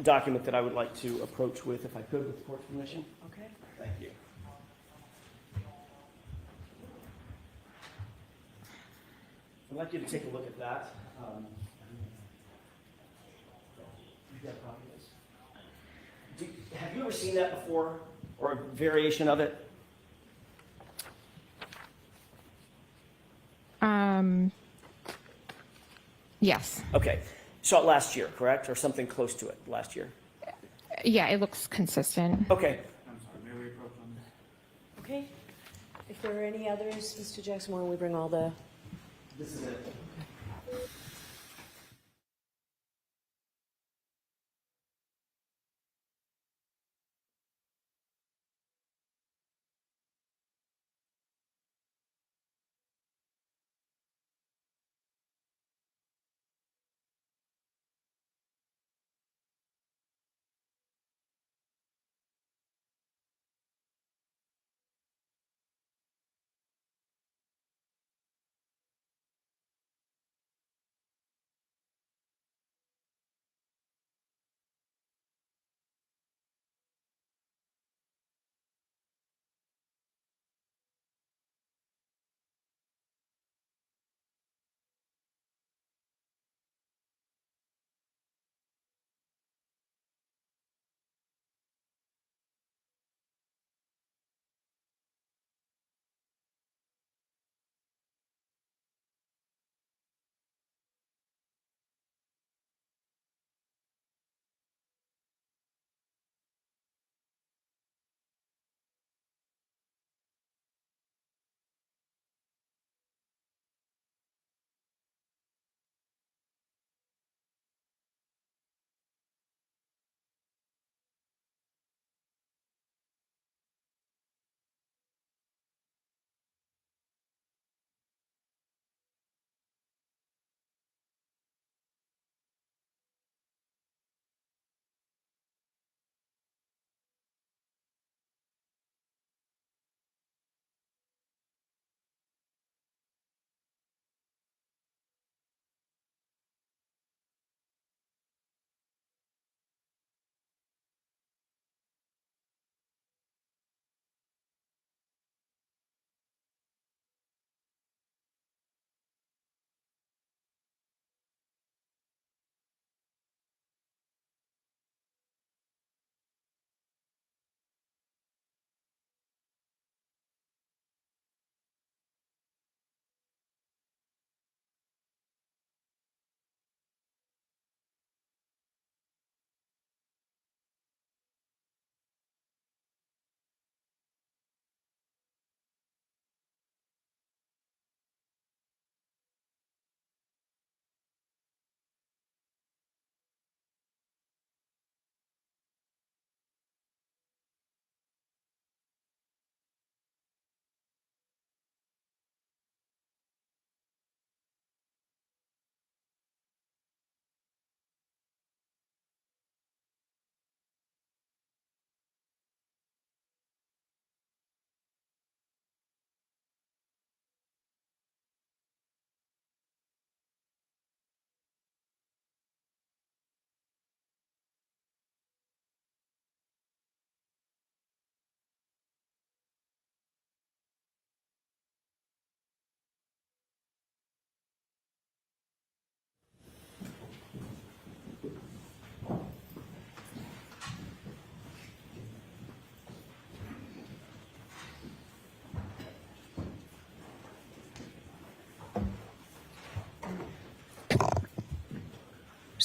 document that I would like to approach with, if I could, with the court's permission. Okay. Thank you. I'd like you to take a look at that. You've got a copy of this? Have you ever seen that before, or a variation of it? Yes. Okay. Saw it last year, correct? Or something close to it last year? Yeah, it looks consistent. Okay. I'm sorry, may we approach on this? Okay. If there are any others, Mr. Jackson, why don't we bring all the This is it.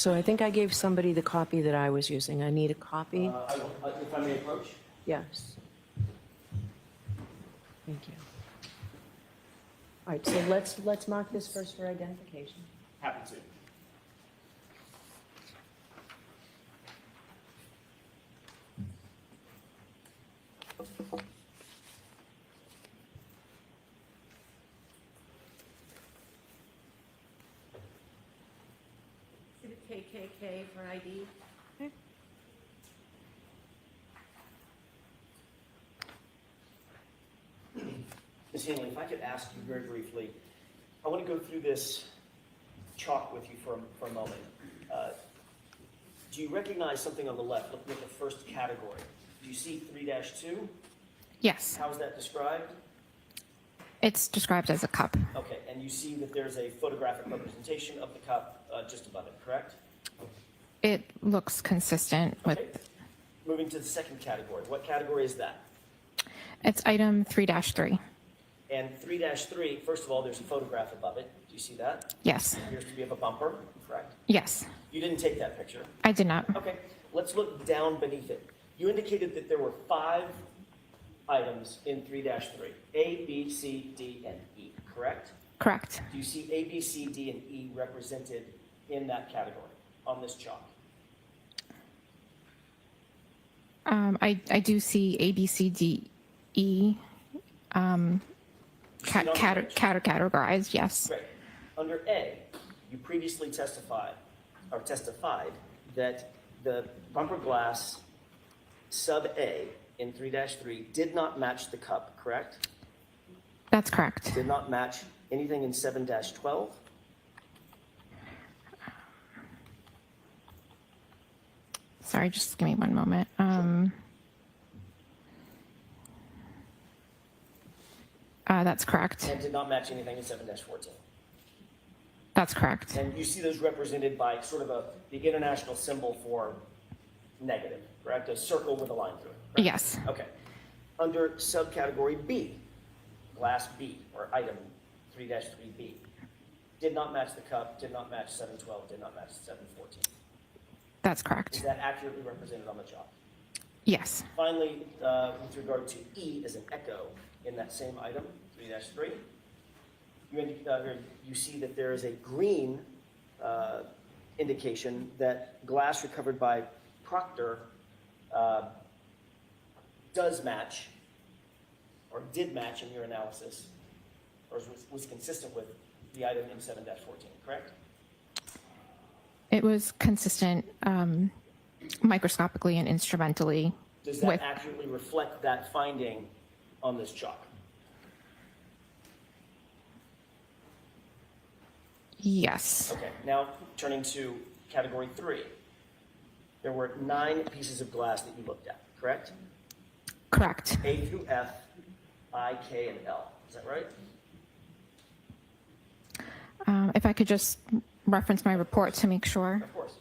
So I think I gave somebody the copy that I was using. I need a copy. If I may approach? Yes. Thank you. All right, so let's mark this first for identification. Happy to. KKK for ID. Ms. Hanley, if I could ask you very briefly, I want to go through this chalk with you for a moment. Do you recognize something on the left, looking at the first category? Do you see 3-2? Yes, How is that described? it's described as a cup. Okay, and you see that there's a photographic representation of the cup just above it, correct? It looks consistent with, Okay. Moving to the second category. What category is that? it's item 3-3. And 3-3, first of all, there's a photograph above it. Do you see that? Yes, It appears to be of a bumper, correct? yes, You didn't take that picture. I did not. Okay, let's look down beneath it. You indicated that there were 5 items in 3-3, A, B, C, D, and E, correct? Correct. Do you see A, B, C, D, and E represented in that category on this chalk? I do see A, B, C, D, E You see it on the page? categorized, yes. Great. Under A, you previously testified that the bumper glass sub A in 3-3 did not match the cup, correct? That's correct. Did not match anything in 7-12? Sorry, just give me one moment. That's correct. And did not match anything in 7-14? That's correct. And you see those represented by sort of the international symbol for negative, correct? A circle with a line through it. Correct? Yes. Okay. Under subcategory B, glass B, or item 3-3B, did not match the cup, did not match 7-12, did not match 7-14. That's Is correct. that accurately represented on the chart? Yes. Finally, with regard to E as an echo in that same item, 3-3, you see that there is a green indication that glass recovered by Proctor does match, or did match in your analysis, or was consistent with the item in 7-14, correct? It was consistent microscopically and instrumentally Does that with, accurately reflect that finding on this chalk? yes. Okay, now turning to category 3. There were 9 pieces of glass that you looked at, correct? Correct. A through F, I, K, and L. Is that right? If I could just reference my report to make sure. Of course.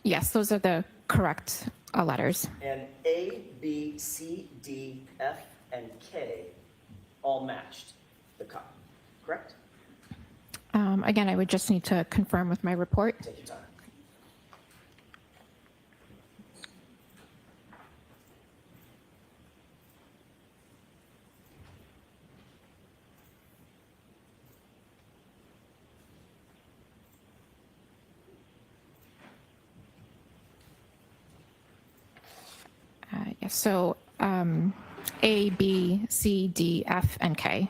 Yes, those are the correct letters. And A, B, C, D, F, and K all matched the cup, correct? Again, I would just need to confirm with my report. Take your time. Yes, so A, B, C, D, F, and K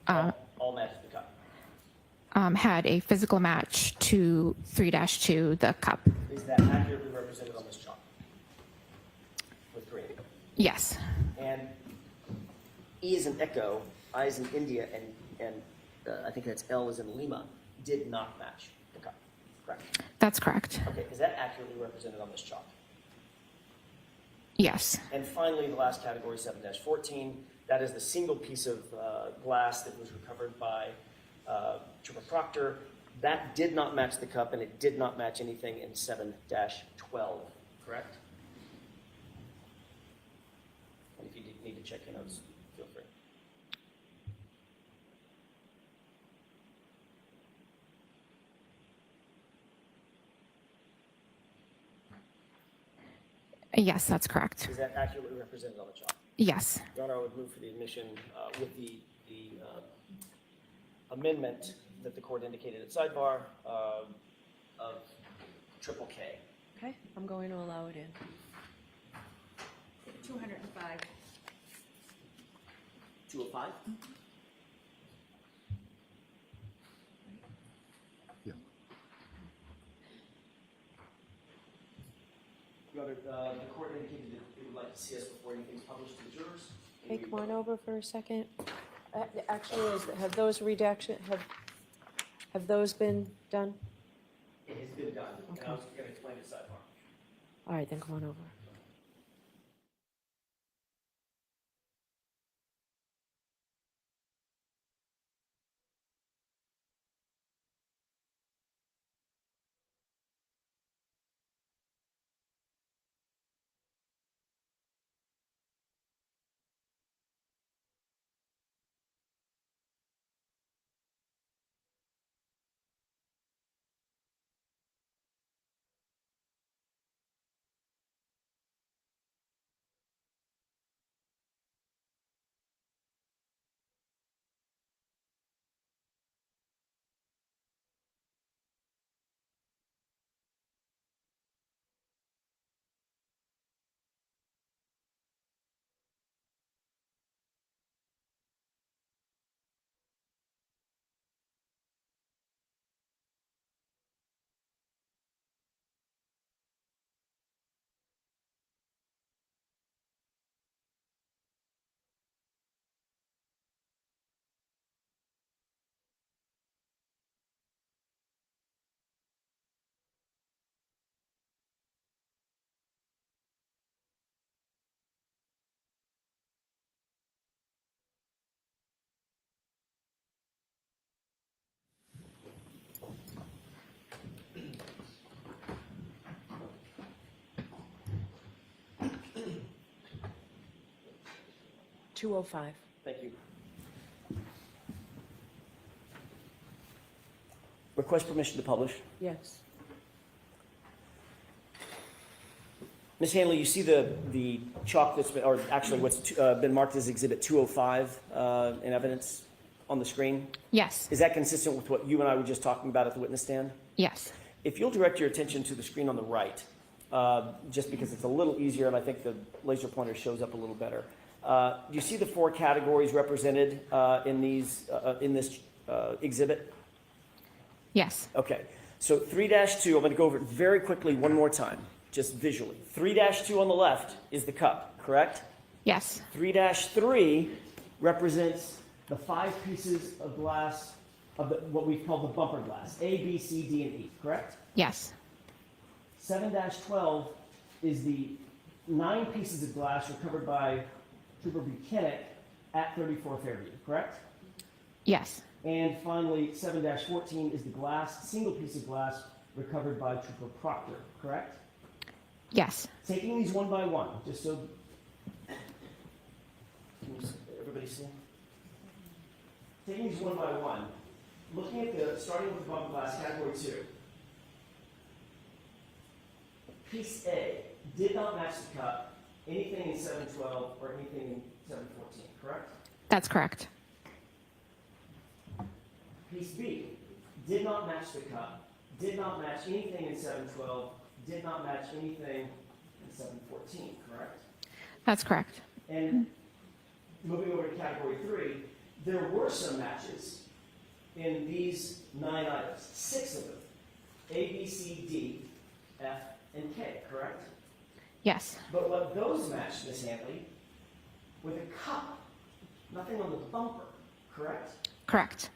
All matched the cup. had a physical match to 3-2, the cup. Is that accurately represented on this chart? With green. Yes, And E is an echo, I is in India, and I think that's L is in Lima, did not match the cup, correct? that's correct. Okay, is that accurately represented on this chart? Yes, And finally, the last category, 7-14, that is the single piece of glass that was recovered by Trooper Proctor. That did not match the cup, and it did not match anything in 7-12, correct? to check your notes, feel free. Yes, that's correct. Is that accurately represented on the chart? Yes. Your Honor, I would move for the admission with the amendment that the court indicated at sidebar of triple K. Okay, I'm going to allow it in. 205. 205? Yeah. Your Honor, the court indicated that it would like to see us before anything's published to the jurors. Hey, come on over for a second. Actually, have those have those been done? It has been done, and Okay. I was going to explain it at sidebar. All right, then come on over. $205. Thank you. Request permission to publish. Yes. Ms. Hanley, you see the chalk that's been, or actually what's been marked as Exhibit 205 in evidence on the screen? Yes. Is that consistent with what you and I were just talking about at the witness stand? Yes. If you'll direct your attention to the screen on the right, just because it's a little easier and I think the laser pointer shows up a little better. Do you see the 4 categories represented in this exhibit? Yes. Okay, so 3-2, I'm going to go over it very quickly one more time, just visually. 3-2 on the left is the cup, correct? Yes. 3-3 represents the 5 pieces of glass of what we've called the bumper glass, A, B, C, D, and E, correct? Yes. 7-12 is the 9 pieces of glass recovered by Trooper Buchanan at 34 Fairview, correct? Yes. And finally, 7-14 is the single piece of glass recovered by Trooper Proctor, correct? Yes. Taking these one by one, just so everybody see? Taking these one by one, looking at starting with the bumper glass, category 2. Piece A did not match the cup, anything in 712 or anything in 714, correct? That's correct. Piece B did not match the cup, did not match anything in 712, did not match anything in 714, correct? That's correct. And moving over to category 3, there were some matches in these 9 items, 6 of them, A, B, C, D, F, and K, correct? Yes. But what those matched, Ms. Hanley, with a cup, nothing on the bumper, correct? Correct.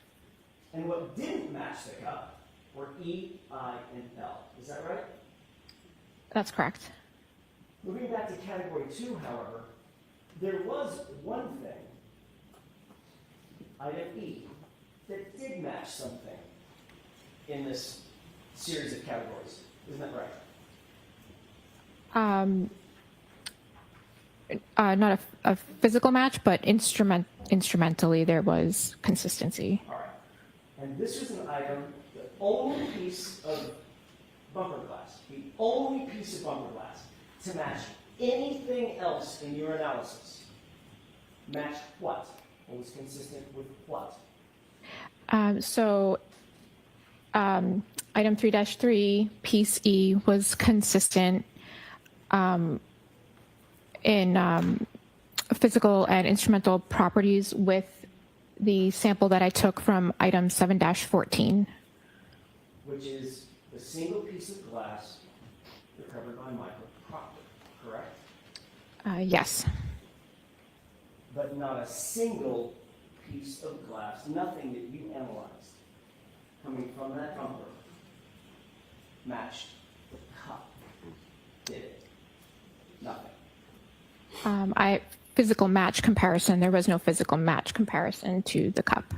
And what didn't match the cup were E, I, and L. Is that right? That's correct. Moving back to category 2, however, there was one thing, item E, that did match something in this series of categories. Isn't that right? Not a physical match, but instrumentally there was consistency. All right. And this is an item, the only piece of bumper glass, the only piece of bumper glass to match anything else in your analysis. Matched what? Or was consistent with what? Item 3-3, piece E, was consistent in physical and instrumental properties with the sample that I took from item 7-14. Which is the single piece of glass recovered by Michael Proctor, correct? Yes. But not a single piece of glass, nothing that you analyzed coming from that bumper matched the cup, did it? Nothing. Physical match comparison, there was no physical match comparison to the cup.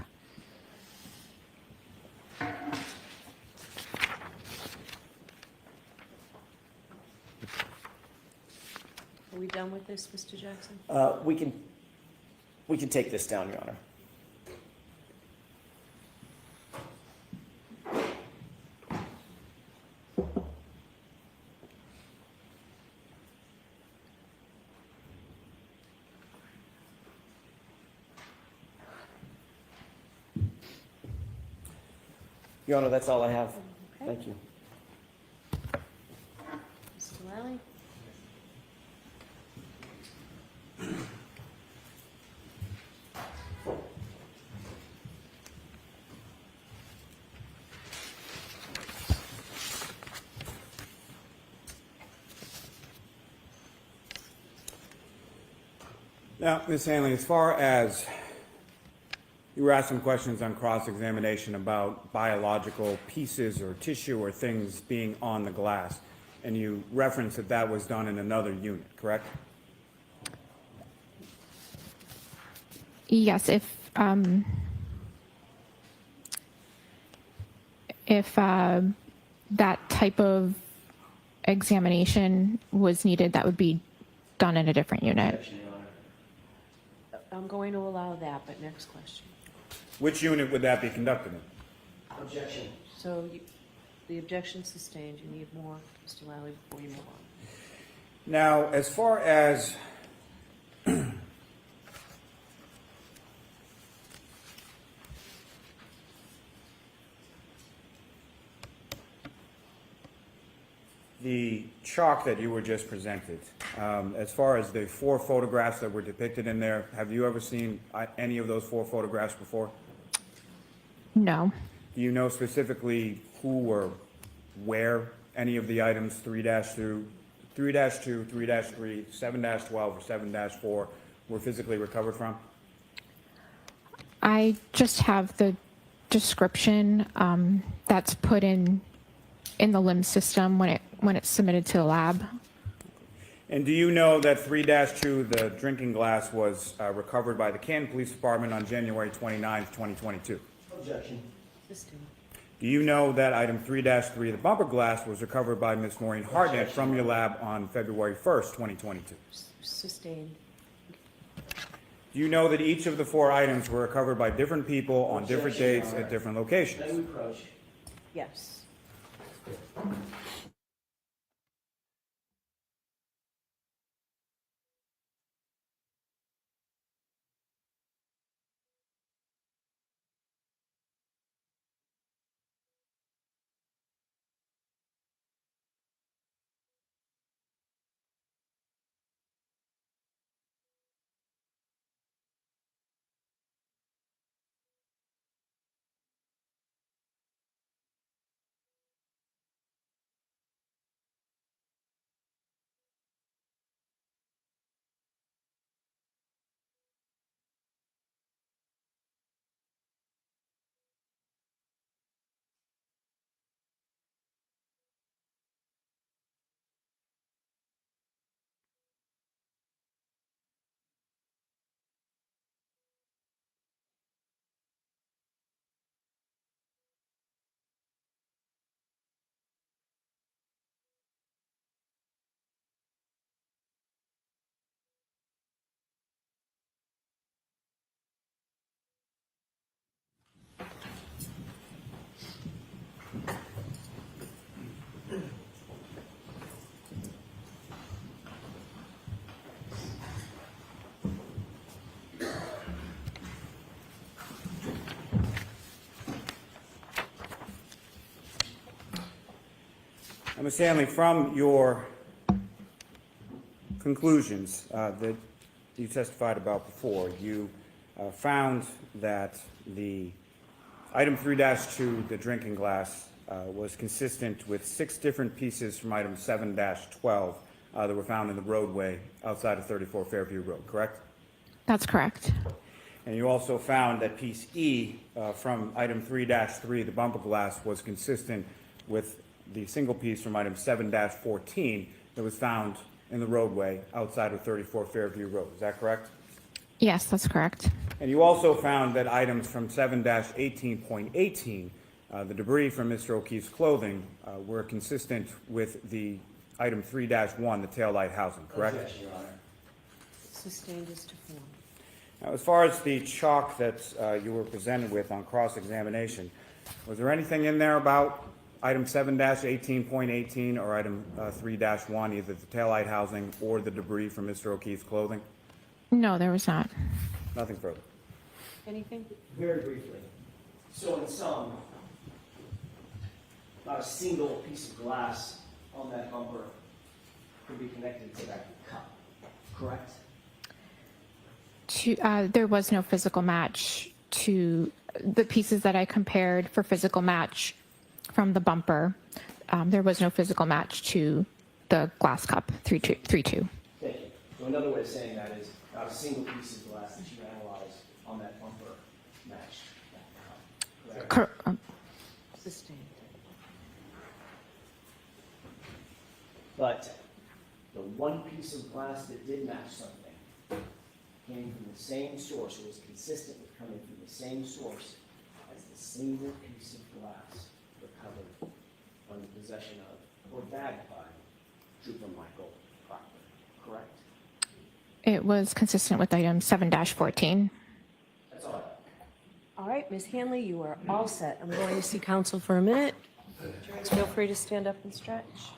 Are we done with this, Mr. Jackson? We can take this down, Your Honor. Your Honor, that's all I have. Okay. Thank you. Mr. Lally? Now, Ms. Hanley, as far as you were asked some questions on cross-examination about biological pieces or tissue or things being on the glass, and you referenced that that was done in another unit, correct? Yes, if that type of examination was needed, that would be done in a different unit. Objection, Your Honor. I'm going to allow that, but next question. Which unit would that be conducted in? Objection. So the objection sustained. You need more, Mr. Lally, before you move on. Now, as far as the chalk that you were just presented, as far as the 4 photographs that were depicted in there, have you ever seen any of those 4 photographs before? No. Do you know specifically who or where any of the items 3-2, 3-2, 3-3, 7-12, or 7-4 were physically recovered from? I just have the description that's put in the LIMS system when it's submitted to the lab. And do you know that 3-2, the drinking glass, was recovered by the Canton Police Department on January 29th, 2022? Objection. Sustained. Do you know that item 3-3, the bumper glass, was recovered by Ms. Maureen Hartnett from your lab on February 1st, 2022? Sustained. Do you know that each of the 4 items were recovered by different people on different dates at different locations? May we approach? Yes. Now, Ms. Hanley, from your conclusions that you testified about before, you found that the item 3-2, the drinking glass, was consistent with 6 different pieces from item 7-12 that were found in the roadway outside of 34 Fairview Road, correct? That's correct. And you also found that piece E from item 3-3, the bumper glass, was consistent with the single piece from item 7-14 that was found in the roadway outside of 34 Fairview Road. Is that correct? Yes, that's correct. And you also found that items from 7-18.18, the debris from Mr. O'Keefe's clothing, were consistent with the item 3-1, the taillight housing, correct? Objection, Your Honor. Sustained as to form. Now, as far as the chalk that you were presented with on cross-examination, was there anything in there about item 7-18.18 or item 3-1, either the taillight housing or the debris from Mr. O'Keefe's clothing? No, there was not. Nothing further. Anything? Very briefly. So in sum, not a single piece of glass on that bumper could be connected to that cup, correct? There was no physical match to the pieces that I compared for physical match from the bumper. There was no physical match to the glass cup 3-2. Thank you. So another way of saying that is not a single piece of glass that you analyzed on that bumper matched that cup, correct? Sustained. But the one piece of glass that did match something came from the same source, or was consistent with coming from the same source as the single piece of glass recovered on the possession of or bagged by Trooper Michael Proctor, correct? It was consistent with item 7-14. That's all. All right, Ms. Hanley, you are all set. I'm going to see counsel for a minute. Jurors, feel free to stand up and stretch.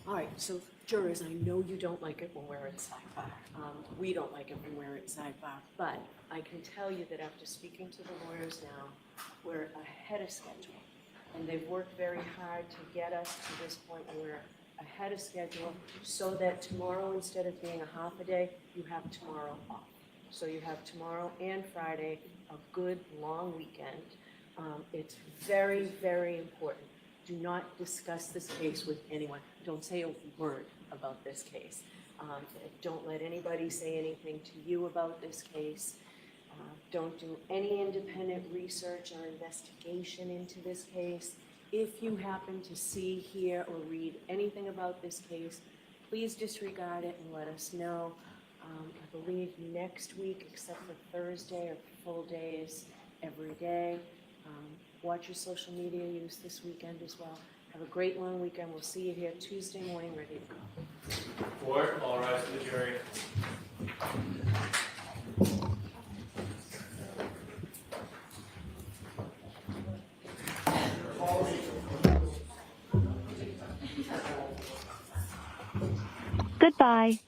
All right, so jurors, I know you don't like it when we're at sidebar. We don't like it when we're at sidebar, but I can tell you that after speaking to the lawyers now, we're ahead of schedule. and they've worked very hard to get us to this point where we're ahead of schedule, so that tomorrow, instead of being a half a day, you have tomorrow off. So you have tomorrow and Friday, a good, long weekend. It's very, very important. Do not discuss this case with anyone. Don't say a word about this case. Don't let anybody say anything to you about this case. Don't do any independent research or investigation into this case. If you happen to see, hear, or read anything about this case, please disregard it and let us know. I believe next week, except for Thursday, are full days every day. Watch your social media use this weekend as well. Have a great long weekend. We'll see you here Tuesday morning, ready to go. Court, all rise for the jury. Goodbye.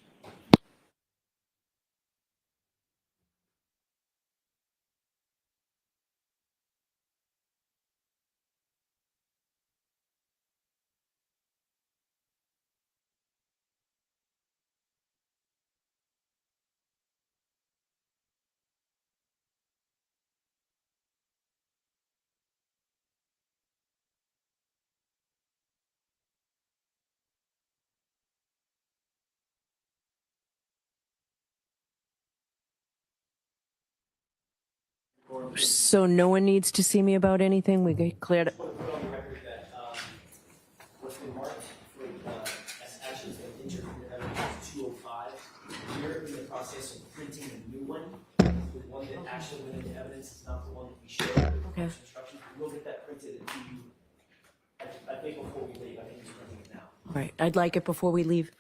So no one needs to see me about anything? We get cleared. Put on the record that what's been marked for as actions of interpreted evidence 205. We're in the process of printing a new one. The one that actually went into evidence is not the one that we shared with the Okay. instructions. We'll get that printed and to you. I think before we leave, I think he's printing it now. Right, I'd like it before we leave.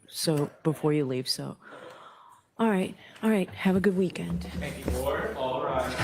So, before you leave, so. All right, have a good weekend. Court, all rise.